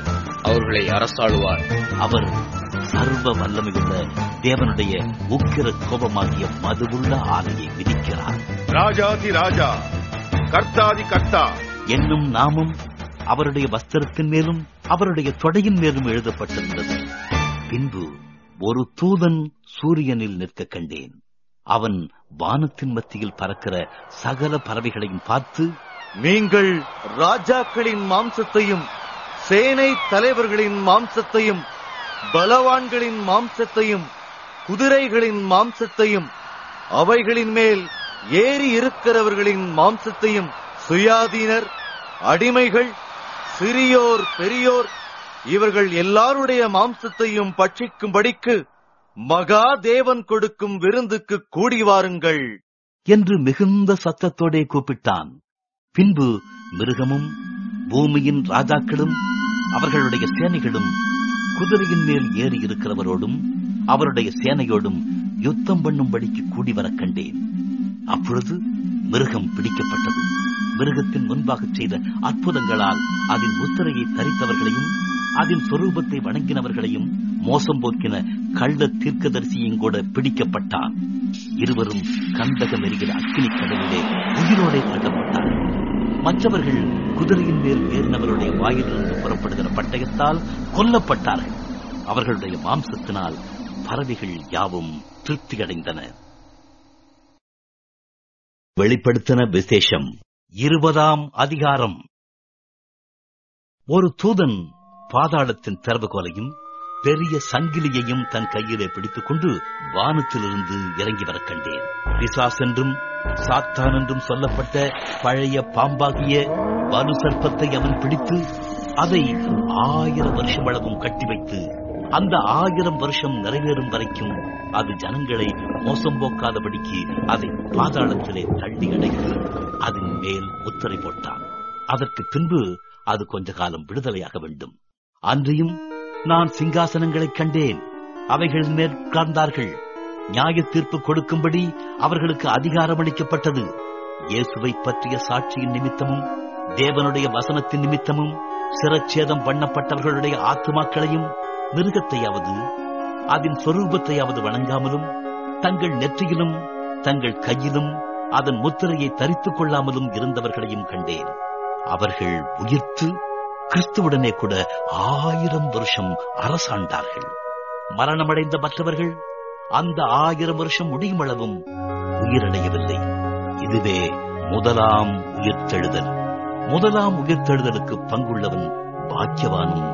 அவர்களை அரசாளுவார். அவர் சர்வ வல்லமையுள்ள தேவனுடைய உக்கிர கோபமாகிய மதுவுள்ள ஆலையை விதிக்கிறார். ராஜாதி ராஜா, கர்த்தாதி கர்த்தா என்னும் நாமம் அவருடைய வஸ்திரத்தின் மேலும் அவருடைய தொடையின் மேலும் எழுதப்பட்டிருந்தது. பின்பு ஒரு தூதன் சூரியனில் நிற்க கண்டேன். அவன் வானத்தின் மத்தியில் பறக்கிற சகல பறவைகளையும் பார்த்து, நீங்கள் ராஜாக்களின் மாம்சத்தையும் சேனை தலைவர்களின் மாம்சத்தையும் பலவான்களின் மாம்சத்தையும் குதிரைகளின் மாம்சத்தையும் அவைகளின் மேல் ஏறி இருக்கிறவர்களின் மாம்சத்தையும் சுயாதீனர், அடிமைகள், சிறியோர், பெரியோர் இவர்கள் எல்லாருடைய மாம்சத்தையும் பட்சிக்கும்படிக்கு மகா தேவன் கொடுக்கும் விருந்துக்கு கூடி வாருங்கள் என்று மிகுந்த சத்தத்தோடே கூப்பிட்டான். பின்பு மிருகமும் பூமியின் ராஜாக்களும் அவர்களுடைய சேனைகளும் குதிரையின் மேல் ஏறி இருக்கிறவரோடும் அவருடைய சேனையோடும் யுத்தம் பண்ணும்படிக்கு கூடி வர கண்டேன். அப்பொழுது மிருகம் பிடிக்கப்பட்டது. மிருகத்தின் முன்பாக செய்த அற்புதங்களால் அதன் முத்திரையை தரித்தவர்களையும் அதன் சொரூபத்தை வணங்கினவர்களையும் மோசம் போக்கின கள்ள தீர்க்கதரிசியும் கூட பிடிக்கப்பட்டான். இருவரும் கந்தகம் எரிகிற அக்கினி கடலிலே உயிரோடே தள்ளப்பட்டார்கள். மற்றவர்கள் குதிரையின் மேல் ஏறினவருடைய வாயிலிருந்து புறப்படுகிற பட்டயத்தால் கொல்லப்பட்டார்கள். அவர்களுடைய மாம்சத்தினால் பறவைகள் யாவும் திருப்தியடைந்தன. வெளிப்படுத்தின விசேஷம் 20ஆம் அதிகாரம். ஒரு தூதன் பாதாளத்தின் திறவுகோலையும் பெரிய சங்கிலியையும் தன் கையிலே பிடித்துக் கொண்டு வானத்திலிருந்து இறங்கி வர கண்டேன். பிசாஸ் என்றும் சாத்தான் என்றும் சொல்லப்பட்ட பழைய பாம்பாகிய வலு சர்ப்பத்தை அவன் பிடித்து அதை 1000 வருஷம் அளவும் கட்டி வைத்து அந்த 1000 வருஷம் நிறைவேறும் வரைக்கும் அது ஜனங்களை மோசம் போக்காதபடிக்கு அதை பாதாளத்திலே தள்ளி அடைத்து அதன் மேல் முத்திரை போட்டான். அதற்கு பின்பு அது கொஞ்ச காலம் விடுதலையாக வேண்டும். அன்றியும் நான் சிங்காசனங்களைக் கண்டேன். அவைகளின் மேல் உட்கார்ந்தார்கள். நியாய தீர்ப்பு கொடுக்கும்படி அவர்களுக்கு அதிகாரம் அளிக்கப்பட்டது. இயேசுவை பற்றிய சாட்சியின் நிமித்தமும் தேவனுடைய வசனத்தின் நிமித்தமும் சிரச்சேதம் பண்ணப்பட்டவர்களுடைய ஆத்துமாக்களையும் மிருகத்தையாவது அதன் சொரூபத்தையாவது வணங்காமலும் தங்கள் நெற்றியிலும் தங்கள் கையிலும் அதன் முத்திரையை தரித்துக் கொள்ளாமலும் இருந்தவர்களையும் கண்டேன். அவர்கள் உயிர்த்து கிறிஸ்துவுடனே கூட 1000 வருஷம் அரசாண்டார்கள். மரணமடைந்த மற்றவர்கள் அந்த 1000 வருஷம் முடியும் அளவும் உயிரடையவில்லை. இதுவே முதலாம் உயிர்த்தெழுதல். முதலாம் உயிர்த்தெழுதலுக்கு பங்குள்ளவன் பாக்கியவானும்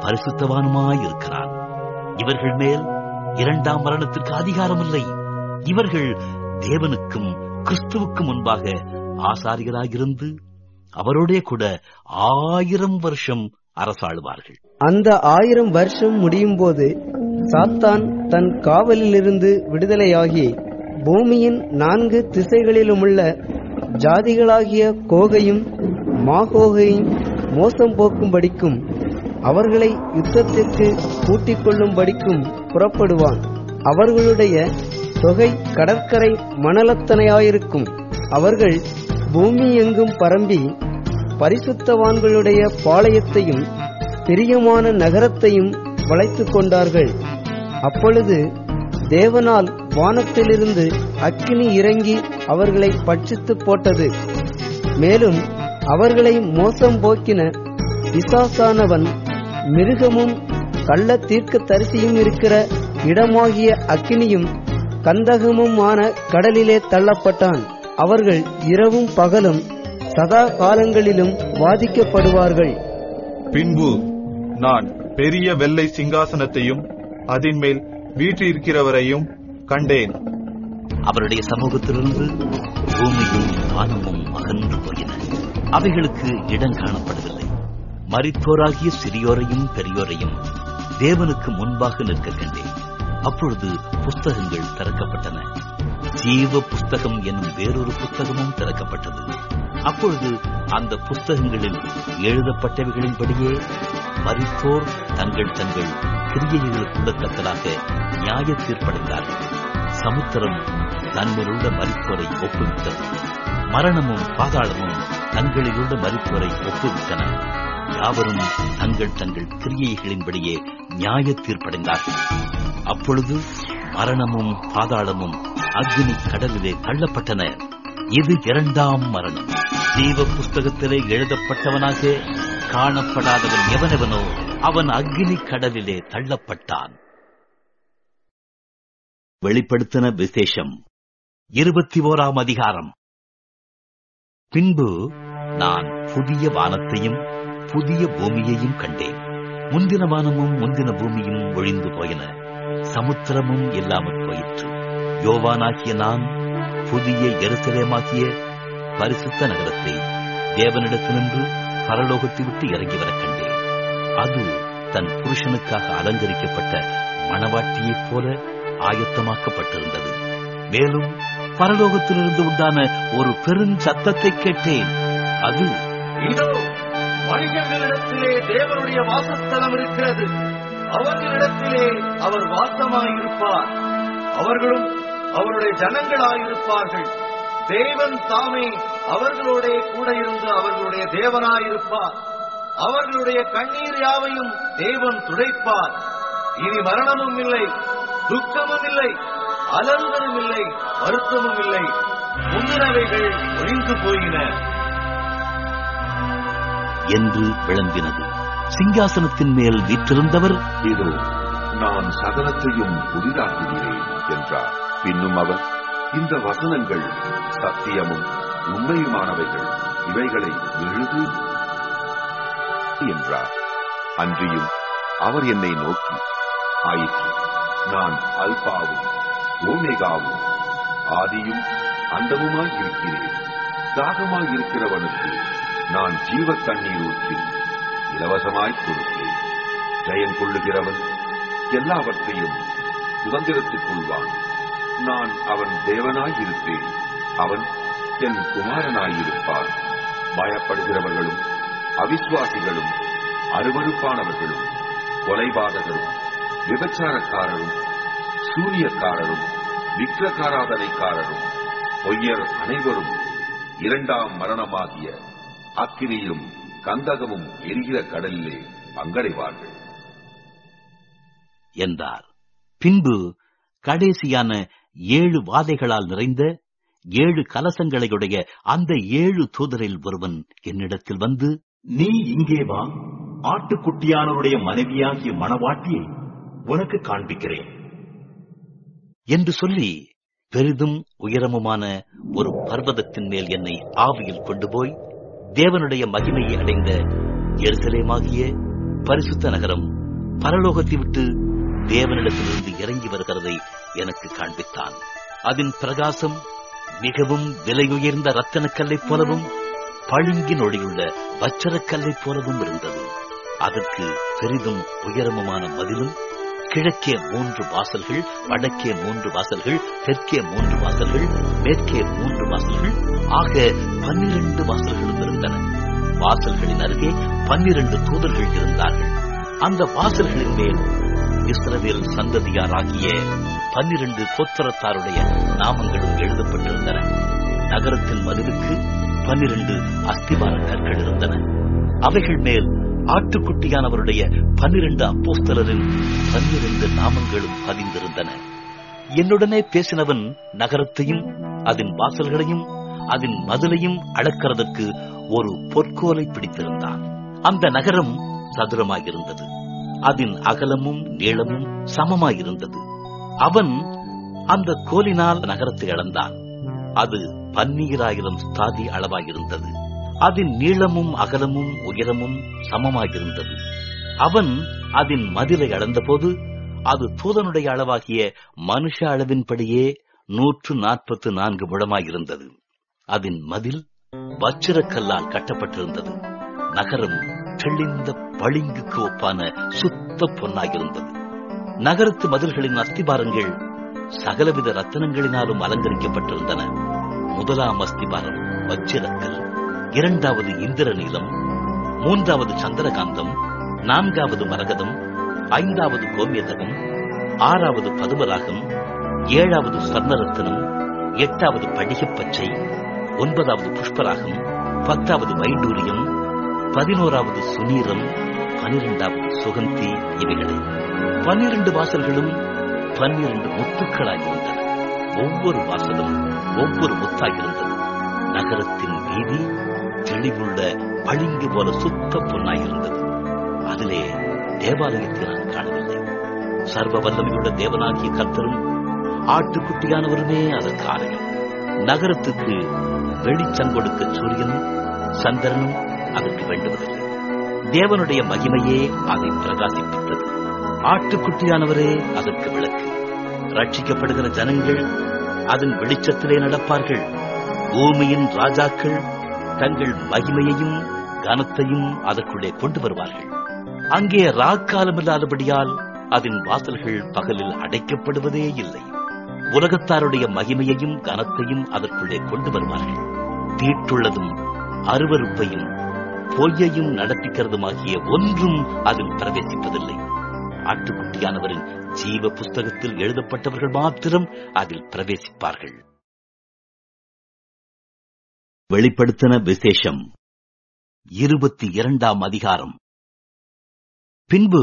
பரிசுத்தவானுமாயிருக்கிறான். இவர்கள் மேல் 2ஆம் மரணத்திற்கு அதிகாரம் இல்லை. இவர்கள் தேவனுக்கும் கிறிஸ்துவுக்கும் முன்பாக ஆசாரியராயிருந்து அவரோடே கூட 1000 வருஷம் அரசாளுவார்கள். அந்த 1000 வருஷம் முடியும் போது சாத்தான் தன் காவலிலிருந்து விடுதலையாகி பூமியின் 4 திசைகளிலுமுள்ள ஜாதிகளாகிய கோகையும் மாகோகையும் மோசம் போக்கும்படிக்கும் அவர்களை யுத்தத்திற்கு கூட்டிக் கொள்ளும்படிக்கும் புறப்படுவான். அவர்களுடைய தொகை கடற்கரை மணலத்தனையாயிருக்கும். அவர்கள் பூமி எங்கும் பரம்பி பரிசுத்தவான்களுடைய பாளையத்தையும் பிரியமான நகரத்தையும் வளைத்துக் கொண்டார்கள். அப்பொழுது தேவனால் வானத்திலிருந்து அக்கினி இறங்கி அவர்களை பட்சித்து போட்டது. மேலும் அவர்களை மோசம் போக்கின பிசாசானவன் மிருகமும் கள்ள தீர்க்க தரிசியும் இருக்கிற இடமாகிய அக்கினியும் கந்தகமுமான கடலிலே தள்ளப்பட்டான். அவர்கள் இரவும் பகலும் சதா காலங்களிலும் வாதிக்கப்படுவார்கள். பின்பு நான் பெரிய வெள்ளை சிங்காசனத்தையும் அதின்மேல் வீற்றிருக்கிறவரையும் கண்டேன். அவருடைய சமூகத்திலிருந்து பூமியும் வானமும் அகன்று போயின. அவைகளுக்கு இடம் காணப்படவில்லை. மரித்தோராகிய சிறியோரையும் பெரியோரையும் தேவனுக்கு முன்பாக நிற்க கண்டேன். அப்பொழுது புஸ்தகங்கள் திறக்கப்பட்டன. ஜீவ புஸ்தகம் என்னும் வேறொரு புஸ்தகமும் திறக்கப்பட்டது. அப்பொழுது அந்த புஸ்தகங்களில் எழுதப்பட்டவைகளின்படியே மரித்தோர் தங்கள் தங்கள் கிரியைகளுக்குள்ள தக்கதாக நியாய தீர்ப்படைந்தார்கள். சமுத்திரம் தன்னிலுள்ள மரித்தோரை ஒப்புவித்தது. மரணமும் பாதாளமும் தங்களிலுள்ள மரித்தோரை ஒப்புவித்தன. யாவரும் தங்கள் தங்கள் கிரியைகளின்படியே நியாய தீர்ப்படைந்தார்கள். அப்பொழுது மரணமும் பாதாளமும் அக்னி கடலிலே தள்ளப்பட்டன. இது 2ஆம் மரணம். ஜீவ புஸ்தகத்திலே எழுதப்பட்டவனாக காணப்படாதவன் எவனெவனோ அவன் அக்னி கடலிலே தள்ளப்பட்டான். வெளிப்படுத்தின விசேஷம் 21ஆம் அதிகாரம். பின்பு நான் புதிய வானத்தையும் புதிய பூமியையும் கண்டேன். முந்தின வானமும் முந்தின பூமியும் ஒழிந்து போயின. சமுத்திரமும் இல்லாமற் போயிற்று. யோவானாகிய நான் புதிய எருசலேமாகிய பரிசுத்த நகரத்தை தேவனிடத்தினின்று பரலோகத்தை விட்டு இறங்கி வர கண்டேன். அது தன் புருஷனுக்காக அலங்கரிக்கப்பட்ட மணவாட்டியைப் போல ஆயத்தமாக்கப்பட்டிருந்தது. மேலும் பரலோகத்திலிருந்து உண்டான ஒரு பெருஞ்சத்தத்தை கேட்டேன். அது, இதோ மனிதர்களிடத்திலே தேவனுடைய வாசஸ்தலம் இருக்கிறது. அவர்களிடத்திலே அவர் வாசமாயிருப்பார். அவர்களும் அவருடைய ஜனங்களாயிருப்பார்கள். தேவன் தாமே அவர்களோட கூட இருந்து அவர்களுடைய தேவனாயிருப்பார். அவர்களுடைய கண்ணீர் யாவையும் தேவன் துடைப்பார். இனி மரணமும் இல்லை, துக்கமும் இல்லை, அலறுதலும் இல்லை, வருத்தமும் இல்லை. முந்தினவைகள் ஒழிந்து போயின என்று விளம்பினது. சிங்காசனத்தின் மேல் வீற்றிருந்தவர், இதோ நான் சகலத்தையும் புதிதாக்குகிறேன் என்றார். பின்னும் அவர், இந்த வசனங்கள் சத்தியமும் உண்மையுமானவைகள், இவைகளை எழுது என்றார். அன்றியும் அவர் என்னை நோக்கி, ஆயிற்று, நான் அல்பாவும் ஓமேகாவும் ஆதியும் அண்டமுமாய் இருக்கிறேன். தாகமாய் இருக்கிறவனுக்கு நான் ஜீவ தண்ணீர் ஊற்றி இலவசமாய் கொடுப்பேன். ஜெயம் கொள்ளுகிறவன் எல்லாவற்றையும் சுதந்திரத்துக் கொள்வான். நான் அவன் தேவனாயிருப்பேன், அவன் என் குமாரனாயிருப்பார். பயப்படுகிறவர்களும் அவிசுவாசிகளும் அருவருப்பானவர்களும் கொலைபாதகரும் விபச்சாரக்காரரும் சூனியக்காரரும் விக்கிரகாராதனைக்காரரும் பொய்யர் அனைவரும் 2ஆம் மரணமாகிய அக்கினியும் கந்தகமும் எரிகிற கடலிலே பங்கடைவார்கள் என்றார். பின்பு கடைசியான 7 வாதைகளால் நிறைந்த 7 கலசங்களையுடைய அந்த 7 தூதரில் ஒருவன் என்னிடத்தில் வந்து, நீ இங்கே வா, ஆட்டுக்குட்டியானவருடைய மனைவியாகிய மணவாட்டியை உனக்கு காண்பிக்கிறேன் என்று சொல்லி பெரிதும் உயரமுமான ஒரு பர்வதத்தின் மேல் என்னை ஆவியில் கொண்டு போய் தேவனுடைய மகிமையை அடைந்த எருசலேமாகிய பரிசுத்த நகரம் பரலோகத்தை விட்டு தேவனிடத்திலிருந்து இறங்கி வருகிறதை எனக்கு காண்பித்தான். அதன் பிரகாசம் மிகவும் விலையுயர்ந்த ரத்தனக்கல்லை போலவும் பளிங்கின் ஒளியுள்ள வச்சரக்கல்லை போலவும் இருந்தது. அதற்கு பெரிதும் உயரமுமான மதிலும், கிழக்கே 3 வாசல்கள், வடக்கே 3 வாசல்கள், தெற்கே 3 வாசல்கள், மேற்கே 3 வாசல்கள் ஆக 12 வாசல்களும் இருந்தன. வாசல்களின் அருகே 12 தூதர்கள் இருந்தார்கள். அந்த வாசல்களின் மேல் இஸ்ரவேல் சந்ததியாராகிய 12 கோத்திரத்தாருடைய நாமங்களும் எழுதப்பட்டிருந்தன. நகரத்தின் மதிலுக்கு 12 அஸ்திவார கற்கள் இருந்தன. அவைகள் மேல் ஆட்டுக்குட்டியானவருடைய 12 அப்போஸ்தலரின் 12 நாமங்களும் பதிந்திருந்தன. என்னுடனே பேசினவன் நகரத்தையும் அதன் வாசல்களையும் அதன் மதிலையும் அளக்கிறதற்கு ஒரு பொற்கோலை பிடித்திருந்தான். அந்த நகரம் சதுரமாயிருந்தது. அதன் அகலமும் நீளமும் சமமாயிருந்தது. அவன் அந்த கோலினால் நகரத்தை அளந்தான். அது 12,000 ஸ்தாதி அளவாயிருந்தது. அதன் நீளமும் அகலமும் உயரமும் சமமாயிருந்தது. அவன் அதன் மதிலை அளந்தபோது அது தூதனுடைய அளவாகிய மனுஷ அளவின்படியே 144 முழமாயிருந்தது. அதன் மதில் வச்சிரக்கல்லால் கட்டப்பட்டிருந்தது. நகரம் தெளிந்த பளிங்குக்கு ஒப்பான சுத்த பொன்னாயிருந்தது. நகரத்து மதில்களின் அஸ்திபாரங்கள் சகலவித ரத்தனங்களினாலும் அலங்கரிக்கப்பட்டிருந்தன. முதலாம் அஸ்திபாரம் வச்சிரக்கல், 2வது இந்திரநீலம், 3வது சந்திரகாந்தம், 4வது மரகதம், 5வது கோமியதகம், 6வது பதுமராகம், 7வது ஸ்வர்ணரத்தினம், 8வது படிகப்பச்சை, 9வது புஷ்பராகம், 10வது வைடூரியம், 11வது சுனீரம், 12வது சுகந்தி. இவைகளை 12 வாசல்களும் 12 முத்துக்களாயிருந்தன. ஒவ்வொரு வாசலும் ஒவ்வொரு முத்தாயிருந்தது. நகரத்தின் வீதி தெளிவுள்ள பளிங்கு போல சுத்த பொன்னாயிருந்தது. அதிலே தேவாலயத்தை நான் காணவில்லை. சர்வ வல்லமையுள்ள தேவனாகிய கர்த்தரும் ஆட்டுக்குட்டியானவருமே அதற்கு ஆலயம். நகரத்துக்கு வெளிச்சம் கொடுக்க சூரியனும் சந்திரனும் அதற்கு வேண்டுவதில்லை. தேவனுடைய மகிமையே அதை பிரகாசிப்பித்தது. ஆட்டுக்குட்டியானவரே அதற்கு விளக்கு. ரட்சிக்கப்படுகிற ஜனங்கள் அதன் வெளிச்சத்திலே நடப்பார்கள். பூமியின் ராஜாக்கள் தங்கள் மகிமையையும் கனத்தையும் அதற்குள்ளே கொண்டு வருவார்கள். அங்கே ராக்காலமில்லாதபடியால் அதன் வாசல்கள் பகலில் அடைக்கப்படுவதே இல்லை. உலகத்தாருடைய மகிமையையும் கனத்தையும் அதற்குள்ளே கொண்டு வருவார்கள். தீட்டுள்ளதும் அருவருப்பையும் பொய்யையும் நடப்பிக்கிறதுமாகிய ஒன்றும் அதில் பிரவேசிப்பதில்லை. ஆட்டுக்குட்டியானவரின் ஜீவ புஸ்தகத்தில் எழுதப்பட்டவர்கள் மாத்திரம் அதில் பிரவேசிப்பார்கள். வெளிப்படுத்தின விசேஷம் 22ஆம் அதிகாரம். பின்பு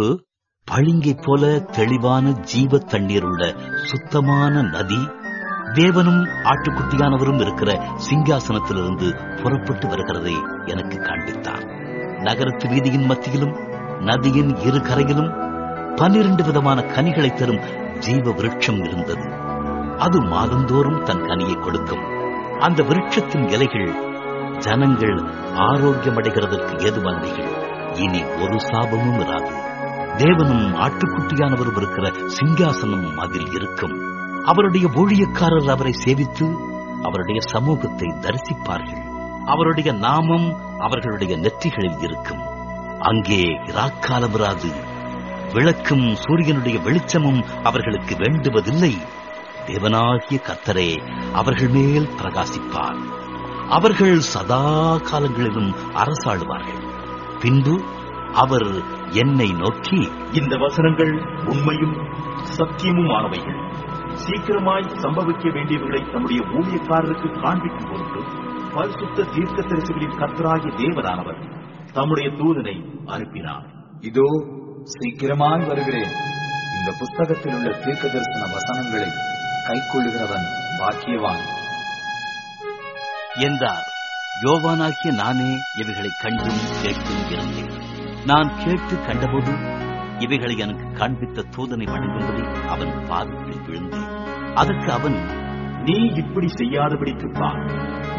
பளிங்கைப் போல தெளிவான ஜீவ தண்ணீர் உள்ள சுத்தமான நதி தேவனும் ஆட்டுக்குட்டியானவரும் இருக்கிற சிங்காசனத்திலிருந்து புறப்பட்டு வருகிறதை எனக்கு காண்பித்தார். நகரத்து வீதியின் மத்தியிலும் நதியின் 2 கரையிலும் 12 விதமான கனிகளை தரும் ஜீவ விருட்சம் இருந்தது. அது மாதந்தோறும் தன் கனியை கொடுக்கும். அந்த விருட்சத்தின் இலைகள் ஜனங்கள் ஆரோக்கியமடைகிறதற்கு ஏதுவானவைகள். இனி ஒரு சாபமும் இராது. தேவனும் ஆட்டுக்குட்டியானவரும் இருக்கிற சிங்காசனம் அதில் இருக்கும். அவருடைய ஊழியக்காரர் அவரை சேவித்து அவருடைய சமூகத்தை தரிசிப்பார்கள். அவருடைய நாமம் அவர்களுடைய நெற்றிகளில் இருக்கும். அங்கே இராக்காலம் இராது. விளக்கும் சூரியனுடைய வெளிச்சமும் அவர்களுக்கு வேண்டுவதில்லை. தேவனாகிய கர்த்தரே அவர்கள் மேல் பிரகாசிப்பார். அவர்கள் சதா காலங்களிலும் அரசாளுவார்கள். பின்பு அவர் என்னை நோக்கி, இந்த வசனங்கள் உண்மையும் சத்தியமுமானவைகள். சீக்கிரமாய் சம்பவிக்க வேண்டியவர்களை தம்முடைய ஊழியக்காரருக்கு காண்பிக்கும் பொருட்டு பரிசுத்த தீர்க்கதரிசிகளின் கர்த்தராகிய தேவனானவர் தம்முடைய தூதனை அனுப்பினார். இதோ சீக்கிரமாய் வருகிறேன். இந்த புஸ்தகத்தில் உள்ள தீர்க்க தரிசன வசனங்களை கைக்கொள்ளுகிறவன் பாக்கியவான் என்றார். யோவானாகிய நானே இவைகளை கண்டும் கேட்டும் இருந்தேன். நான் கேட்டு கண்டபோது இவைகளை எனக்கு காண்பித்த தூதனை வணங்கும்படி அவன் பாதத்தில் விழுந்தேன். அதற்கு அவன், நீ இப்படி செய்யாதபடிக்கு பார்,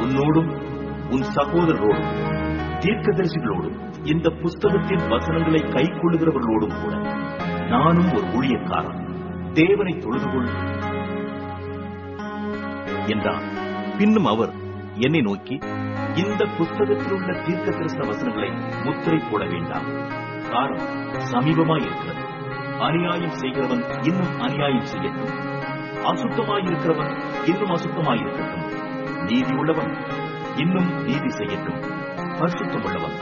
உன்னோடும் உன் சகோதரரோடும் தீர்க்கதரிசிகளோடும் இந்த புஸ்தகத்தின் வசனங்களை கைக்கொள்ளுகிறவர்களோடும் கூட நானும் ஒரு ஊழியக்காரன். தேவனை தொழுதுகொள் என்றார். பின்னும் அவர் என்னை நோக்கி, இந்த புஸ்தகத்தில் உள்ள தீர்க்க தரிசன வசனங்களை முத்திரை போட வேண்டாம், காலம் சமீபமாயிருக்கிறது. அநியாயம் செய்கிறவன் இன்னும் அநியாயம் செய்யட்டும், அசுத்தமாயிருக்கிறவன் இன்னும் அசுத்தமாயிருக்கட்டும், நீதி உள்ளவன் இன்னும் நீதி செய்யட்டும், பரிசுத்தம் உள்ளவன்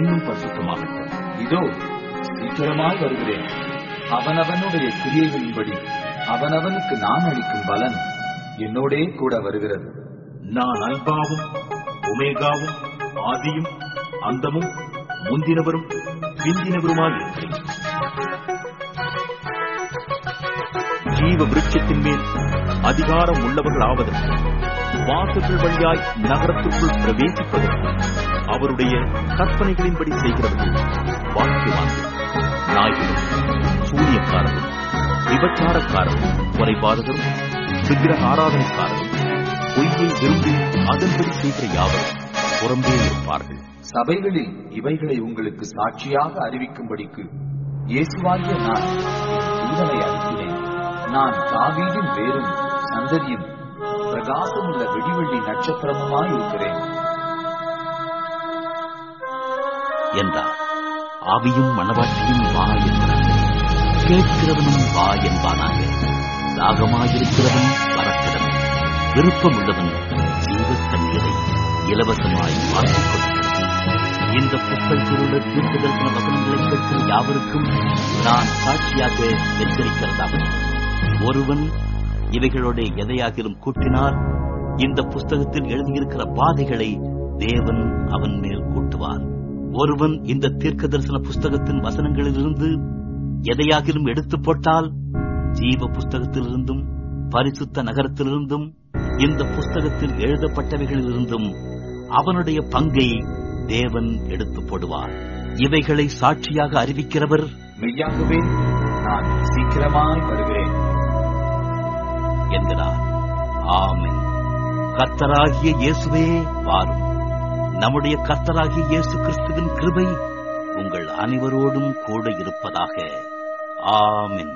இன்னும் பரிசுத்தமாகட்டும். இதோ சீக்கிரமாய் வருகிறேன். அவனவனுடைய கிரியைகளின்படி அவனவனுக்கு நான் அளிக்கும் பலன் என்னோடே கூட வருகிறது. நான் அல்பாவும் ஒமேகாவும் ஆதியும் அந்தமும் முந்தினவரும் பிந்தினவருமாயிருக்கிறேன். ஜீவ விருட்சத்தின் மேல் அதிகாரம் உள்ளவர்கள் ஆவதற்கு, வாசல்கள் வழியாய் நகரத்திற்குள் பிரவேசிப்பதற்கு அவருடைய கற்பனைகளின்படி செய்கிறவர்கள் வாக்கியவான்கள். நாய்களும் சூனியக்காரரும் விபச்சாரக்காரரும் கொலைபாதகரும் விக்கிரக ஆராதனைக்காரரும் பொய்யை விரும்பி அதன்படி செய்கிற யாவரும் புறம்பே இருப்பார்கள். சபைகளில் இவைகளை உங்களுக்கு சாட்சியாக அறிவிக்கும்படிக்கு இயேசுவாகிய நான் தூதனை அனுப்பினேன். நான் தாவீதின் வேரும் சந்ததியும் பிரகாசமுள்ள வெடிவெள்ளி நட்சத்திரமுமாய் இருக்கிறேன் என்றார். ஆவியும் மணவாட்டியும் வா என்றார். கேட்கிறவனும் வா என்பானாக. தாகமாயிருக்கிறவன் வரக்கிடம், விருப்பம் உள்ளவன் ஜீவ தண்ணீரை இலவசமாய் வாங்கிக் கொள்கிறான். இந்த புத்தகத்திலுள்ள தீர்க்கதரிசன வசனங்களை கேட்கிற யாவருக்கும் நான் சாட்சியாக எச்சரிக்கிறதாவது, ஒருவன் இவைகளோட எதையாகிலும் கூட்டினால் இந்த புஸ்தகத்தில் எழுதியிருக்கிற பாதைகளை தேவன் அவன் மேல் கூட்டுவார். ஒருவன் இந்த தீர்க்க தரிசன புஸ்தகத்தின் வசனங்களிலிருந்து எதையாகிலும் எடுத்து போட்டால் ஜீவ புஸ்தகத்திலிருந்தும் பரிசுத்த நகரத்திலிருந்தும் இந்த புஸ்தகத்தில் எழுதப்பட்டவைகளிலிருந்தும் அவனுடைய பங்கை தேவன் எடுத்து போடுவார். இவைகளை சாட்சியாக அறிவிக்கிறவர் மெய்யாகவே நான் சீக்கிரமாய் வருகிறேன் என்கிறார். ஆமென். கர்த்தராகிய இயேசுவே வாரும். நம்முடைய கர்த்தராகிய இயேசு கிறிஸ்துவின் கிருபை உங்கள் அனைவரோடும் கூட இருப்பதாக. ஆமென்.